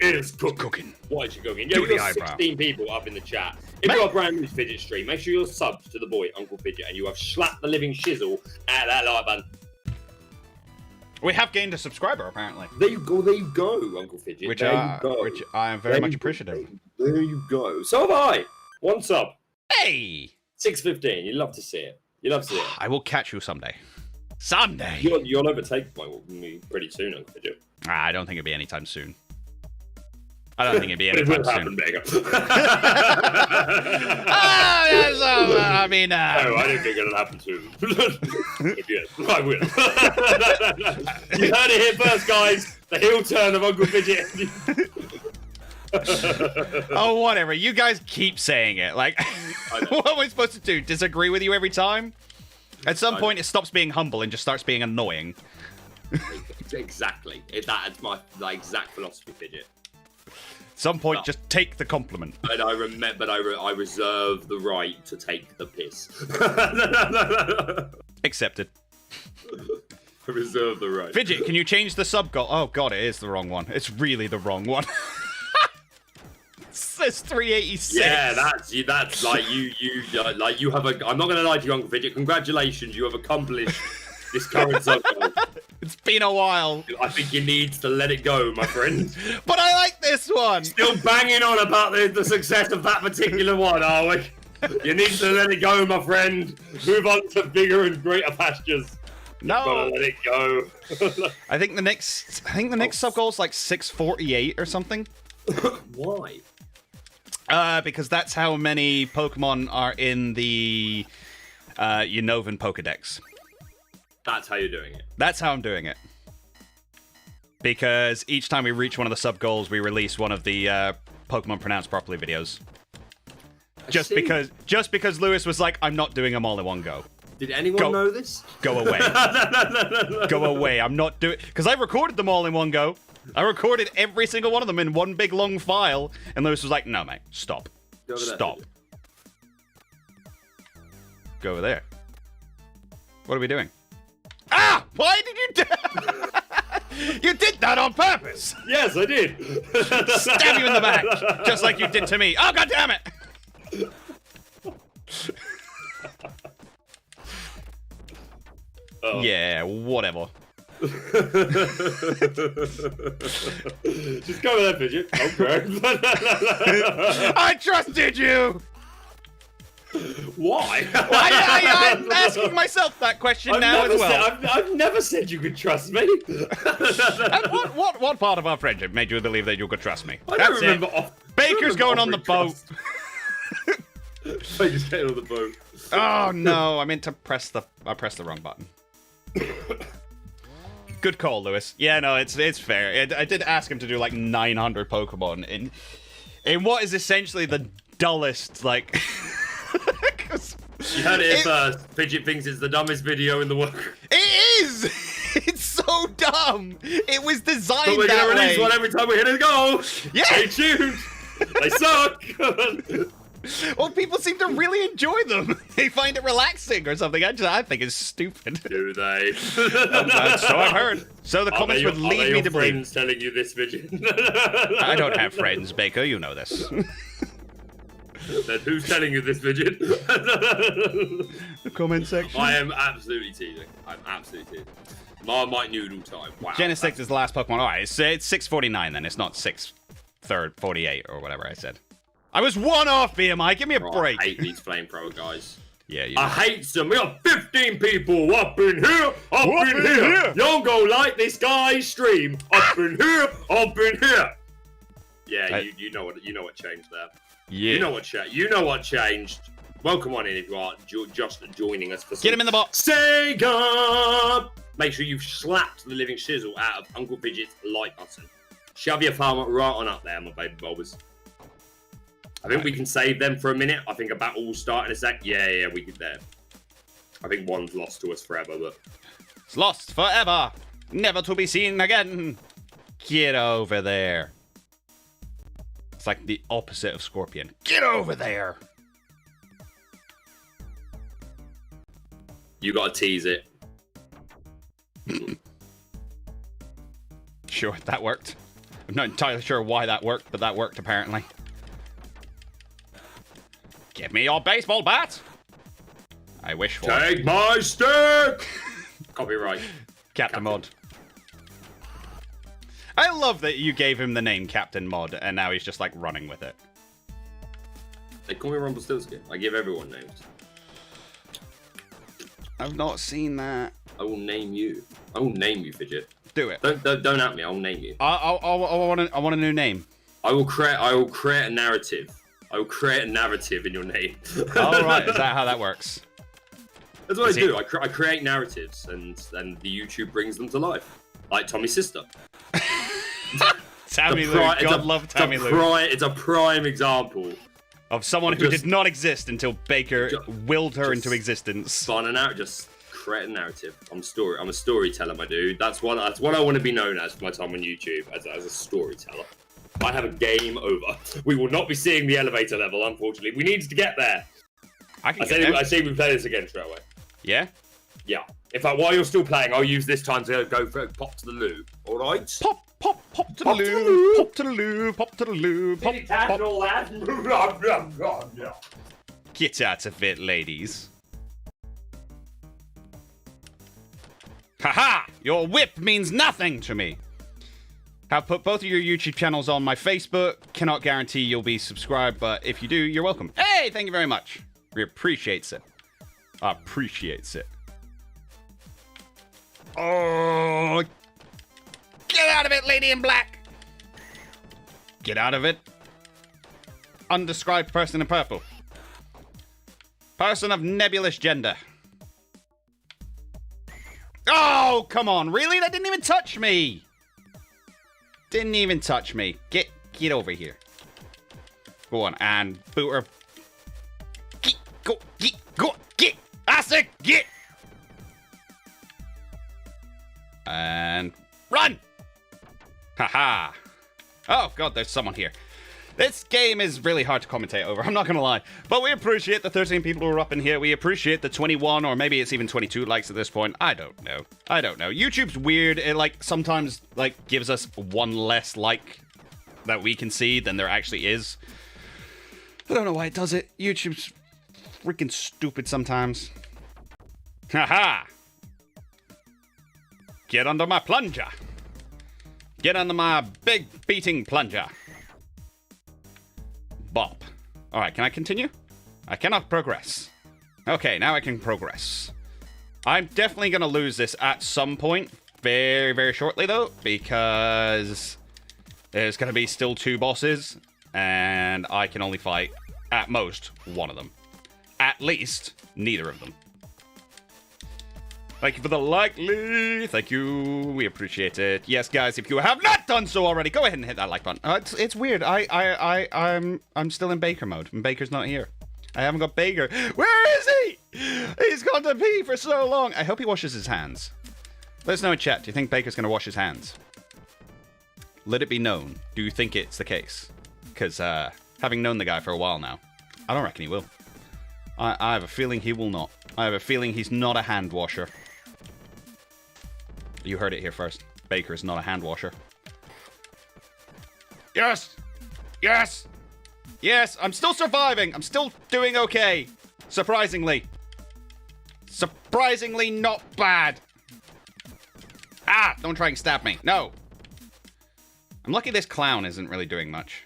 is cooking? What is she cooking? Yeah, we've got 16 people up in the chat. If you're a brand new Fidget stream, make sure you're subbed to the boy, Uncle Fidget, and you have slapped the living shizzle at that like button. We have gained a subscriber, apparently. There you go, Uncle Fidget. Which I am very much appreciative. There you go. So have I. One sub. Hey! 6:15. You'd love to see it. I will catch you someday. Someday! You'll overtake me pretty soon, Uncle Fidget. I don't think it'll be anytime soon. I don't think it'd be anytime soon. Baker. I mean... No, I don't think it'll happen soon. But yes, I will. You heard it here first, guys. The heel turn of Uncle Fidget. Oh, whatever. You guys keep saying it. What am I supposed to do? Disagree with you every time? At some point, it stops being humble and just starts being annoying. Exactly. That's my exact philosophy, Fidget. Some point, just take the compliment. But I reserve the right to take the piss. Accepted. I reserve the right. Fidget, can you change the sub goal? Oh god, it is the wrong one. It's really the wrong one. It says 386. Yeah, that's like you have a. I'm not gonna lie to you, Uncle Fidget. Congratulations, you have accomplished this current sub goal. It's been a while. I think you need to let it go, my friend. But I like this one. Still banging on about the success of that particular one, are we? You need to let it go, my friend. Move on to bigger and greater pastures. No. Gotta let it go. I think the next sub goal is like 648 or something. Why? Because that's how many Pokemon are in the Unova Pokedex. That's how you're doing it. That's how I'm doing it. Because each time we reach one of the sub goals, we release one of the Pokemon Pronounced Properly videos. Just because Lewis was like, I'm not doing them all in one go. Did anyone know this? Go away. Go away. I'm not doing... Because I recorded them all in one go. I recorded every single one of them in one big long file. And Lewis was like, no, mate. Stop. Stop. Go over there. What are we doing? Ah! Why did you do... You did that on purpose! Yes, I did. Stab you in the back. Just like you did to me. Oh, god damn it! Oh. Yeah, whatever. Just go with that, Fidget. Okay. I trusted you! Why? I'm asking myself that question now as well. I've never said you could trust me. And what part of our friendship made you believe that you could trust me? I don't remember. Baker's going on the boat. Baker's getting on the boat. Oh no! I meant to press the wrong button. Good call, Lewis. Yeah, no, it's fair. I did ask him to do like 900 Pokemon in what is essentially the dullest like. You heard it first. Fidget thinks it's the dumbest video in the world. It is! It's so dumb! It was designed but we're that gonna release way. one every time we hit a goal! Yeah! Stay tuned! They suck! Well, people seem to really enjoy them. They find it relaxing or something. I think it's stupid. Do they? So I've heard. So the comments would lead me to believe. Friends telling you this, Fidget? I don't have friends, Baker. You know this. Then who's telling you this, Fidget? The comment section. I am absolutely teasing. I'm absolutely teasing. Marmite noodle time. Wow. Genesect is the last Pokemon. Alright, it's 649 then. It's not 648 or whatever I said. I was one off, BMI. Give me a break. I hate these flamethrower guys. Yeah, you I hate them. We got 15 people up in here, up in here. Y'all go like this guy's stream. Up in here, up in here. Yeah, you know what changed there. Yeah. You know what changed. Welcome on in if you are just joining us for some Get him in the box. Sega! Make sure you've slapped the living shizzle out of Uncle Fidget's like button. Shove your thumb right on up there, my baby bulbas. I think we can save them for a minute. I think a battle will start in a sec. Yeah, we could there. I think one's lost to us forever, but... It's lost forever. Never to be seen again. Get over there. It's like the opposite of Scorpion. Get over there. You gotta tease it. Sure, that worked. I'm not entirely sure why that worked, but that worked apparently. Give me your baseball bat. I wish for Take my stick! Copyright. Captain Mod. I love that you gave him the name Captain Mod, and now he's just like running with it. They call me Rumpelstiltskin. I give everyone names. I've not seen that. I will name you. I will name you, Fidget. Do it. Don't at me. I'll name you. I want a new name. I will create a narrative. I will create a narrative in your name. All right. Is that how that works? That's what I do. I create narratives, and the YouTube brings them to life, like Tommy's sister. Tammy Lou. God love Tammy Lou. It's a prime example of someone who did not exist until Baker willed her into existence. Spun an out, just create a narrative. I'm a storyteller, my dude. That's what I want to be known as for my time on YouTube, as a storyteller. I have a game over. We will not be seeing the elevator level, unfortunately. We need to get there. I say we play this again straight away. Yeah? Yeah. In fact, while you're still playing, I'll use this time to go for pop to the loo. All right? Pop to the loo, pop to the loo, pop to the loo, pop, pop. All that. Get out of it, ladies. Haha! Your whip means nothing to me. Have put both of your YouTube channels on my Facebook. Cannot guarantee you'll be subscribed, but if you do, you're welcome. Hey, thank you very much. We appreciates it. Appreciates it. Oh, get out of it, lady in black. Get out of it. Undescribed person in purple. Person of nebulous gender. Oh, come on. Really? That didn't even touch me. Didn't even touch me. Get over here. Go on and boot her. Go. I said get. And run. Haha. Oh, God, there's someone here. This game is really hard to commentate over, I'm not gonna lie. But we appreciate the 13 people who are up in here. We appreciate the 21, or maybe it's even 22 likes at this point. I don't know. YouTube's weird. It, like, sometimes, like, gives us one less like that we can see than there actually is. I don't know why it does it. YouTube's freaking stupid sometimes. Haha! Get under my plunger. Get under my big beating plunger. Bop. Alright, can I continue? I cannot progress. Okay, now I can progress. I'm definitely going to lose this at some point. Very, very shortly, though. Because there's going to be still 2 bosses. And I can only fight, at most, one of them. At least, neither of them. Thank you for the like, Lee. Thank you. We appreciate it. Yes, guys, if you have not done so already, go ahead and hit that like button. It's weird. I'm still in Baker mode, and Baker's not here. I haven't got Baker. Where is he? He's gone to pee for so long. I hope he washes his hands. Let us know in chat. Do you think Baker's going to wash his hands? Let it be known. Do you think it's the case? Because having known the guy for a while now, I don't reckon he will. I have a feeling he will not. I have a feeling he's not a hand washer. You heard it here first. Baker is not a hand washer. Yes! Yes! Yes, I'm still surviving. I'm still doing okay. Surprisingly. Surprisingly not bad. Ah! Don't try and stab me. No. I'm lucky this clown isn't really doing much.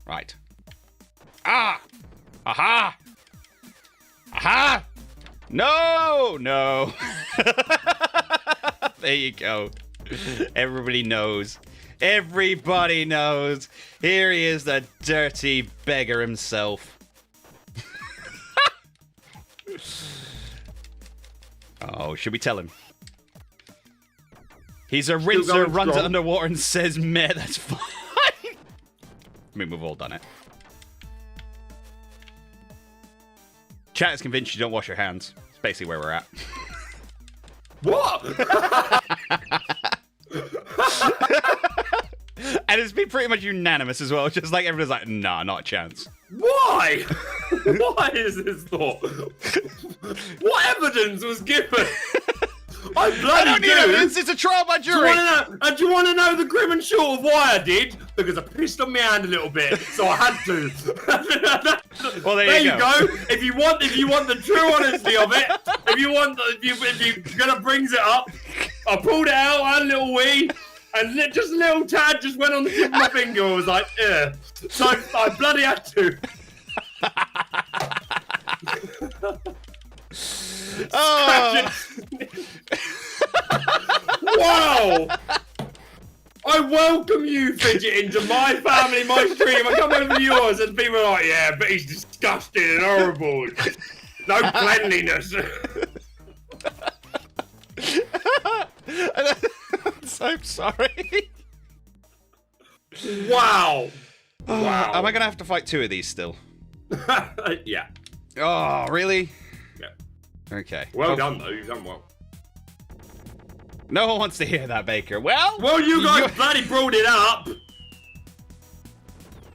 Right. Ah! Aha! Aha! No! No. There you go. Everybody knows. Everybody knows. Here he is, the dirty beggar himself. Oh, should we tell him? He's a rinser, runs it underwater and says meh, that's fine. I mean, we've all done it. Chat is convinced you don't wash your hands. It's basically where we're at. What? And it's been pretty much unanimous as well. Just like everyone's like, nah, not a chance. Why? Why is this thought? What evidence was given? I bloody do. Evidence. It's a trial by jury. Do you want to know the grim and short of why I did? Because I pissed on my hand a little bit, so I had to. Well, there you go. If you want the true honesty of it, if you gonna brings it up, I pulled it out, I had a little wee, and just a little tad just went on the tip of my finger. I was like, yeah. So I bloody had to. Oh. Wow! I welcome you, Fidget, into my family, my stream. I come over to yours, and people are like, yeah, but he's disgusting and horrible. No cleanliness. I'm so sorry. Wow. Wow. Am I going to have to fight 2 of these still? Yeah. Oh, really? Yeah. Okay. Well done, though. You've done well. No one wants to hear that, Baker. Well, you guys bloody brought it up.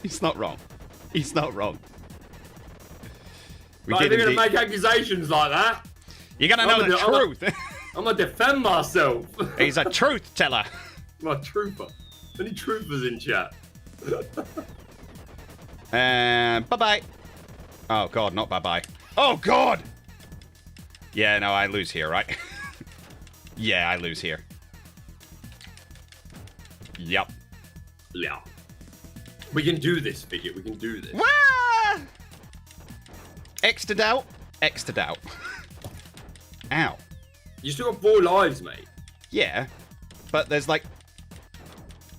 He's not wrong. He's not wrong. We Like, did they're going indeed. to make accusations like that. You're gonna know the truth. I'm going to defend myself. He's a truth teller. I'm a trooper. Any troopers in chat? Bye-bye. Oh, God, not bye-bye. Oh, God! Yeah, no, I lose here, right? Yeah, I lose here. Yep. Yeah. We can do this, Fidget. We can do this. Wah! Extra doubt. Extra doubt. Ow. You still got 4 lives, mate. Yeah, but there's like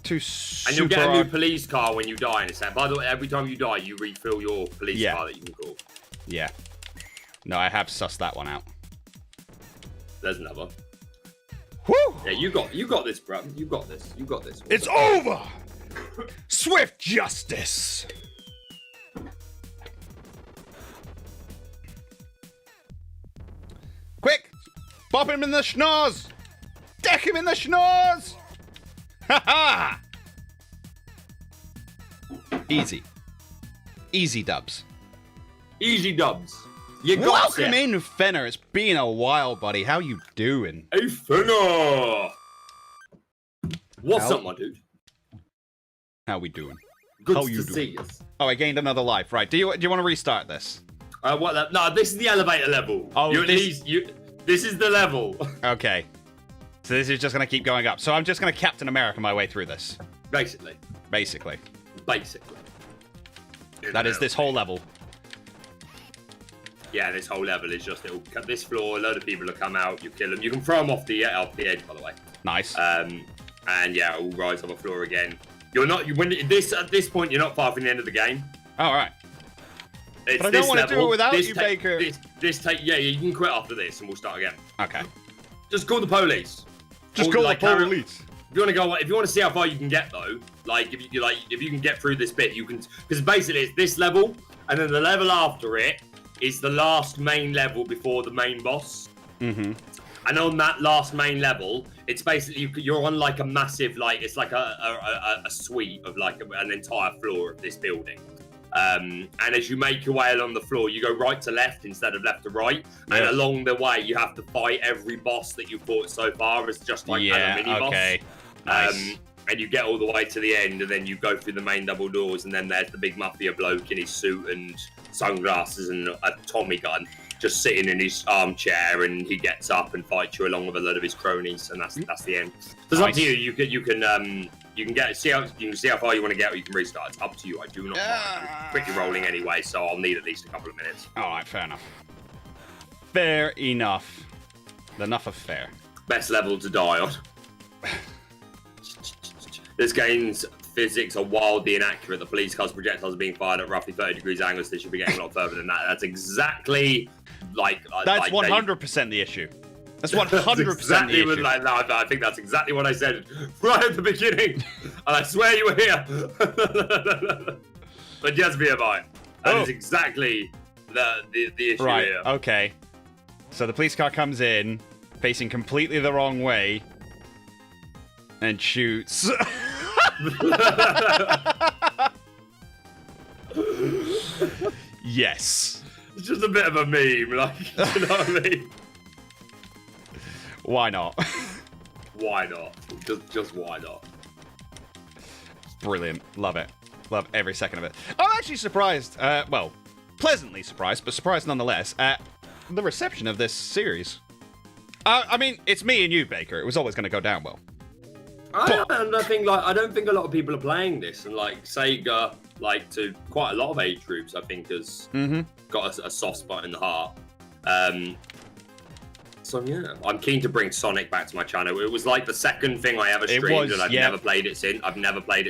2 super... And you'll get a new police car when you die in a set. By the way, every time you die, you refill your police car that you can call. Yeah. No, I have sussed that one out. There's another. Woo! Yeah, you got this, bro. You got this. You got this. It's over! Swift justice! Quick! Bop him in the schnoz! Deck him in the schnoz! Ha ha! Easy. Easy dubs. Easy dubs. You got Welcome it. in, Fenner. It's been a while, buddy. How you doing? Hey, Fenner. What's How- up, my dude? How we doing? Good How to you see doing? you. Oh, I gained another life. Right. Do you want to restart this? What? No, this is the elevator level. Oh, you at this- least This is the level. Okay. So this is just going to keep going up. So I'm just going to Captain America my way through this. Basically. Basically. That is this whole level. Yeah, this whole level is just it'll cut this floor. A load of people will come out. You kill them. You can throw them off the edge, by the way. Nice. And yeah, it'll rise on the floor again. You're not. At this point, you're not far from the end of the game. All right. It's But I don't this want to do level. it without This you, ta- Baker. Yeah, you can quit after this, and we'll start again. Okay. Just call the police. Just Or, call like, the carry- police. If you want to go, if you want to see how far you can get, though, like if you can get through this bit, you can, because basically it's this level, and then the level after it is the last main level before the main boss. Mm-hmm. And on that last main level, it's basically you're on like a massive, like it's like a suite of like an entire floor of this building. And as you make your way along the floor, you go right to left instead of left to right. And Yes. along the way, you have to fight every boss that you've fought so far as just like as a mini boss. Okay. Nice. And you get all the way to the end, and then you go through the main double doors, and then there's the big mafia bloke in his suit and sunglasses and a Tommy gun, just sitting in his armchair, and he gets up and fights you along with a load of his cronies, and that's the end. So it's up to you. You can see how far you want to get, or you can restart. It's up to you. I do not mind. I'm quickly rolling anyway, so I'll need at least a couple of minutes. All right. Fair enough. Fair enough. Enough of fair. Best level to die on. This game's physics are wildly inaccurate. The police car's projectiles are being fired at roughly 30 degrees angles. They should be getting a lot further than that. That's exactly That's 100% the issue. That's 100% exactly the issue. I think that's exactly what I said right at the beginning. And I swear you were here. But just be advised. That is exactly the issue Right. here. Okay. So the police car comes in, facing completely the wrong way, and shoots. Yes. It's just a bit of a meme, like, you know what I mean? Why not? Why not? Just why not? Brilliant. Love it. Love every second of it. I'm actually surprised, well, pleasantly surprised, but surprised nonetheless, at the reception of this series. I mean, it's me and you, Baker. It was always going to go down well. I don't think a lot of people are playing this, and like Sega, like to quite a lot of age groups, I think has got a soft spot in the heart. So yeah, I'm keen to bring Sonic back to my channel. It was like the second thing I ever streamed, and I've never played it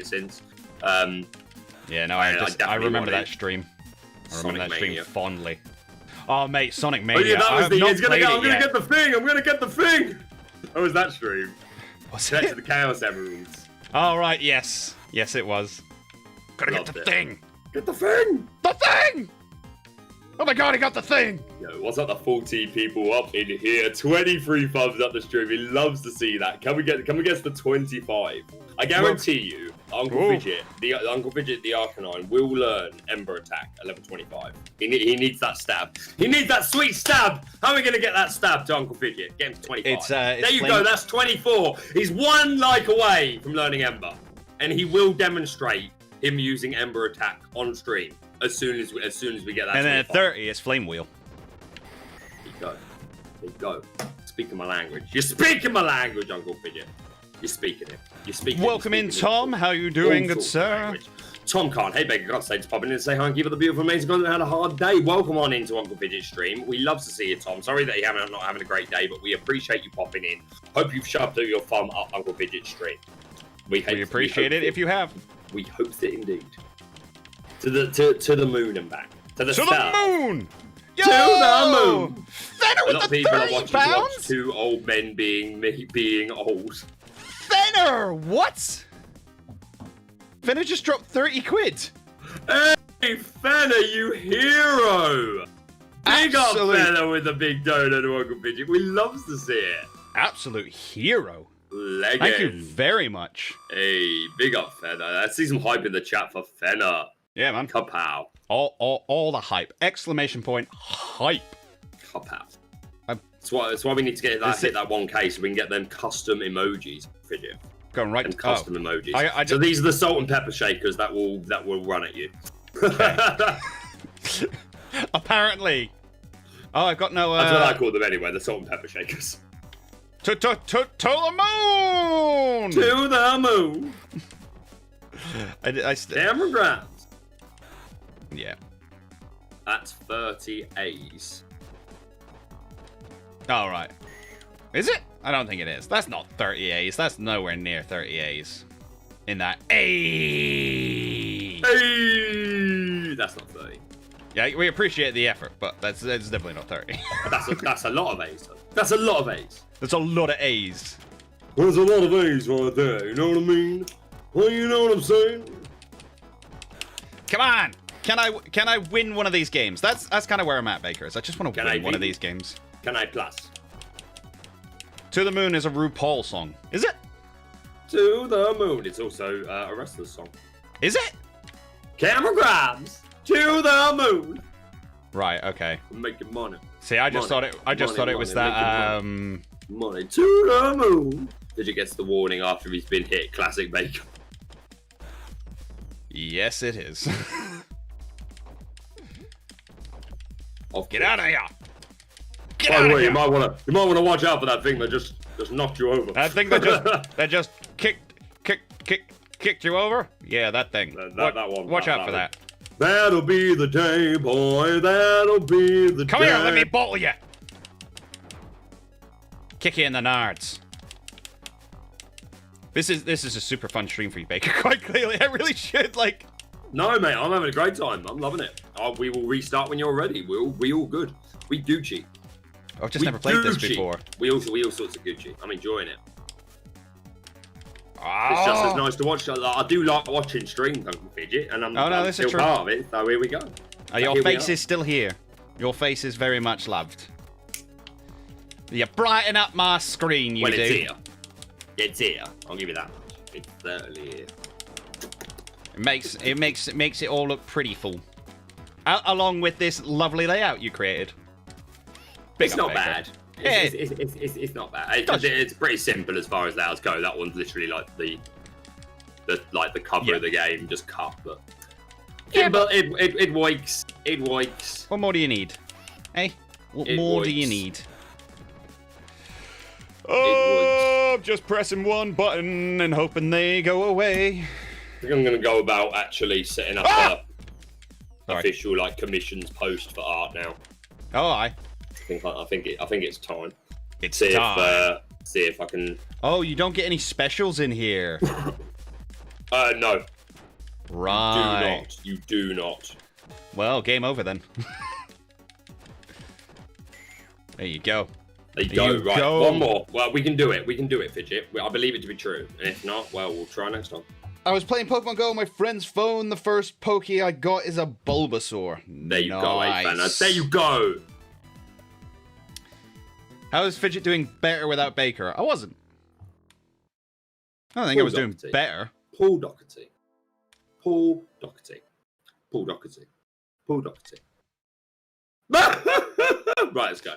since. Yeah, no, I remember that stream. I remember that stream fondly. Oh, mate, Sonic Mania. Oh yeah, that was the. I'm gonna get the thing. I'm gonna get the thing. What was that stream? Was Next to it? the Chaos Emeralds. Oh, right, yes. Yes, it was. Gotta get the thing. Get the thing. The thing! Oh my god, I got the thing! Yo, what's up the 40 people up in here? 23 thumbs up the stream. He loves to see that. Can we get the 25? I guarantee you, Uncle Fidget, the Arcanine, will learn Ember Attack at level 25. He needs that stab. He needs that sweet stab. How are we going to get that stab to Uncle Fidget? Get him to 25. There you go. That's 24. He's 1 like away from learning Ember, and he will demonstrate him using Ember Attack on stream as soon as we get that. And then at 30, it's Flame Wheel. There you go. Speaking my language. You're speaking my language, Uncle Fidget. You're speaking it. You're speaking. Welcome in, Tom. How you doing, good sir? Tom Khan. Hey, Baker. Got to say, just popping in and say hi and give it the beautiful, amazing guys that had a hard day. Welcome on into Uncle Fidget's stream. We love to see you, Tom. Sorry that you're not having a great day, but we appreciate you popping in. Hope you've shoved your thumb up Uncle Fidget's stream. We appreciate it if you have. We hope that indeed. To the moon and back. To the moon. Yo! To the moon. Fenner with a lot of people are watching watch 2 old men being old. Fenner, what? Fenner just dropped 30 quid. Hey, Fenner, you hero! Big up Fenner with the big donut to Uncle Fidget. We love to see it. Absolute hero. Legend. Thank you very much. Hey, big up Fenner. I see some hype in the chat for Fenner. Yeah, man. Kapow. All the hype. Exclamation point, hype. Kapow. That's why we need to get that, hit that 1K so we can get them custom emojis, Fidget. Going right and to custom emojis. So these are the salt and pepper shakers that will run at you. Okay. Apparently. Oh, I've got no. That's what I call them anyway. The salt and pepper shakers. To the moon. To the moon. Camera grabs. Yeah. That's 30 A's. All right. Is it? I don't think it is. That's not 30 A's. That's nowhere near 30 A's. In that A. That's not 30. Yeah, we appreciate the effort, but that's definitely not 30. That's a lot of A's. That's a lot of A's. That's a lot of A's. There's a lot of A's right there. You know what I mean? Well, you know what I'm saying? Come on. Can I win one of these games? That's kind of where I'm at, Baker. I just want to win one of these games. Can I plus? To the Moon is a RuPaul song. Is it? To the Moon. It's also a wrestler's song. Is it? Camera grabs. To the moon. Right. Okay. We're making money. See, I just thought it was that. Money to the moon. Fidget gets the warning after he's been hit. Classic Baker. Yes, it is. Get out of here. By the way, you might want to watch out for that thing that just knocked you over. That thing that just kicked you over? Yeah, that thing. That one. Watch out for that. That'll be the day, boy. That'll be the day. Come here, let me bottle you. Kick you in the nards. This is a super fun stream for you, Baker. Quite clearly, I really should like. No, mate, I'm having a great time. I'm loving it. We will restart when you're ready. We all good. We Gucci. I've just never played this before. We all sorts of Gucci. I'm enjoying it. Oh. It's just as nice to watch. I do like watching streams, Uncle Fidget, and I'm still part of it. So here we go. Your face is still here. Your face is very much loved. You brighten up my screen, you do. It's here. It's here. I'll give you that much. It's certainly here. It makes it all look pretty full. Along with this lovely layout you created. It's not bad. It's not bad. It's pretty simple as far as layouts go. That one's literally like the cover of the game, just cut. But yeah, but it works. It works. What more do you need? Hey, what more do you need? Oh, I'm just pressing one button and hoping they go away. I think I'm going to go about actually setting up a official commissions post for art now. Oh, I think it's time. It's time. See if I can. Oh, you don't get any specials in here. No. Right. You do not. Well, game over then. There you go. There you go. Right. One more. Well, we can do it. We can do it, Fidget. I believe it to be true. And if not, well, we'll try next time. I was playing Pokemon Go on my friend's phone. The first Poké I got is a Bulbasaur. There you go, Fanner. There you go. How is Fidget doing better without Baker? I wasn't. I think I was doing better. Paul Doherty. Paul Doherty. Paul Doherty. Paul Doherty. Right, let's go.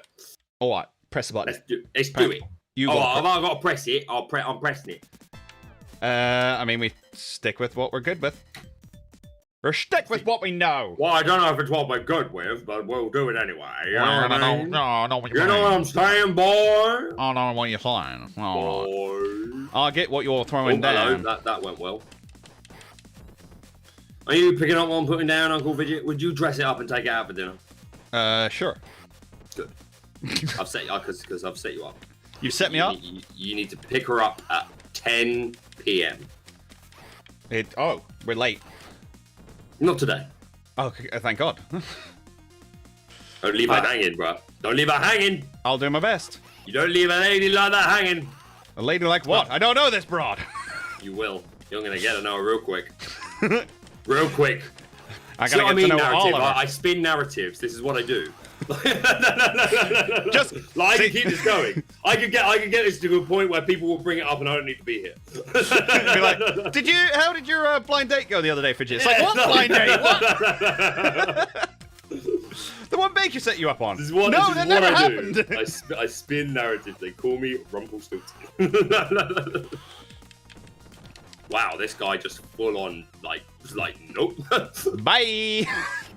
All right, press the button. Let's do it. I've got to press it. I'm pressing it. I mean, we stick with what we're good with. Or stick with what we know. Well, I don't know if it's what we're good with, but we'll do it anyway. You know what I mean? No, what you know what I'm saying, boy? I don't know what you're saying. Boy. I get what you're throwing down. Hello. That went well. Are you picking up what I'm putting down, Uncle Fidget? Would you dress it up and take it out for dinner? Sure. Good. I've set you up because I've set you up. You've set me up? You need to pick her up at 10 p.m. We're late. Not today. Oh, thank God. Don't leave her hanging, bro. Don't leave her hanging. I'll do my best. You don't leave a lady like that hanging. A lady like what? I don't know this broad. You will. You're going to get to know her real quick. Real quick. I gotta get to know all of her. I spin narratives. This is what I do. Just I can keep this going. I can get this to a point where people will bring it up and I don't need to be here. Be like, how did your blind date go the other day, Fidget? It's like, what blind date? What? The one Baker set you up on. That never happened. I spin narratives. They call me Rumpelstiltskin. Wow, this guy just full on like nope. Bye.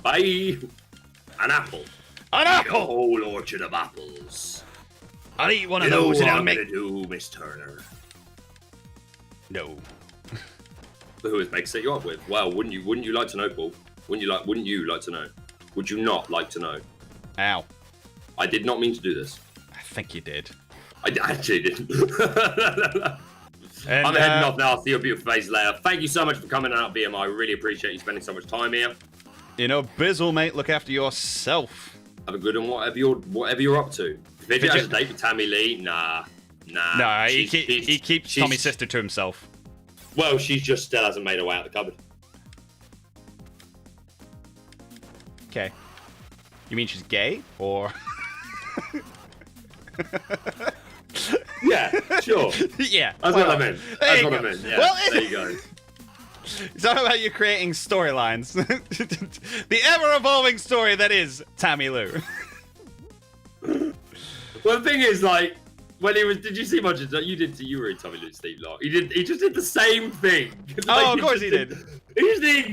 Bye. An apple. An apple. A whole orchard of apples. I'll eat one of those and I'll make. What I'm gonna do, Miss Turner? No. Who is Baker set you up with? Well, wouldn't you like to know, Paul? Wouldn't you like to know? Would you not like to know? Ow. I did not mean to do this. I think you did. I actually didn't. And, I'm heading off now. I'll see your beautiful face later. Thank you so much for coming out, BM. I really appreciate you spending so much time here. You know, Bizzle, mate, look after yourself. Have a good one, whatever you're up to. Fidget has a date with Tammy Lee? Nah. No, he keeps Tommy's sister to himself. Well, she just still hasn't made her way out of the cupboard. Okay. You mean she's gay, or? Yeah, sure. Yeah. That's what I meant. That's what I meant. Yeah, well, there you go. It's all about you creating storylines. The ever-evolving story that is Tammy Lou. Well, the thing is, like, when he was, did you see much of that? You were in Tommy Lou's Steve Lock. He just did the same thing. Like, of course he did. He just did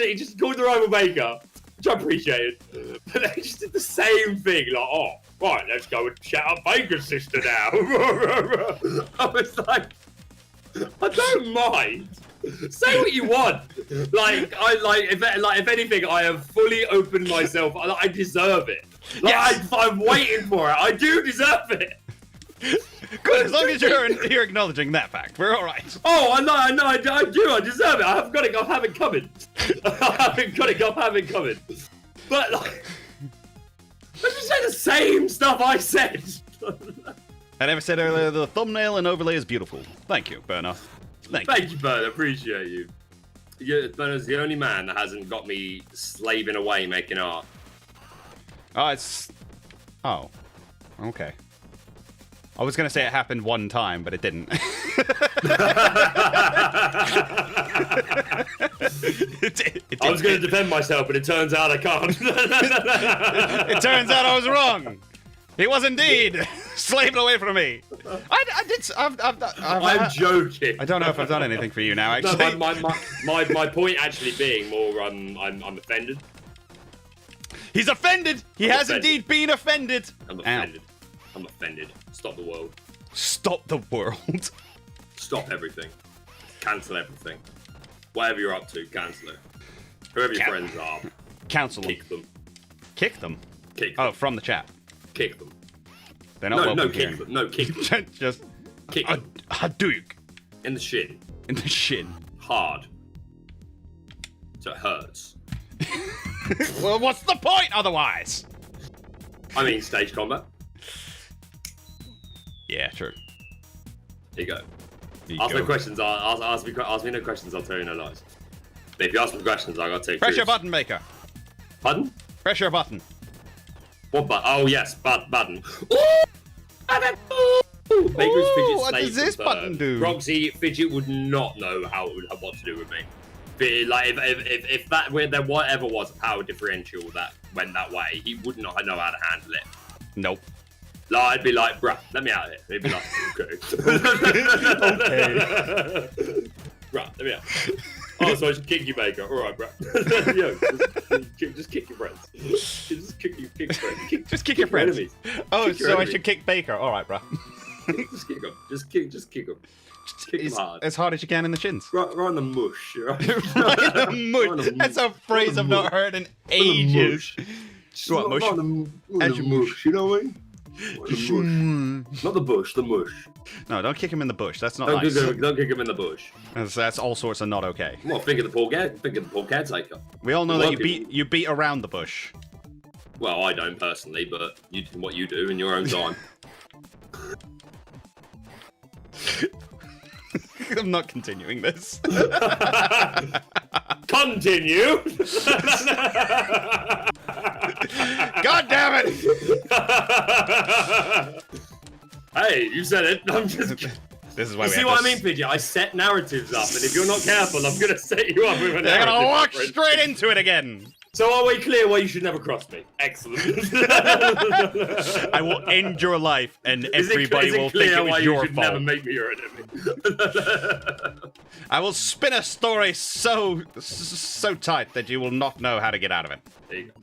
he just called the rival Baker, which I appreciated. But he just did the same thing, like, oh, right, let's go and shout out Baker's sister now. I was like, I don't mind. Say what you want. If anything, I have fully opened myself. I deserve it. Like, yes. I'm waiting for it. I do deserve it. Good, as long as you're acknowledging that fact, we're all right. Oh, I know, I do. I deserve it. I've got it. I have it coming. I have it coming. But like, let's just say the same stuff I said. I never said earlier the thumbnail and overlay is beautiful. Thank you, Berna. Thank you, Bernard. Appreciate you. Bernard's the only man that hasn't got me slaving away making art. Oh, okay. I was going to say it happened one time, but it didn't. I was going to defend myself, but it turns out I can't. It turns out I was wrong. He was indeed slaving away from me. I'm joking. I don't know if I've done anything for you now, actually. No, my point actually being more, I'm offended. He's offended! He has indeed been offended! I'm offended. Ow. I'm offended. Stop the world. Stop the world? Stop everything. Cancel everything. Whatever you're up to, cancel it. Whoever your friends are. Cancel them. Kick them. Kick them? Kick them. Oh, from the chat. Kick them. They're not welcome kick here. them. No, kick them. Just kick them. Hadouken. In the shin. In the shin. Hard. So it hurts. Well, what's the point otherwise? I mean, stage combat. Yeah, true. Here you go. Ask me questions. Ask me no questions. I'll tell you no lies. But if you ask me questions, I gotta take. Press your button, Baker. Pardon? Press your button. What button? Oh yes, button. Baker's Fidget what does this button do? Roxy, Fidget would not know what to do with me. Like if that there whatever was a power differential that went that way, he would not know how to handle it. Nope. Like, I'd be like, bruh, let me out of here. He'd be like, okay. Okay. Bruh, let me out. Oh, so I should kick you, Baker. All right, bruh. Yo, just kick your friends. Just kick your friends. Just kick your friends. Enemies. Oh, Kick your so I enemies. should kick Baker. All right, bro. Just kick them. Just kick them. Kick them hard. As hard as you can in the shins. Right on the mush. Right? Right in the mush. That's a phrase I've not heard in ages. What, mush? And your mush, you know what I mean? Not the bush, the mush. No, don't kick him in the bush. That's not Don't nice. Don't kick him in the bush. That's all sorts of not okay. Well, think of the poor cat. Think of the poor caretaker. We all know that you beat around the bush. Well, I don't personally, but you do what you do in your own time. I'm not continuing this. Continue. God damn it! Hey, you said it. I'm just. This is why You we see have what I this- mean, Fidget? I set narratives up, and if you're not careful, I'm gonna set you up with a They're narrative. gonna walk difference. straight into it again. So are we clear why you should never cross me? Excellent. I will end your life, and Is everybody it will clear think it why was you your should never fault. make me your enemy? I will spin a story so tight that you will not know how to get out of it. There you go.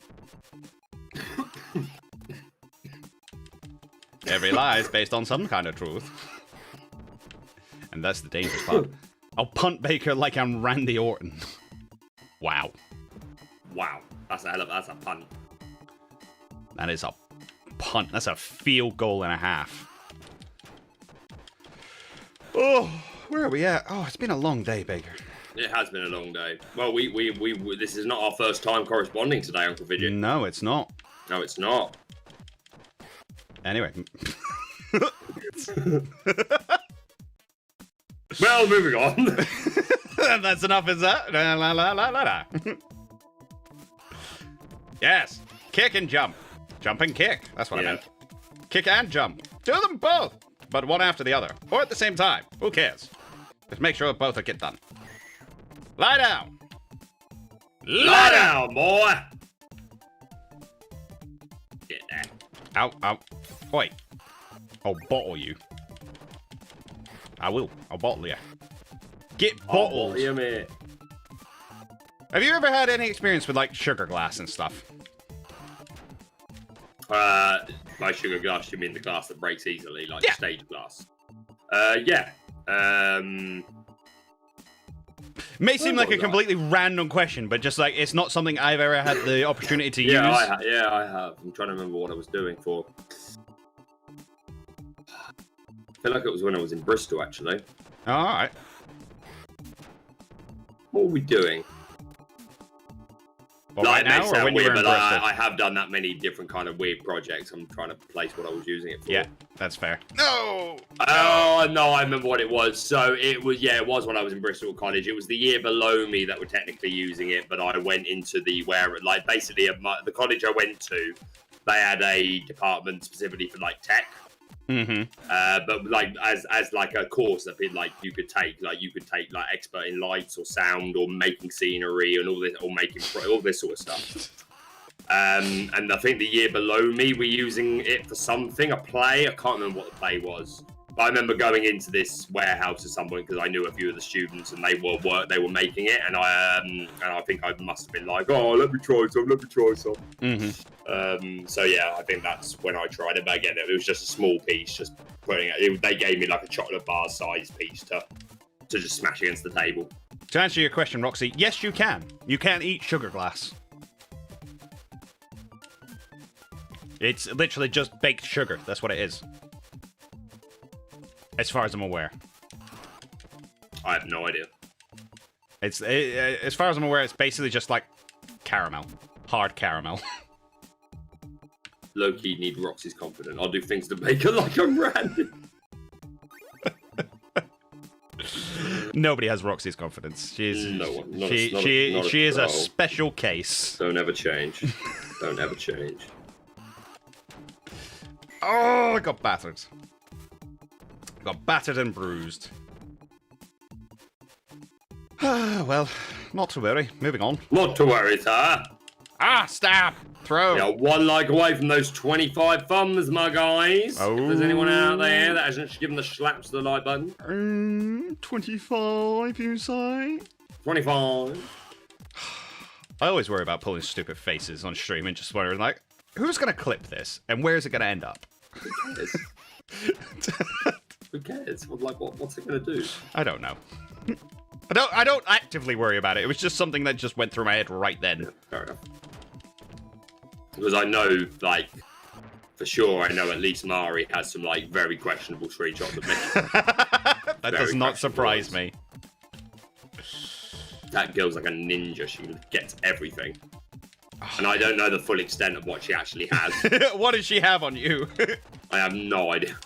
Every lie is based on some kind of truth. And that's the dangerous part. I'll punt Baker like I'm Randy Orton. Wow. Wow, that's a punt. That is a punt. That's a field goal and a half. Oh, where are we at? Oh, it's been a long day, Baker. It has been a long day. Well, we this is not our first time corresponding today, Uncle Fidget. No, it's not. No, it's not. Anyway. Well, moving on. That's enough, is that? La, la, la, la, la, la. Yes. Kick and jump. Jump and kick. That's what I meant. Kick and jump. Do them both, but one after the other. Or at the same time. Who cares? Just make sure both are get done. Lie down. Lie down, boy. Get that. Ow, ow. Oi. I'll bottle you. I will. I'll bottle you. Get bottled. Oh, mate. Have you ever had any experience with, like, sugar glass and stuff? By sugar glass, you mean the glass that breaks easily, like stage glass? Yeah. May seem like a completely random question, but just like it's not something I've ever had the opportunity to use. I have. I'm trying to remember what I was doing for. I feel like it was when I was in Bristol, actually. All right. What were we doing? Well, right now, or when you were in Bristol? I have done that many different kind of weird projects. I'm trying to place what I was using it for. Yeah, that's fair. No. Oh no, I remember what it was. So it was when I was in Bristol College. It was the year below me that were technically using it, but I went into the basically the college I went to, they had a department specifically for like tech. Mm-hmm. But like as like a course that you could take like expert in lights or sound or making scenery and all this, or making all this sort of stuff. And I think the year below me we're using it for something, a play. I can't remember what the play was. But I remember going into this warehouse at some point because I knew a few of the students and they were making it, and I think I must have been like, oh, let me try some. Mm-hmm. So yeah, I think that's when I tried it. But again, it was just a small piece, just putting it. They gave me like a chocolate bar size piece to just smash against the table. To answer your question, Roxy, yes, you can. You can eat sugar glass. It's literally just baked sugar. That's what it is. As far as I'm aware. I have no idea. As far as I'm aware, it's basically just like caramel. Hard caramel. Low-key need Roxy's confidence. I'll do things to make her like I'm random. Nobody has Roxy's confidence. She is no one. She is a special case. Don't ever change. Don't ever change. Oh, I got battered. Got battered and bruised. Well, not to worry. Moving on. Not to worry, sir. Ah, stab! Throw! Yeah, one like away from those 25 thumbs, my guys. Oh. If there's anyone out there that hasn't given the slaps to the like button. 25, you say? 25. I always worry about pulling stupid faces on stream and just wondering, like, who's going to clip this and where is it going to end up? Who cares? Who cares? What's it going to do? I don't know. I don't actively worry about it. It was just something that just went through my head right then. Yeah, fair enough. Because I know, like, for sure, I know at least Mari has some, like, very questionable screenshots of me. That does not surprise me. That girl's like a ninja. She gets everything. And I don't know the full extent of what she actually has. What does she have on you? I have no idea.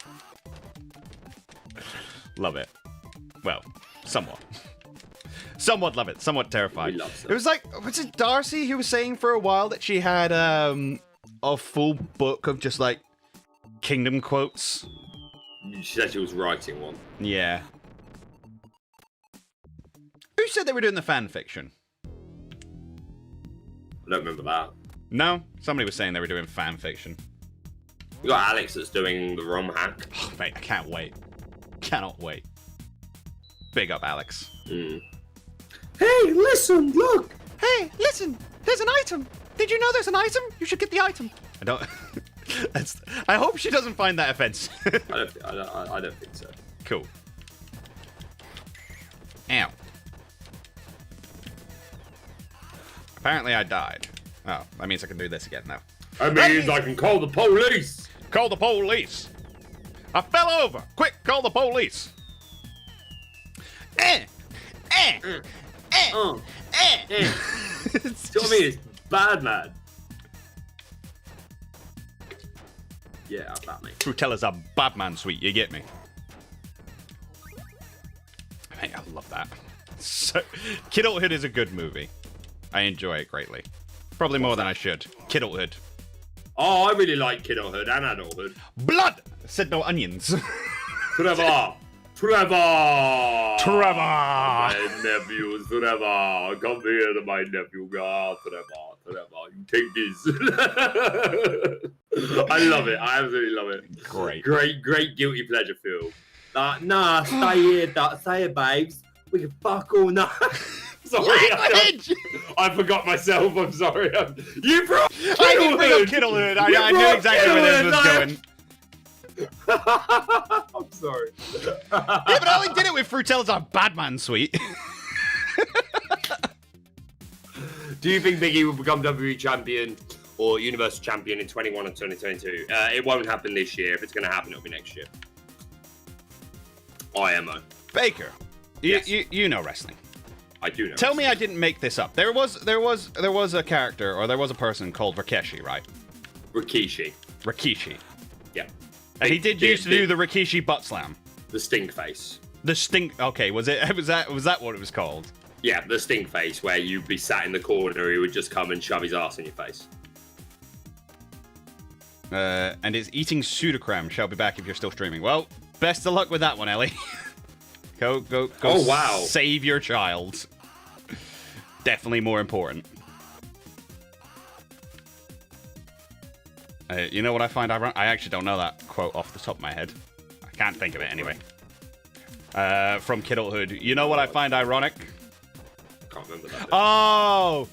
Love it. Well, somewhat. Somewhat love it. Somewhat terrified. We love it was like, was it Darcy who was saying for a while that she had a full book of just like kingdom quotes? She said she was writing one. Yeah. Who said they were doing the fan fiction? I don't remember that. No? Somebody was saying they were doing fan fiction. We got Alex that's doing the ROM hack. Oh, mate, I can't wait. Cannot wait. Big up, Alex. Mm. Hey, listen, look! Hey, listen! There's an item! Did you know there's an item? You should get the item. I don't... I hope she doesn't find that offensive. I don't think so. Cool. Ow. Apparently I died. Oh, that means I can do this again now. That means I can call the police! Call the police! I fell over! Quick, call the police! Do you know what I mean? It's bad, man. Yeah, that mate. Frutella's a bad man sweet, you get me? Hey, I love that. So, Kidulthood is a good movie. I enjoy it greatly. Probably more than I should. Kidulthood. Oh, I really like kidulthood and adulthood. Blood! Said no onions. Trevor! Trevor! Trevor! My nephew, Trevor! Come here to my nephew. Ah, Trevor, you take this. I love it. I absolutely love it. Great guilty pleasure film. Nah, stay here, babes. We can fuck all night. Sorry, I forgot myself. I'm sorry. You brought Kidulthood. I didn't bring up Kidulthood. I knew exactly where this was going. I'm sorry. Yeah, but I only did it with Frutella's a bad man sweet. Do you think Biggie will become WWE champion or Universal champion in 21 and 2022? It won't happen this year. If it's going to happen, it'll be next year. IMO. Baker, Yes. you know wrestling. I do know. Tell me I didn't make this up. There was a character or there was a person called Rikishi, right? Rikishi. Rikishi. Yeah. And he did used to do the Rikishi butt slam. The stink face. The stink. Okay, was that what it was called? Yeah, the stink face, where you'd be sat in the corner, he would just come and shove his ass in your face. And his eating pseudocram shall be back if you're still streaming. Well, best of luck with that one, Ellie. Go. Oh, wow. Save your child. Definitely more important. You know what I find ironic? I actually don't know that quote off the top of my head. I can't think of it anyway. From Kidulthood. You know what I find ironic? I can't remember that. Oh!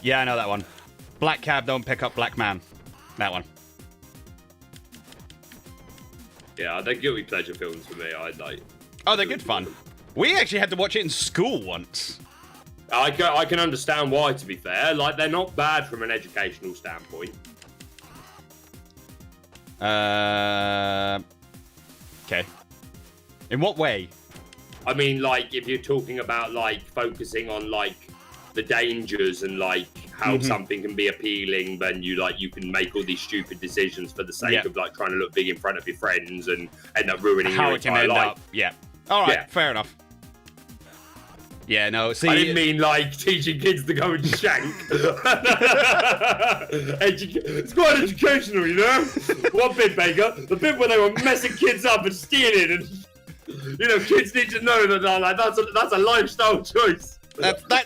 Yeah, I know that one. Black cab don't pick up black man. That one. Yeah, they're guilty pleasure films for me. I like. Oh, they're good fun. We actually had to watch it in school once. I can understand why, to be fair. Like, they're not bad from an educational standpoint. Okay. In what way? I mean, like, if you're talking about, like, focusing on, like, the dangers and, like, how something can be appealing, then you can make all these stupid decisions for the sake of, like, trying to look big in front of your friends and end up ruining how your it can entire end life. up. Yeah. All right. Fair enough. Yeah, no, see... I didn't mean, like, teaching kids to go and shank. It's quite educational, you know? What bit, Baker? The bit where they were messing kids up and stealing and You know, kids need to know that like, that's a lifestyle choice.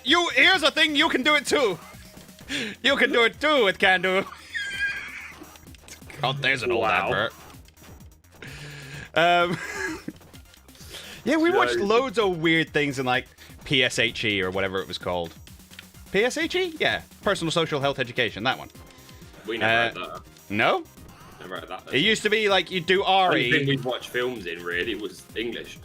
Here's a thing, you can do it too. You can do it too with Can-Do. Oh, there's an old advert. Yeah, we watched loads of weird things in like PSHE or whatever it was called. PSHE? Yeah, Personal Social Health Education, that one. We never had that. No? Never had that. It used to be like you do The only RE. thing we'd watch films in really was English.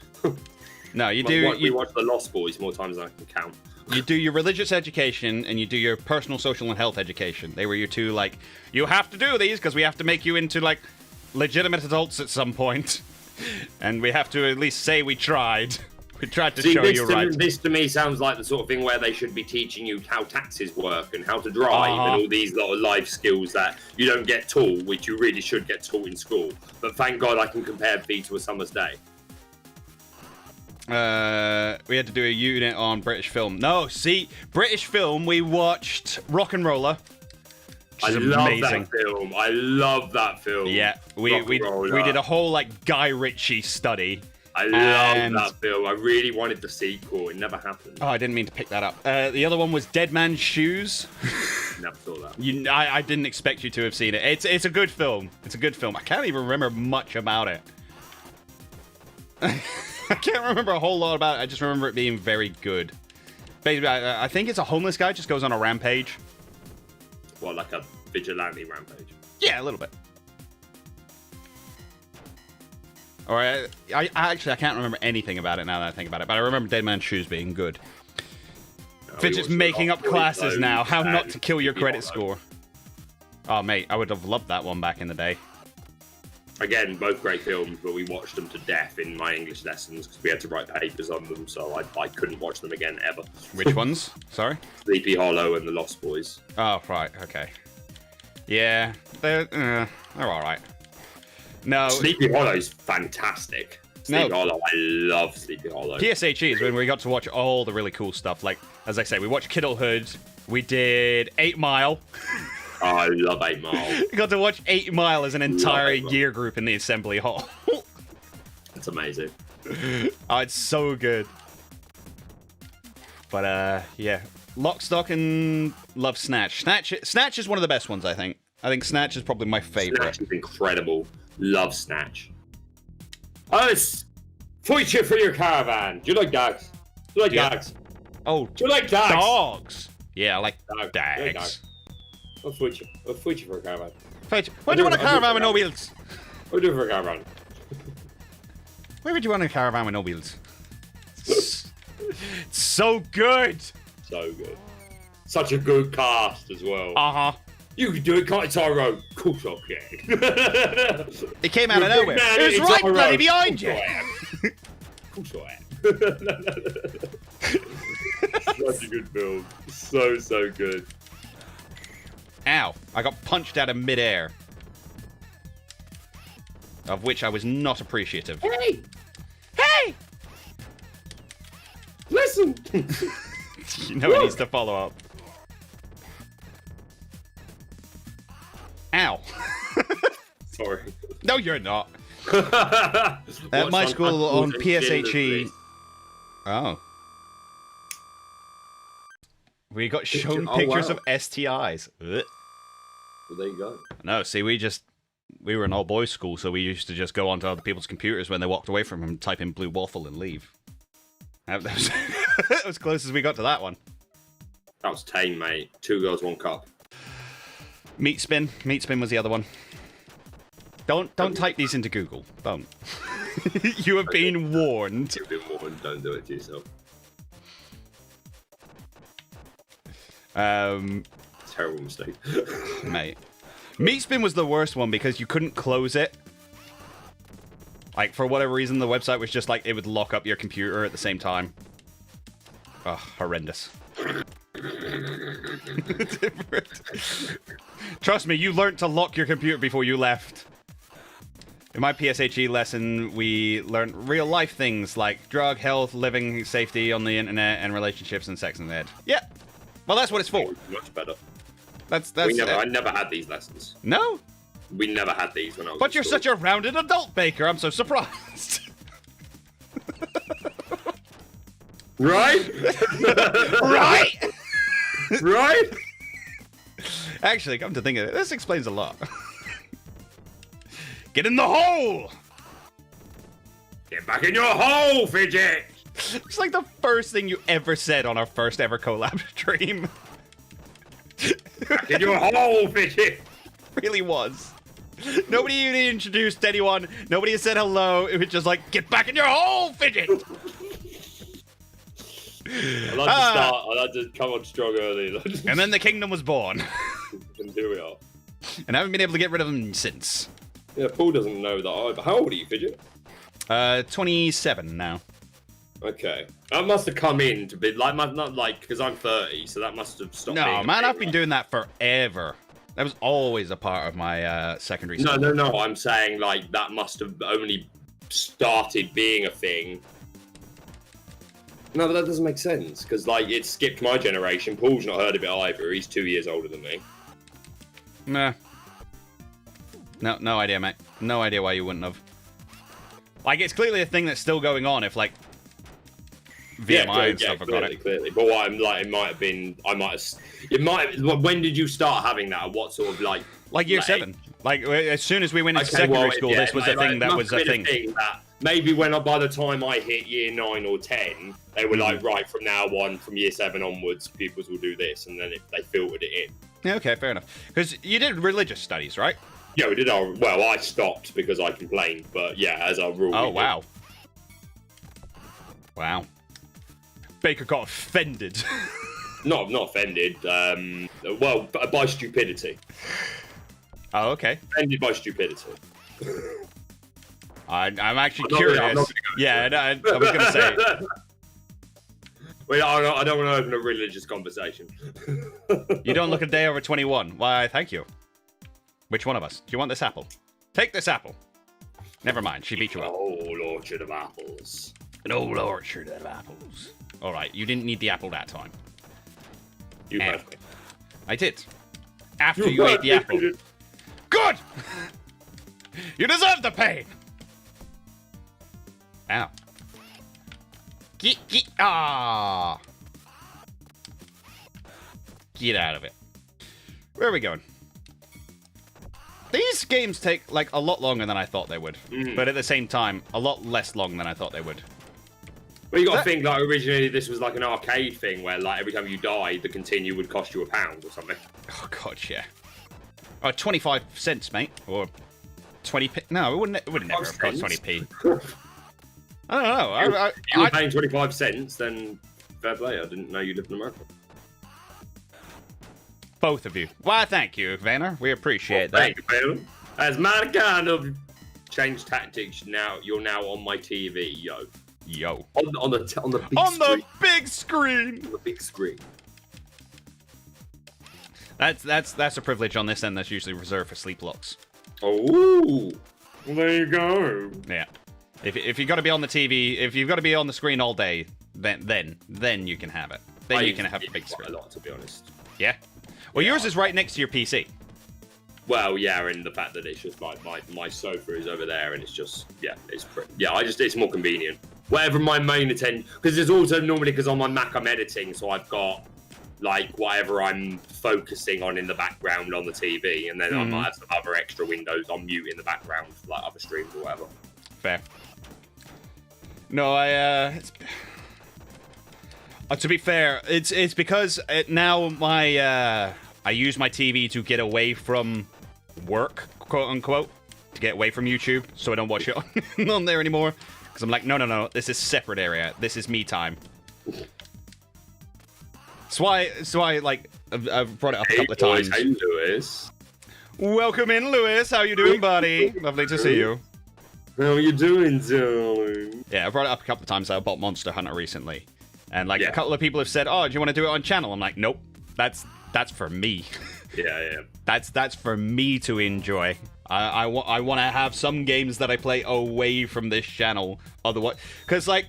No, you do. We watch The Lost Boys more times than I can count. You do your religious education and you do your personal, social, and health education. They were your two, like, you have to do these because we have to make you into, like, legitimate adults at some point. And we have to at least say we tried. We tried to show you right. This to me sounds like the sort of thing where they should be teaching you how taxes work and how to drive and all these lot of life skills that you don't get taught, which you really should get taught in school. But thank God I can compare B to A Summer's Day. We had to do a unit on British film. No, see, British film, we watched Rock and Roller. I love that film. I love that film. Yeah, we did a whole like Guy Ritchie study. I love that film. I really wanted the sequel. It never happened. Oh, I didn't mean to pick that up. The other one was Dead Man's Shoes. Never saw that. I didn't expect you to have seen it. It's a good film. It's a good film. I can't even remember much about it. I can't remember a whole lot about it. I just remember it being very good. Basically, I think it's a homeless guy just goes on a rampage. What, like a vigilante rampage? Yeah, a little bit. Or I can't remember anything about it now that I think about it, but I remember Dead Man's Shoes being good. No, Fidget's making up classes now. How not to kill your credit score. Oh, mate, I would have loved that one back in the day. Again, both great films, but we watched them to death in my English lessons because we had to write papers on them, so I couldn't watch them again ever. Which ones? Sorry? Sleepy Hollow and The Lost Boys. Oh, right, okay. Yeah, they're all right. No. Sleepy Hollow's fantastic. Sleepy Hollow, I love Sleepy Hollow. PSHE is when we got to watch all the really cool stuff. Like, as I say, we watched Kiddlehood. We did 8 Mile. Oh, I love 8 Mile. We got to watch 8 Mile as an entire year group in the assembly hall. It's amazing. Oh, it's so good. But, yeah. Lock, Stock, and love Snatch. Snatch is one of the best ones, I think. I think Snatch is probably my favorite. Snatch is incredible. Love Snatch. Oh, it's Future for your caravan. Do you like dogs? Do you like dogs? Oh, do you like dogs? Dogs. Yeah, I like dogs. What's Future? What's Future for a caravan? Future. Why do you want a caravan with no wheels? What do you do for a caravan? Where would you want a caravan with no wheels? It's so good. So good. Such a good cast as well. Uh-huh. You can do it, can't you, Tyro? Of course I can. It came out of nowhere. It was right bloody behind you. Of course I am. Such a good film. So good. Ow. I got punched out of midair. Of which I was not appreciative. Hey! Hey! Listen! You know it needs to follow up. Ow. Sorry. No, you're not. At my school on PSHE. Oh. We got shown pictures of STIs. Ugh. Well, there you go. No, see, we were an all-boys school, so we used to just go onto other people's computers when they walked away from them, type in blue waffle, and leave. That was as close as we got to that one. That was tame, mate. 2 girls, 1 cup. Meat Spin. Meat Spin was the other one. Don't type these into Google. Don't. You have been warned. You've been warned. Don't do it to yourself. Terrible mistake. Mate. Meat Spin was the worst one because you couldn't close it. Like, for whatever reason, the website was just like, it would lock up your computer at the same time. Oh, horrendous. Trust me, you learned to lock your computer before you left. In my PSHE lesson, we learned real life things like drug, health, living, safety on the internet, and relationships and sex and ed. Yeah. Well, that's what it's for. Much better. That's I never had these lessons. No? We never had these when I was But you're school. such a rounded adult, Baker. I'm so surprised. Right? Right? Right? Actually, come to think of it, this explains a lot. Get in the hole! Get back in your hole, Fidget! It's like the first thing you ever said on our first ever collab stream. Back in your hole, Fidget! Really was. Nobody even introduced anyone. Nobody has said hello. It was just like, get back in your hole, Fidget! I like to start. I like to come on strong early. And then the kingdom was born. And here we are. And I haven't been able to get rid of them since. Yeah, Paul doesn't know that either. How old are you, Fidget? 27 now. Okay. That must have come in to be like, not like, because I'm 30, so that must have stopped. No, being man, I've been doing that forever. That was always a part of my secondary school. No. I'm saying, like, that must have only started being a thing. No, but that doesn't make sense, because, like, it skipped my generation. Paul's not heard of it either. He's 2 years older than me. Nah. No idea, mate. No idea why you wouldn't have. Like, it's clearly a thing that's still going on if, like, VMI and stuff have got it. Clearly. But what I'm like, it might have been, when did you start having that? What sort of, like... Like year 7. Like, as soon as we went into secondary school, this was a thing that was a thing. Maybe by the time I hit year 9 or 10, they were like, right, from now on, from year 7 onwards, pupils will do this, and then they filtered it in. Yeah, okay, fair enough. Because you did religious studies, right? Yeah, we did. Well, I stopped because I complained, but yeah, as a rule. Oh, wow. Wow. Baker got offended. Not offended. Well, by stupidity. Oh, okay. Offended by stupidity. I'm actually curious. I was going to say. Wait, I don't want to open a religious conversation. You don't look a day over 21. Why, thank you. Which one of us? Do you want this apple? Take this apple. Never mind, she beat you up. An old orchard of apples. An old orchard of apples. All right, you didn't need the apple that time. You heard me. I did. After you ate the apple. Good! You deserve the pain! Ow. Get out of it. Where are we going? These games take, like, a lot longer than I thought they would. But at the same time, a lot less long than I thought they would. Well, you got to think, like, originally this was like an arcade thing where, like, every time you died, the continue would cost you £1 or something. Oh, God, yeah. Oh, 25 cents, mate. Or 20p. No, it wouldn't never have cost 20p. I don't know. If you were paying 25 cents, then fair play. I didn't know you lived in America. Both of you. Why, thank you, Vanner. We appreciate that. Thank you, Bailey. As my kind of change tactics, now you're now on my TV, yo. On the big screen. On the big screen. That's a privilege on this end that's usually reserved for sleep locks. Oh, there you go. Yeah. If you got to be on the TV, if you've got to be on the screen all day, then you can have it. Then you can have the big screen. A lot, to be honest. Yeah. Well, yours is right next to your PC. Well, yeah, and the fact that it's just my sofa is over there, and it's just it's more convenient. Whatever my main attention, because there's also normally because on my Mac I'm editing, so I've got like whatever I'm focusing on in the background on the TV, and then I might have some other extra windows on mute in the background, like other streams or whatever. Fair. No, to be fair, it's because now I use my TV to get away from work, quote unquote, to get away from YouTube, so I don't watch it on there anymore. Because I'm like, no, this is separate area. This is me time. That's why like I've brought it up a couple of times. Hey, Lewis. Welcome in, Lewis. How you doing, buddy? Lovely to see you. How are you doing, darling? Yeah, I brought it up a couple of times. I bought Monster Hunter recently, and like a couple of people have said, "Oh, do you want to do it on channel?" I'm like, "Nope, that's for me." Yeah. That's for me to enjoy. I want to have some games that I play away from this channel. Otherwise, because like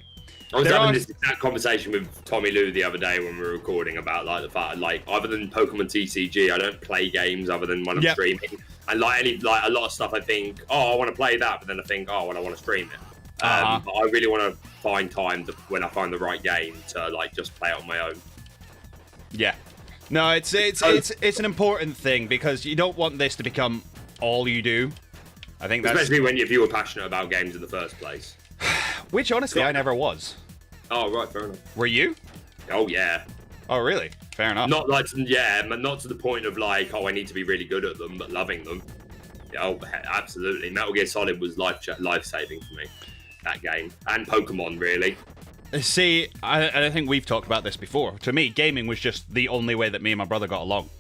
I was having this exact conversation with Tommy Lou the other day when we were recording about like the fact like other than Pokemon TCG, I don't play games other than when I'm streaming. And like a lot of stuff, I think, oh, I want to play that, but then I think, oh, well, I want to stream it. But I really want to find time when I find the right game to like just play it on my own. Yeah. No, it's an important thing because you don't want this to become all you do. I think that's... Especially if you were passionate about games in the first place. Which, honestly, I never was. Oh, right, fair enough. Were you? Oh, yeah. Oh, really? Fair enough. Not like, yeah, but not to the point of like, oh, I need to be really good at them, but loving them. Yeah, oh, absolutely. Metal Gear Solid was life-saving for me, that game. And Pokemon, really. See, I think we've talked about this before. To me, gaming was just the only way that me and my brother got along.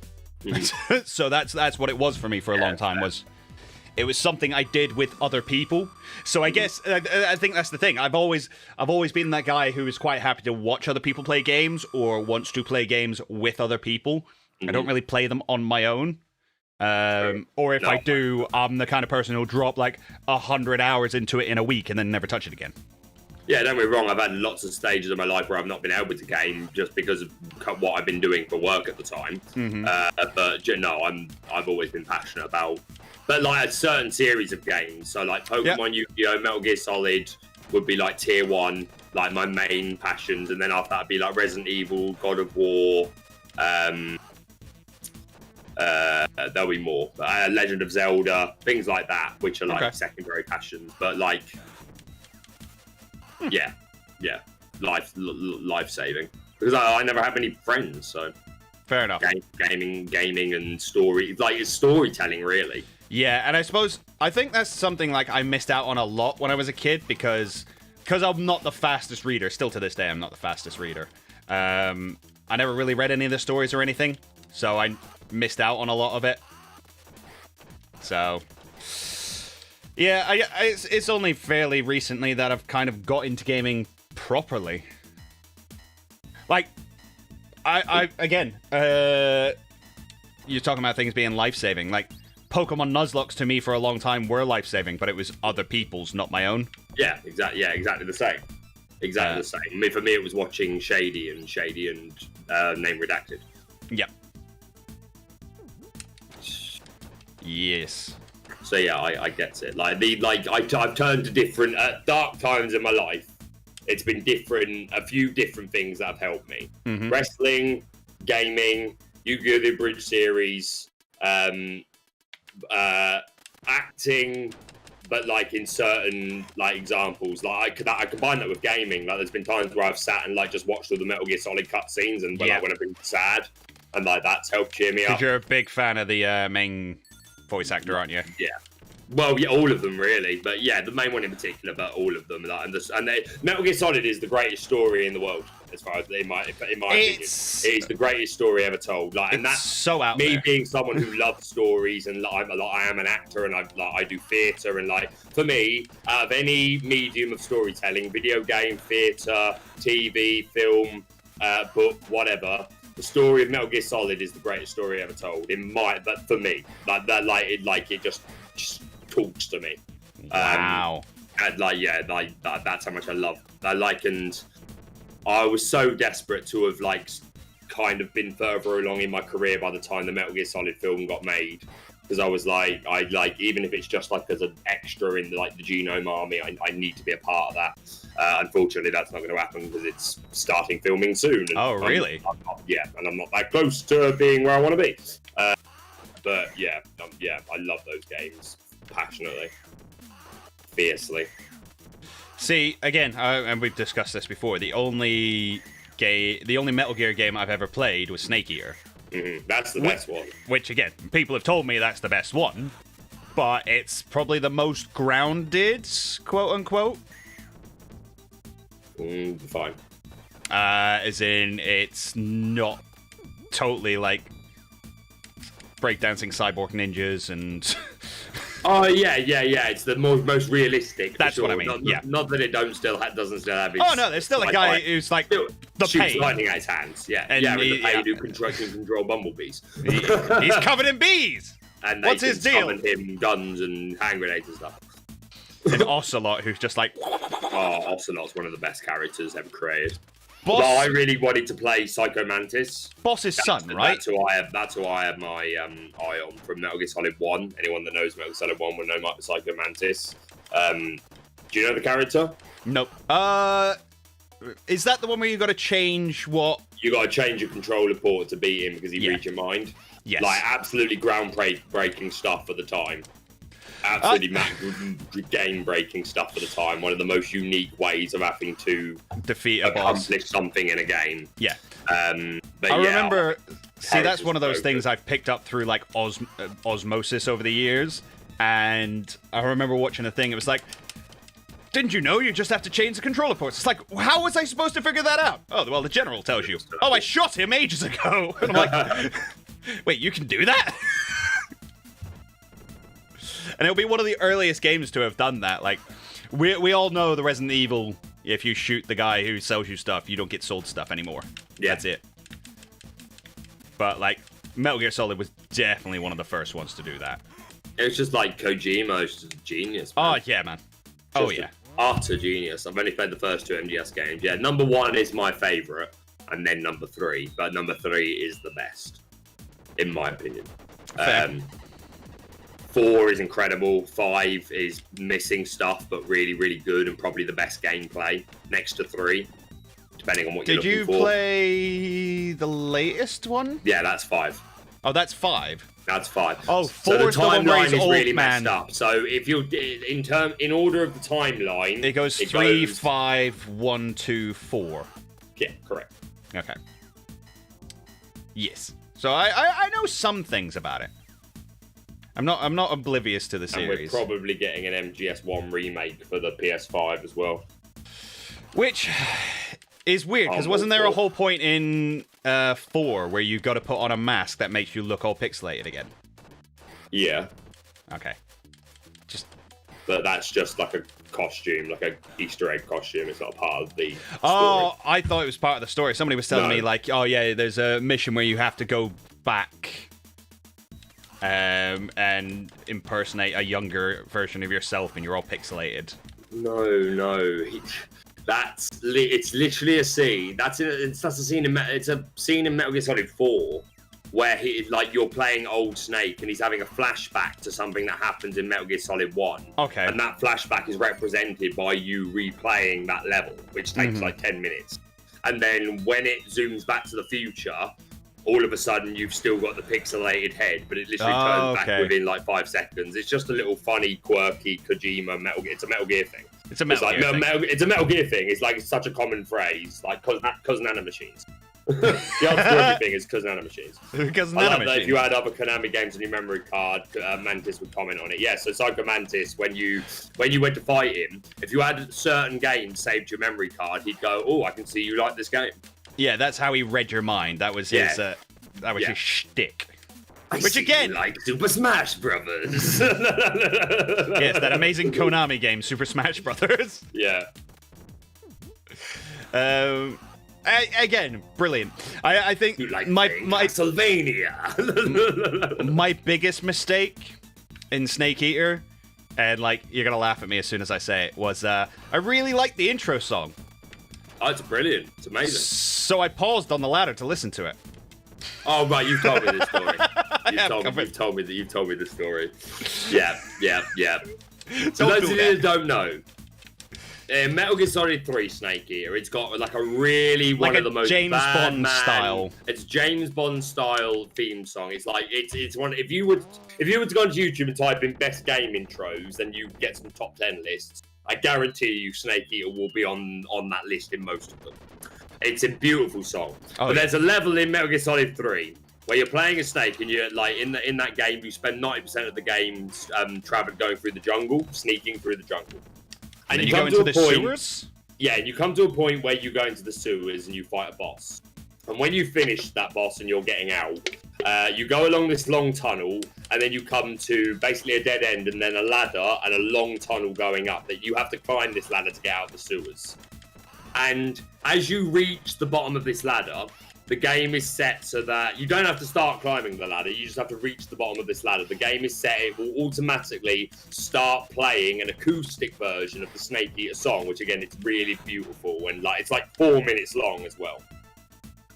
So that's what it was for me for a long time. It was something I did with other people. So I guess I think that's the thing. I've always been that guy who is quite happy to watch other people play games or wants to play games with other people. I don't really play them on my own. Or if I do, I'm the kind of person who'll drop like 100 hours into it in a week and then never touch it again. Yeah, don't get me wrong, I've had lots of stages of my life where I've not been able to game just because of what I've been doing for work at the time. But no, I've always been passionate about, but like a certain series of games. So like Pokemon, Yu-Gi-Oh, Metal Gear Solid would be like tier 1, like my main passions, and then after that would be like Resident Evil, God of War, there'll be more. Legend of Zelda, things like that, which are like secondary passions, but like... Yeah, life saving because I never have any friends, so fair enough. Gaming and story, like it's storytelling, really. Yeah, and I think that's something like I missed out on a lot when I was a kid because I'm not the fastest reader. Still to this day, I'm not the fastest reader. I never really read any of the stories or anything, so I missed out on a lot of it. So. Yeah, it's only fairly recently that I've kind of got into gaming properly. Like, again, you're talking about things being life-saving. Like, Pokemon Nuzlocke to me for a long time were life-saving, but it was other people's, not my own. Yeah, exactly. Yeah, exactly the same. Exactly the same. I mean, for me, it was watching Shady and Name Redacted. Yep. Yes. So yeah, I get it. I've turned to different dark times in my life. It's been different, a few different things that have helped me. Wrestling, gaming, Yu-Gi-Oh! The Bridge series, acting, but like in certain like examples, like I combine that with gaming. Like there's been times where I've sat and like just watched all the Metal Gear Solid cutscenes, and when I've been sad, and like that's helped cheer me up. Because you're a big fan of the main voice actor, aren't you? Yeah. Well, yeah, all of them really, but yeah, the main one in particular, but all of them. Metal Gear Solid is the greatest story in the world, as far as in my opinion. It's the greatest story ever told. Like, and that's so out me there. Being someone who loves stories, and I am an actor, and I do theatre, and like for me, out of any medium of storytelling, video game, theatre, TV, film, book, whatever. The story of Metal Gear Solid is the greatest story ever told. But for me, it just talks to me. Wow. And that's how much I love. And I was so desperate to have kind of been further along in my career by the time the Metal Gear Solid film got made. Because I was even if it's just like as an extra in the Genome Army, I need to be a part of that. Unfortunately, that's not going to happen because it's starting filming soon. And oh, really? And I'm not that close to being where I want to be. But I love those games passionately, fiercely. See, again, and we've discussed this before. The only Metal Gear game I've ever played was Snake Eater. That's the best one. Which, again, people have told me that's the best one, but it's probably the most grounded, quote unquote. Fine. As in, it's not totally like breakdancing cyborg ninjas and. Oh yeah. It's the most realistic. That's sure. what I mean. Not that it doesn't still have its. Oh no, there's still a guy who's like the shoots pain. lightning out his hands. Yeah, and with the pain who can control bumblebees. He's covered in bees. And what's his deal? Summon him guns and hand grenades and stuff. And Ocelot, who's just like. Oh, Ocelot's one of the best characters ever created. Boss, well, I really wanted to play Psycho Mantis. Boss's son, right? That's who I have my eye on from Metal Gear Solid 1. Anyone that knows Metal Gear Solid 1 will know Psycho Mantis. Do you know the character? Nope. Is that the one where you got to change what? You got to change your controller port to beat him because he reads your mind. Yes. Like, absolutely groundbreaking stuff for the time. Absolutely game-breaking stuff for the time. One of the most unique ways of having to defeat a boss. Accomplish something in a game. Yeah. But I yeah, remember... See, that's one of those so things good. I've picked up through, like, osmosis over the years. And I remember watching a thing, it was like, didn't you know you just have to change the controller ports? It's like, how was I supposed to figure that out? Oh, well, the general tells you. Oh, I shot him ages ago. And I'm like, wait, you can do that? And it'll be one of the earliest games to have done that. Like, we all know the Resident Evil, if you shoot the guy who sells you stuff, you don't get sold stuff anymore. Yeah. That's it. But, like, Metal Gear Solid was definitely one of the first ones to do that. It was just like Kojima, was just a genius, man. Oh, yeah, man. Oh, yeah. Utter genius. I've only played the first 2 MGS games. Yeah, number 1 is my favourite, and then number 3. But number 3 is the best, in my opinion. Fair. 4 is incredible. 5 is missing stuff, but really, really good, and probably the best gameplay next to 3, depending on what you're looking for. Did you play the latest one? Yeah, that's 5. Oh, that's 5. That's 5. Oh, 4 so the is the one where timeline he's is old, really man. messed up. So if you in order of the timeline, It goes 3, 5, 1, 2, 4. Yeah, correct. Okay. Yes. So I know some things about it. I'm not oblivious to the And series. we're probably getting an MGS1 remake for the PS5 as well. Which is weird, because wasn't there a whole point in 4 where you got to put on a mask that makes you look all pixelated again? Yeah, Okay. but that's just like a costume, like a Easter egg costume. It's not a part of the story. Oh, I thought it was part of the story. Somebody was telling No. me, like, oh yeah, there's a mission where you have to go back and impersonate a younger version of yourself, and you're all pixelated. No. It's literally a scene. That's a scene in Metal Gear Solid 4 where you're playing old Snake and he's having a flashback to something that happens in Metal Gear Solid 1. Okay. And that flashback is represented by you replaying that level, which takes like 10 minutes. And then when it zooms back to the future, all of a sudden you've still got the pixelated head, but it literally turns back within like 5 seconds. It's just a little funny, quirky Kojima Metal Gear. It's a Metal Gear thing. It's a Metal Gear thing. It's a Metal Gear thing. It's like such a common phrase, like cause nanomachines. The answer to everything is cause nanomachines. Because I love that nanomachines. if you had other Konami games on your memory card, Mantis would comment on it. Yeah, so Psycho Mantis, when you went to fight him, if you had certain games saved to your memory card, he'd go, "Oh, I can see you like this game." Yeah, that's how he read your mind. That was his. That was his shtick. Which again, like Super Smash Brothers. Yes, that amazing Konami game, Super Smash Brothers. Yeah. Again, brilliant. I think You like my Castlevania. my biggest mistake in Snake Eater, and like you're gonna laugh at me as soon as I say it, was I really liked the intro song. Oh, it's brilliant. It's amazing. So I paused on the ladder to listen to it. Oh, right, you've told me this story. You've told me this story. Yeah. So those of you that don't know, Metal Gear Solid 3 Snake Eater, it's got like a really one of the most James Bond style. It's James Bond style theme song. It's like it's one. If you were to go onto YouTube and type in best game intros, then you get some top 10 lists. I guarantee you, Snake Eater will be on that list in most of them. It's a beautiful song. But there's a level in Metal Gear Solid 3 where you're playing a snake, and you're like in that game, you spend 90% of the game going through the jungle, sneaking through the jungle. And you go into the sewers? Yeah, and you come to a point where you go into the sewers and you fight a boss. And when you finish that boss and you're getting out, you go along this long tunnel, and then you come to basically a dead end, and then a ladder and a long tunnel going up that you have to climb this ladder to get out of the sewers. And as you reach the bottom of this ladder, the game is set so that you don't have to start climbing the ladder. You just have to reach the bottom of this ladder. The game is set, it will automatically start playing an acoustic version of the Snake Eater song, which again, it's really beautiful, and it's like 4 minutes long as well.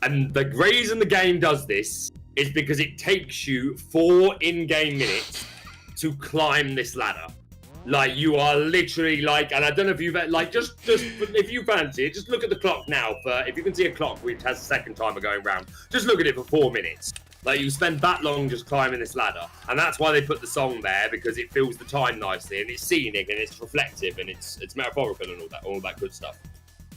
And the reason the game does this is because it takes you 4 in-game minutes to climb this ladder. Like, you are literally like, and I don't know if you've like, just if you fancy it, just look at the clock now. For if you can see a clock which has a second timer going round, just look at it for 4 minutes. Like, you spend that long just climbing this ladder, and that's why they put the song there, because it fills the time nicely, and it's scenic, and it's reflective, and it's metaphorical, and all that good stuff.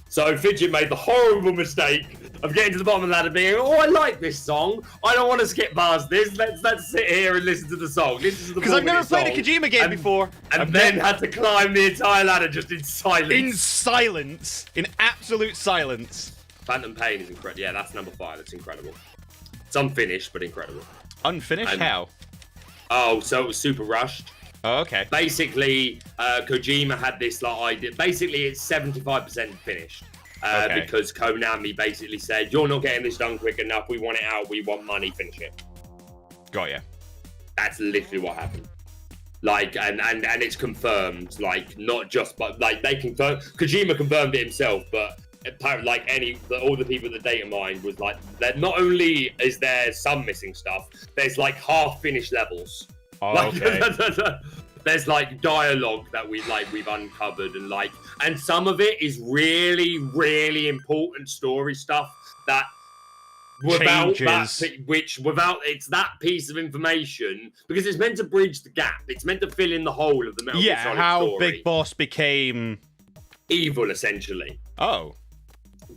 So Fidget made the horrible mistake of getting to the bottom of the ladder, being, "Oh, I like this song. I don't want to skip past this. Let's sit here and listen to the song. This is the because I've never played a Kojima game before, and then had to climb the entire ladder just in silence. In absolute silence. Phantom Pain is incredible. Yeah, that's number 5. That's incredible. It's unfinished, but incredible. Unfinished? How? Oh, so it was super rushed. Oh, okay. Basically, Kojima had this like idea. Basically, it's 75% finished. Because Konami basically said, "You're not getting this done quick enough. We want it out. We want money. Finish it." Got ya. That's literally what happened. Like, and it's confirmed. Like, not just, but like they confirmed. Kojima confirmed it himself, but apparently, like all the people at the data mine was like, that not only is there some missing stuff, there's like half-finished levels. Oh, like, okay. There's like dialogue that we've uncovered, and some of it is really, really important story stuff that without it's that piece of information, because it's meant to bridge the gap. It's meant to fill in the hole of the Metal Gear Solid how story. Big Boss became evil, essentially. Oh.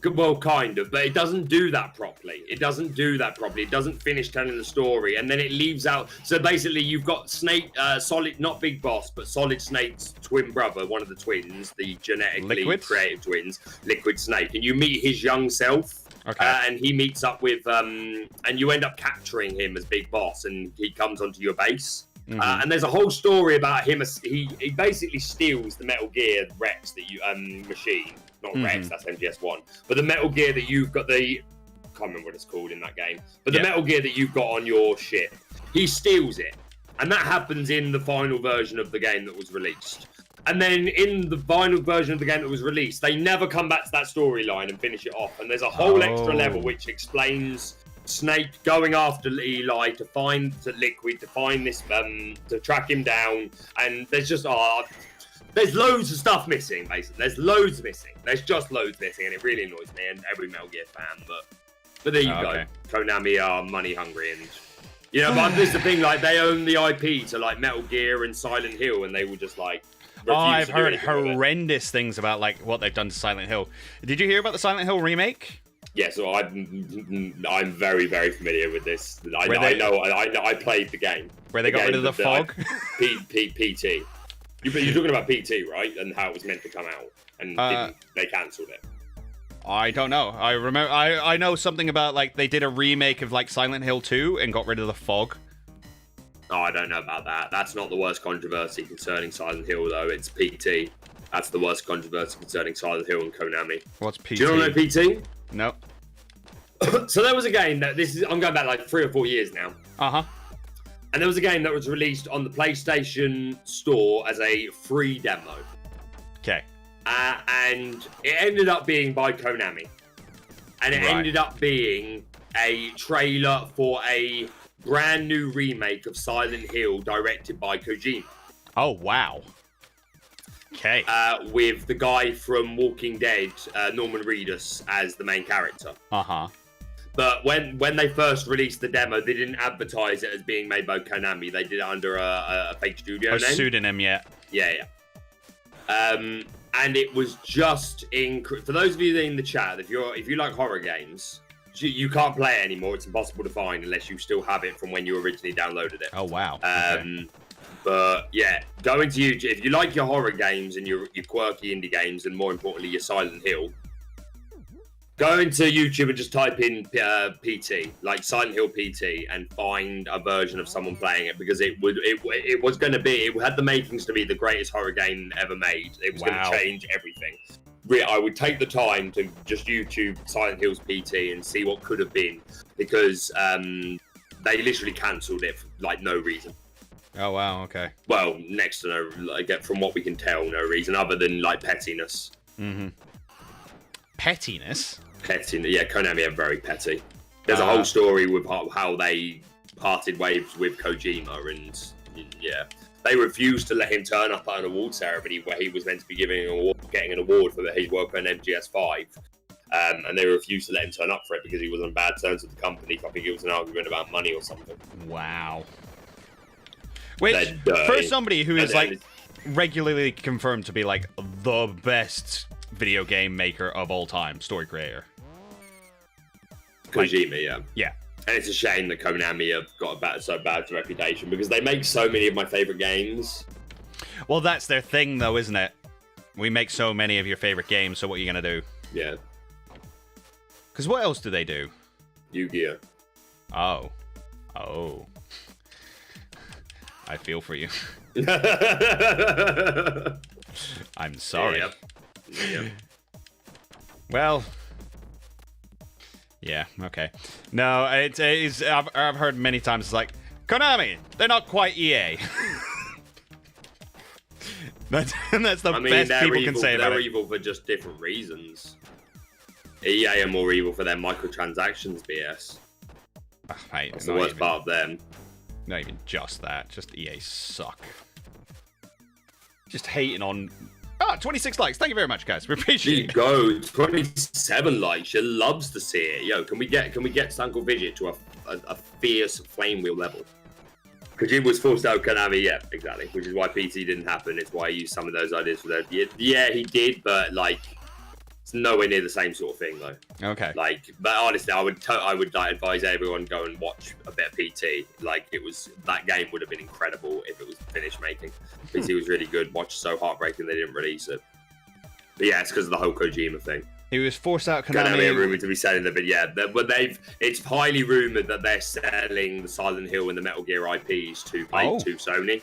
Well, kind of, but it doesn't do that properly. It doesn't finish telling the story, and then it leaves out. So basically, you've got Snake, Solid, not Big Boss, but Solid Snake's twin brother, one of the twins, the genetically creative twins, Liquid Snake, and you meet his young self. Okay. And he meets up with, and you end up capturing him as Big Boss, and he comes onto your base. Mm-hmm. And there's a whole story about him. He basically steals the Metal Gear Rex that you machine. Not Rex, that's MGS1. But the Metal Gear that you've got, I can't remember what it's called in that game, but the Metal Gear that you've got on your ship, he steals it. And that happens in the final version of the game that was released. And then in the final version of the game that was released, they never come back to that storyline and finish it off. And there's a whole extra level which explains Snake going after Eli to find Liquid, to find this, to track him down. And there's just, there's loads of stuff missing, basically. There's loads missing. There's just loads missing, and it really annoys me and every Metal Gear fan. But there you go. Konami are money hungry, and but this is the thing. Like, they own the IP to like Metal Gear and Silent Hill, and they will just like. I've heard horrendous things about like what they've done to Silent Hill. Did you hear about the Silent Hill remake? Yeah, so I'm very, very familiar with this. I played the game. Where they got rid of the fog? PT. You're talking about PT, right? And how it was meant to come out, and they cancelled it. I don't know. I remember. I know something about like they did a remake of like Silent Hill 2 and got rid of the fog. Oh, I don't know about that. That's not the worst controversy concerning Silent Hill, though. It's PT. That's the worst controversy concerning Silent Hill and Konami. What's PT? Do you not know PT? No. So there was a game that I'm going back like 3 or 4 years now. Uh-huh. And there was a game that was released on the PlayStation Store as a free demo. Okay. And it ended up being by Konami. And it ended up being a trailer for a brand new remake of Silent Hill directed by Kojima. Oh, wow. Okay. With the guy from Walking Dead, Norman Reedus, as the main character. Uh-huh. But when they first released the demo, they didn't advertise it as being made by Konami. They did it under a fake studio name. A pseudonym, yeah. Yeah. And it was just for those of you in the chat, if you like horror games, you can't play it anymore. It's impossible to find unless you still have it from when you originally downloaded it. Oh wow. Okay. But yeah, go into YouTube if you like your horror games and your quirky indie games, and more importantly your Silent Hill. Go into YouTube and just type in PT, like Silent Hill PT, and find a version of someone playing it, because it had the makings to be the greatest horror game ever made. It was going to change everything. I would take the time to just YouTube Silent Hill's PT and see what could have been, because they literally cancelled it for like no reason. Oh wow, okay. Well, next to no, like from what we can tell, no reason other than like pettiness. Mm-hmm. Pettiness? Pettiness, yeah. Konami are very petty. There's a whole story with how they parted ways with Kojima, and yeah, They refused to let him turn up at an award ceremony where he was meant to be getting an award for his work on MGS5. And they refused to let him turn up for it because he was on bad terms with the company. I think it was an argument about money or something. Wow. Which, for somebody who is like regularly confirmed to be like the best video game maker of all time, story creator. Kojima, yeah. Yeah. And it's a shame that Konami have got so bad reputation because they make so many of my favorite games. Well, that's their thing, though, isn't it? We make so many of your favorite games, so what are you going to do? Yeah. Because what else do they do? Yu-Gi-Oh! Oh. I feel for you. I'm sorry. Yep. Well... Yeah, okay. No, it's I've heard many times, it's like, Konami, they're not quite EA. that's the best people can say about it. They're evil for just different reasons. EA are more evil for their microtransactions, BS. Mate, that's the worst part of them. Not even just that, just EA suck. Just hating on... 26 likes. Thank you very much, guys. We appreciate it. Go 27 likes. She loves to see it. Yo, can we get Uncle Fidget to a fierce flame wheel level? Because he was forced out Konami. Yeah, exactly. Which is why PT didn't happen. It's why he used some of those ideas for that. Yeah, he did, but like, it's nowhere near the same sort of thing though. Okay. Like, but honestly, I would like, advise everyone go and watch a bit of PT. Like, that game would have been incredible if it was finished making. PT was really good. Watch so heartbreaking they didn't release it. But yeah, it's because of the whole Kojima thing. He was forced out Konami. Konami rumored to be selling them, but yeah, it's highly rumored that they're selling the Silent Hill and the Metal Gear IPs to Sony.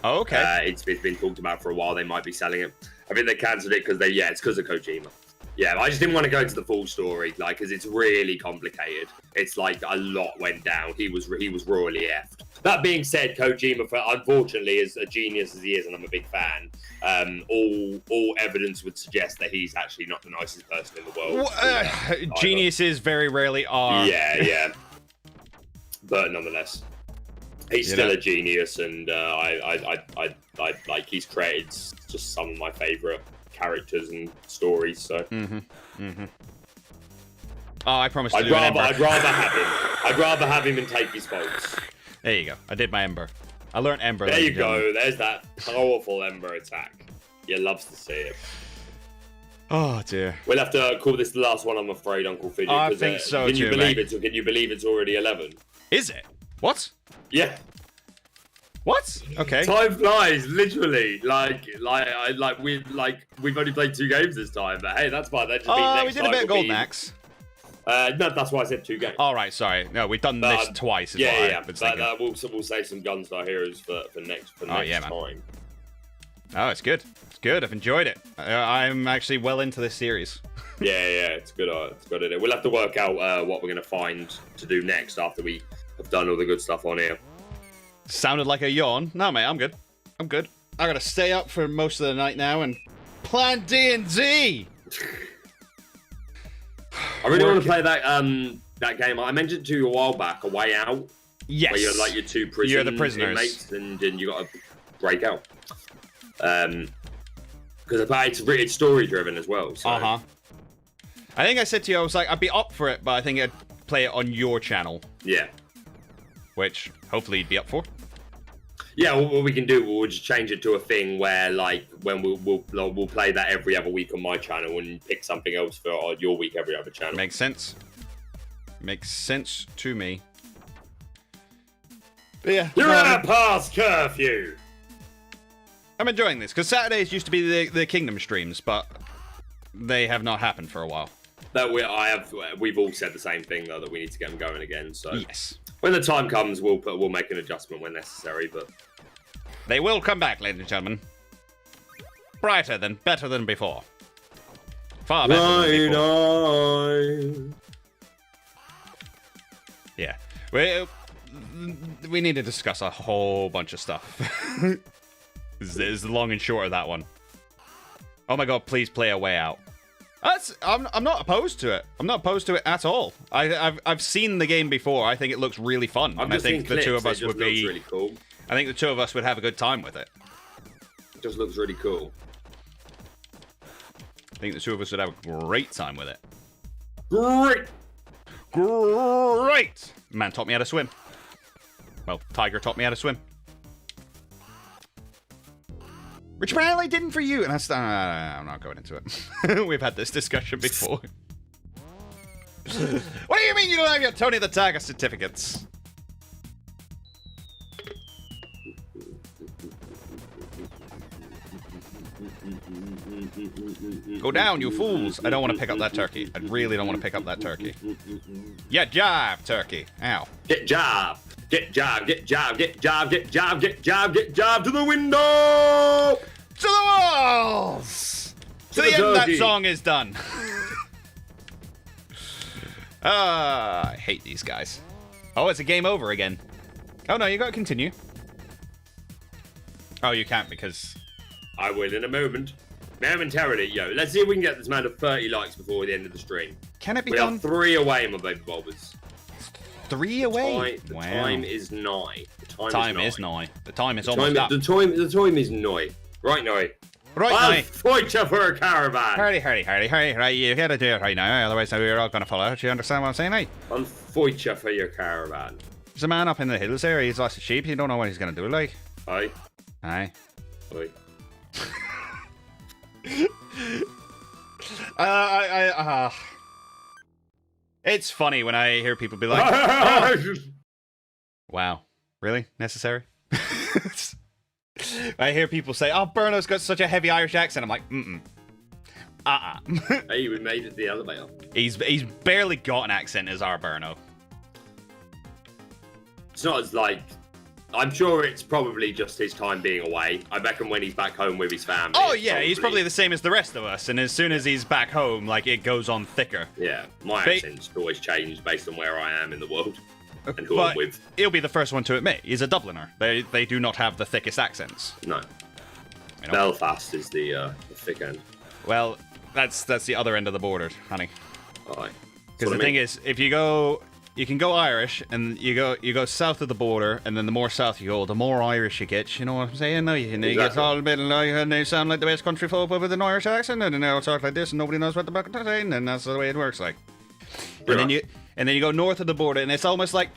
Oh, okay. It's been talked about for a while. They might be selling it. I think they cancelled it because it's because of Kojima. Yeah, I just didn't want to go into the full story, like, because it's really complicated. It's like a lot went down. He was royally effed. That being said, Kojima, unfortunately, as a genius as he is, and I'm a big fan, all evidence would suggest that he's actually not the nicest person in the world. Geniuses very rarely are. Yeah. But nonetheless, he's still a genius, and I like he's created just some of my favorite characters and stories. So. Oh, I promise. I'd rather have him and take his votes. There you go. I did my Ember. I learned Ember. There you go. There's that powerful Ember attack. You loves to see it. Oh dear. We'll have to call this the last one, I'm afraid, Uncle Fidget. I think so can too. You believe it? Can you believe it's already 11? Is it? What? Yeah. What? Okay. Time flies, literally. We've only played 2 games this time, but hey, that's fine. That just means next we did a bit of Golden Axe. No, that's why I said 2 games. All right, sorry. No, we've done this twice. But we'll save some guns to our heroes for next time. Oh, it's good. It's good. I've enjoyed it. I'm actually well into this series. yeah, it's good. It's good. We'll have to work out what we're going to find to do next after we have done all the good stuff on here. Sounded like a yawn. No, mate, I'm good. I gotta stay up for most of the night now and plan D&D. I really want to play that game. I mentioned to you a while back, A Way Out. Yes. Where you're like your 2 prisoners. You're the prisoners. Inmates, and you got to break out. Because it's story driven as well. So. I think I said to you, I was like, I'd be up for it, but I think I'd play it on your channel. Yeah. Which hopefully you'd be up for. Yeah, what we can do, we'll just change it to a thing where, like, when we'll play that every other week on my channel and pick something else for your week every other channel. Makes sense. Makes sense to me. But yeah, you're at past curfew. I'm enjoying this because Saturdays used to be the Kingdom streams, but they have not happened for a while. We've all said the same thing though, that we need to get them going again. So yes. When the time comes, we'll make an adjustment when necessary, but they will come back, ladies and gentlemen. Brighter than, better than before. Far better than before. Yeah, we need to discuss a whole bunch of stuff. This is the long and short of that one. Oh my god! Please play A Way Out. I'm not opposed to it. I'm not opposed to it at all. I've seen the game before. I think it looks really fun, and I think the two of us would be really cool. I think the two of us would have a good time with it. It just looks really cool. I think the two of us would have a great time with it. Great! Man taught me how to swim. Well, Tiger taught me how to swim. Which apparently didn't for you, and I'm not going into it. We've had this discussion before. What do you mean you don't have your Tony the Tiger certificates? Go down, you fools! I don't want to pick up that turkey. I really don't want to pick up that turkey. Yeah, jive, turkey. Ow. Get job! Get job! Get job! Get job! Get job! Get job! Get job! To the window! To the walls! To the end, that song is done. I hate these guys. Oh, it's a game over again. Oh no, you gotta continue. Oh, you can't because... I will in a moment. Momentarily, yo. Let's see if we can get this man to 30 likes before the end of the stream. Can it be we done? We are 3 away, my baby bulbas. 3 away? The time is nigh. The time is nigh. The time is almost up. The time is nigh. Right now. Right I'll now. fight you for a caravan. Hurry. You gotta do it right now, otherwise we're all gonna fall out. You understand what I'm saying, mate? I'll fight you for your caravan. There's a man up in the hills there, he's lost his sheep, you don't know what he's gonna do, like. Aye. Aye. Aye. It's funny when I hear people be like, oh. Wow, really? Necessary? I hear people say, oh, Burno's got such a heavy Irish accent. I'm like, Hey, we made it to the elevator. He's barely got an accent as our Burno. It's not as like... I'm sure it's probably just his time being away. I reckon when he's back home with his family. Oh yeah, he's probably the same as the rest of us. And as soon as he's back home, like, it goes on thicker. Yeah, my accent's always changed based on where I am in the world and who I'm with. He'll be the first one to admit he's a Dubliner. They do not have the thickest accents. No. You know? Belfast is the thick end. Well, that's the other end of the border, honey. Aye. Because the thing is, if you go... You can go Irish, and you go south of the border, and then the more south you go, the more Irish you get. You know what I'm saying? No, you get all a bit like, and they sound like the best country folk with an Irish accent, and then they'll talk like this, and nobody knows what the fuck they're saying, and that's the way it works. Like, and then you go north of the border, and it's almost like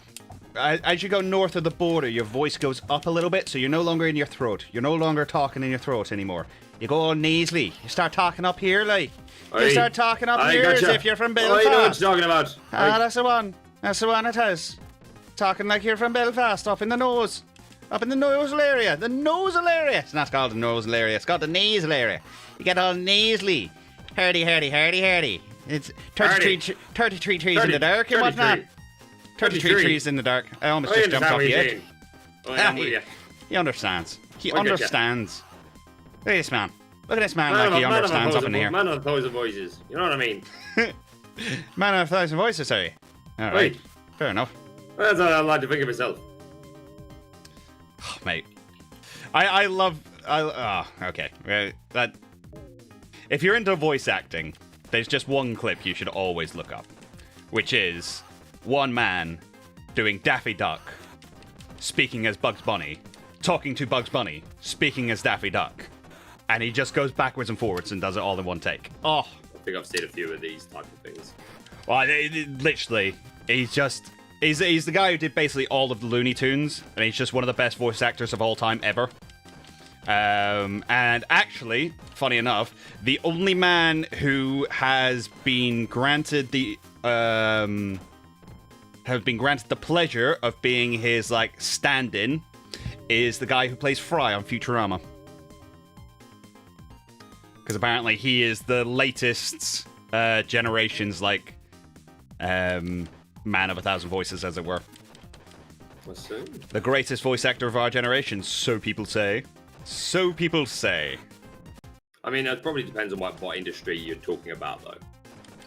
as you go north of the border, your voice goes up a little bit, so you're no longer in your throat. You're no longer talking in your throat anymore. You go all nasally. You start talking up here, like you start talking up here as if you're from Belfast. I know what you're talking about. That's the one. That's the one it has. Talking like you're from Belfast, up in the nose. Up in the nosal area. The nosal area. It's not called the nosal area. It's called the nasal area. You get all nasally. Hardy. It's 33 trees in the dark and whatnot. 33 trees in the dark. I almost just jumped off the edge. He understands. He understands. Look at this man. Look at this man like he understands up in here. Man of a thousand voices. You know what I mean? Man of a thousand voices, sorry. All right, fair enough. That's what I like to think of myself. Oh, mate, I love. Okay. That. If you're into voice acting, there's just one clip you should always look up, which is one man doing Daffy Duck, speaking as Bugs Bunny, talking to Bugs Bunny, speaking as Daffy Duck, and he just goes backwards and forwards and does it all in one take. Oh. I think I've seen a few of these type of things. Well, literally, he's the guy who did basically all of the Looney Tunes, and he's just one of the best voice actors of all time ever. And actually, funny enough, the only man who has been granted the pleasure of being his like stand-in is the guy who plays Fry on Futurama. Because apparently he is the latest generation's like man of a thousand voices, as it were. The greatest voice actor of our generation, so people say. So people say. I mean, that probably depends on what industry you're talking about, though.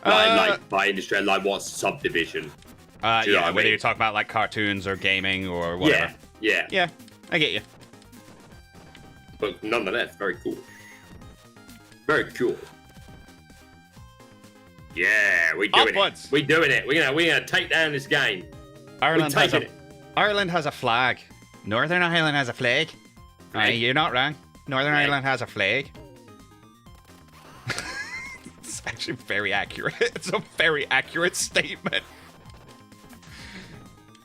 Like by industry, like what subdivision. Yeah, whether you're talking about like cartoons or gaming or whatever. Yeah, I get you. But nonetheless, very cool. Very cool. Yeah, we're doing Upwards. it. We're doing it. We're gonna take down this game. Ireland We're has taking it. Ireland has a flag. Northern Ireland has a flag. Aye, you're not wrong. Northern Ireland has a flag. It's actually very accurate. It's a very accurate statement.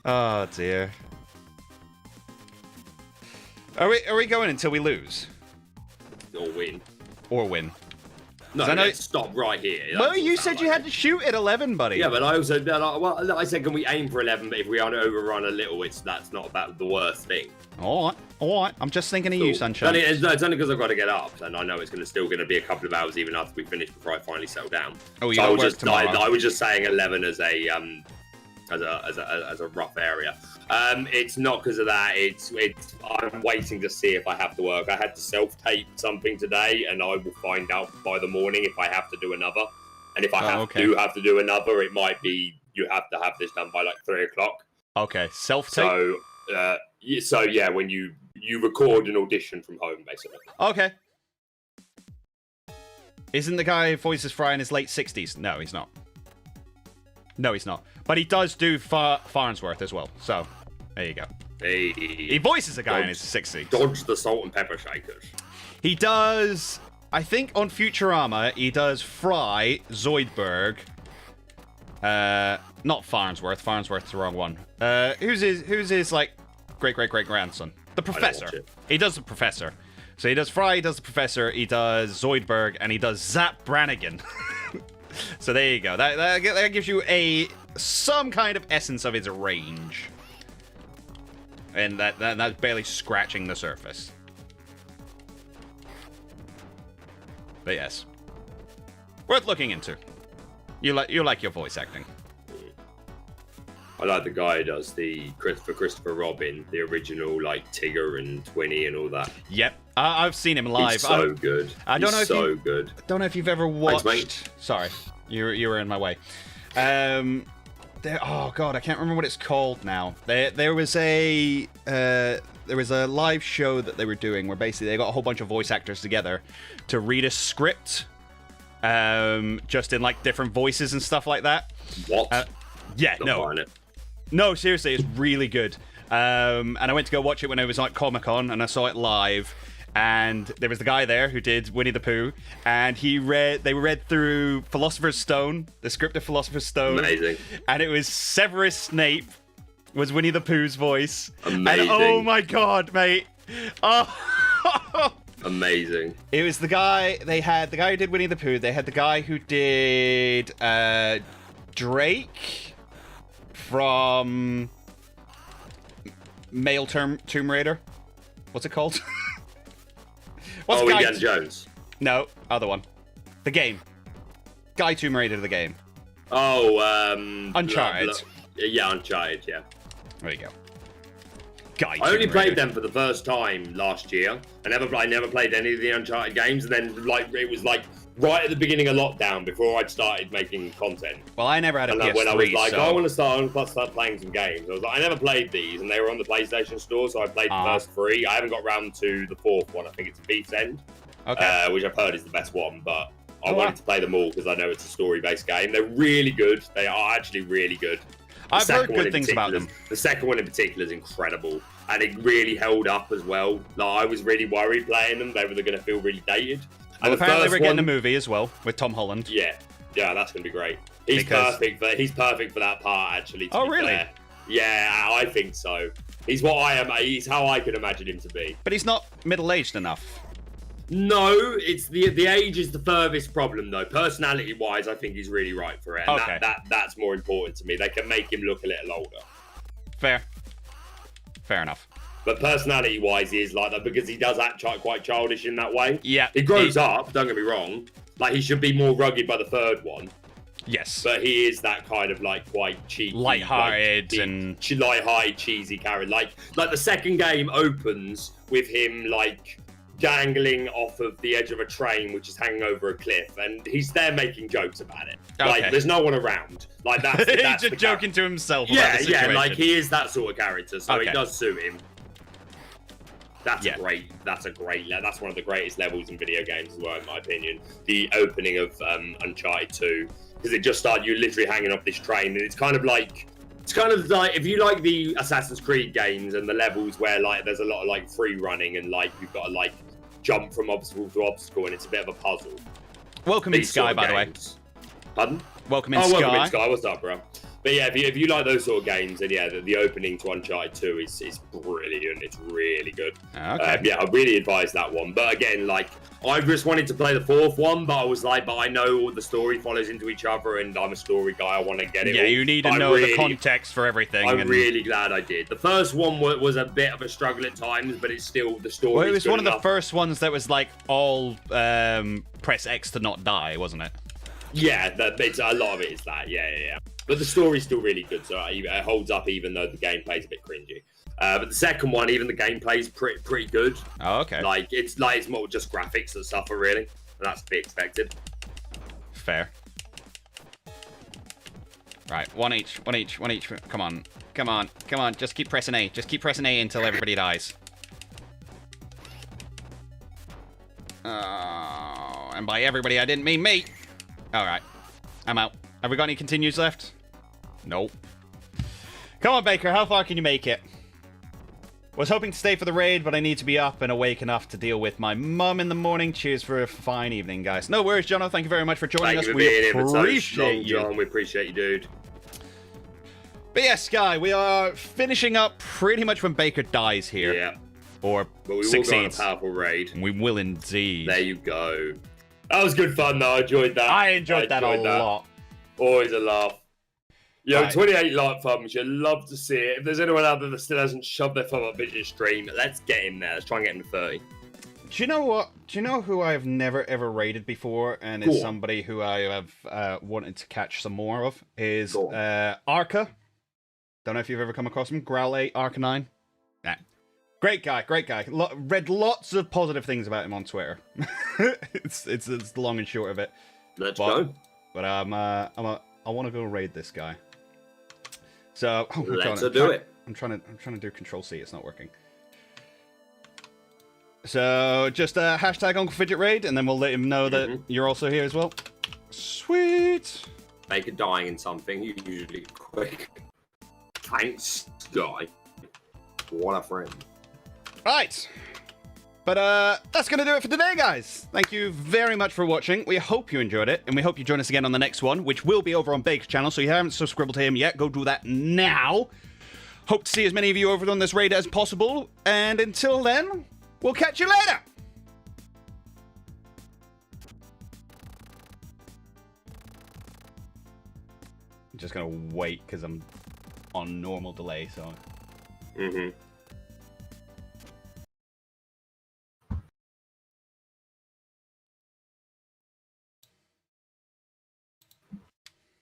Oh dear. Are we going until we lose? Or win. Or win? No, I know- let's stop right here. Well, you said you had to shoot at 11, buddy. Yeah, but I also well, I said can we aim for 11? But if we overrun a little, that's not about the worst thing. All right. I'm just thinking of you, Sunshine. It's only because I've got to get up, and I know it's still going to be a couple of hours even after we finish before I finally settle down. Oh, you so got work tomorrow. I was just saying 11 as a rough area. It's not because of that. It's I'm waiting to see if I have to work. I had to self-tape something today, and I will find out by the morning if I have to do another. And if I have to do another, it might be you have to have this done by like 3 o'clock. Okay, self-tape. So yeah, when you record an audition from home, basically. Okay. Isn't the guy who voices Fry in his late 60s? No, he's not. No, he's not. But he does do Farnsworth as well. So, there you go. Hey. He voices a guy in his 60s. Dodge the salt and pepper shakers. He does... I think on Futurama, he does Fry, Zoidberg. Not Farnsworth. Farnsworth's the wrong one. Who's his like, great-great-great-grandson? The Professor. He does the Professor. So he does Fry, he does the Professor, he does Zoidberg, and he does Zap Brannigan. So there you go. That gives you some kind of essence of his range. And that's barely scratching the surface. But yes. Worth looking into. You like your voice acting. I like the guy who does the Christopher Robin, the original like Tigger and Twinny and all that. Yep, I've seen him live. He's so good. I don't know if so good. Don't know if you've ever watched. Thanks, mate. Sorry, you were in my way. Oh god, I can't remember what it's called now. There was a live show that they were doing where basically they got a whole bunch of voice actors together to read a script, just in like different voices and stuff like that. What? Yeah, no, seriously, it's really good. And I went to go watch it when I was at Comic-Con, and I saw it live. And there was the guy there who did Winnie the Pooh, and they read through Philosopher's Stone, the script of Philosopher's Stone. Amazing. And it was Severus Snape was Winnie the Pooh's voice. Amazing. And oh my god, mate. Oh. Amazing. It was the guy, they had the guy who did Winnie the Pooh, they had the guy who did Drake from Male Tomb Raider. What's it called? Indiana Jones. No, other one. The game. Guy Tomb Raider, the game. Uncharted. Yeah, Uncharted, yeah. There you go. I only played them for the first time last year. I never played any of the Uncharted games, and then it was right at the beginning of lockdown before I'd started making content. Well, I never had a PS3, when I was like, so... I want to start playing some games. I was like, I never played these, and they were on the PlayStation Store, so I played the first 3. I haven't got round to the 4th one. I think it's Beast End, which I've heard is the best one, but I wanted to play them all because I know it's a story-based game. They're really good. They are actually really good. I've heard good things about them. The second one in particular is incredible, and it really held up as well. I was really worried playing them; they were going to feel really dated. And apparently we're getting a movie as well with Tom Holland. Yeah, that's going to be great. He's perfect for that part, actually. To be really? Fair. Yeah, I think so. He's what I am. He's how I can imagine him to be. But he's not middle-aged enough. No, it's the age is the furthest problem though. Personality-wise, I think he's really right for it. And that's more important to me. They can make him look a little older. Fair enough. But personality-wise, he is like that because he does act quite childish in that way. Yeah. He grows up, don't get me wrong. Like, he should be more rugged by the third one. Yes. But he is that kind of, quite cheeky. Light-hearted light-hearted, cheesy character. Like, the second game opens with him, dangling off of the edge of a train, which is hanging over a cliff. And he's there making jokes about it. Okay. There's no one around. That's he's just joking to himself about the situation. He is that sort of character, so it does suit him. That's one of the greatest levels in video games as well, in my opinion. The opening of Uncharted 2, because it just started you literally hanging off this train, and it's kind of like if you like the Assassin's Creed games and the levels where like there's a lot of like free running and like you've got to like jump from obstacle to obstacle and it's a bit of a puzzle. Welcome in Sky, by the way. Pardon? Welcome in Sky. Welcome in Sky. What's up, bro? But yeah, if you like those sort of games, then yeah, the opening to Uncharted 2 is brilliant. It's really good. Okay. Yeah, I really advise that one. But again, like, I just wanted to play the fourth one, but I was like, but I know all the story follows into each other, and I'm a story guy. I want to get it. Yeah, all. you need to know the context for everything. I'm really glad I did. The first one was a bit of a struggle at times, but it's still the story. Well, it was one of the first ones that was like all press X to not die, wasn't it? Yeah, a lot of it is that. Yeah. But the story's still really good, so it holds up even though the gameplay's a bit cringy. But the second one, even the gameplay's pretty good. Oh, okay. Like it's more just graphics that suffer really, and that's to be expected. Fair. Right, one each. Come on. Just keep pressing A. Just keep pressing A until everybody dies. And by everybody, I didn't mean me. All right, I'm out. Have we got any continues left? Nope. Come on, Baker. How far can you make it? Was hoping to stay for the raid, but I need to be up and awake enough to deal with my mum in the morning. Cheers for a fine evening, guys. No worries, Jono. Thank you very much for joining us. We appreciate you. John. We appreciate you, dude. But yes, Sky, we are finishing up pretty much when Baker dies here. Yeah. Or but we succeeds. will go on a powerful raid. We will indeed. There you go. That was good fun, though. I enjoyed that. I enjoyed that a lot. Always a laugh. Yo, Right. 28 like thumbs. You'd love to see it. If there's anyone out there that still hasn't shoved their thumb up Fidget stream, let's get him there. Let's try and get him to 30. Do you know what? Do you know who I've never ever raided before, and is somebody who I have wanted to catch some more of? Is Arca. Don't know if you've ever come across him. Growl 8, Arca 9. Nah. Great guy. Read lots of positive things about him on Twitter. it's the long and short of it. Let's go. But I want to go raid this guy. So let's do it. I'm trying to do Control C. It's not working. So just hashtag Uncle Fidget raid, and then we'll let him know that you're also here as well. Sweet. Baker dying in something usually quick. Thanks, guy. What a friend. Right. But that's going to do it for today, guys. Thank you very much for watching. We hope you enjoyed it, and we hope you join us again on the next one, which will be over on Baker's channel. So if you haven't subscribed to him yet, go do that now. Hope to see as many of you over on this raid as possible. And until then, we'll catch you later. I'm just going to wait because I'm on normal delay, so...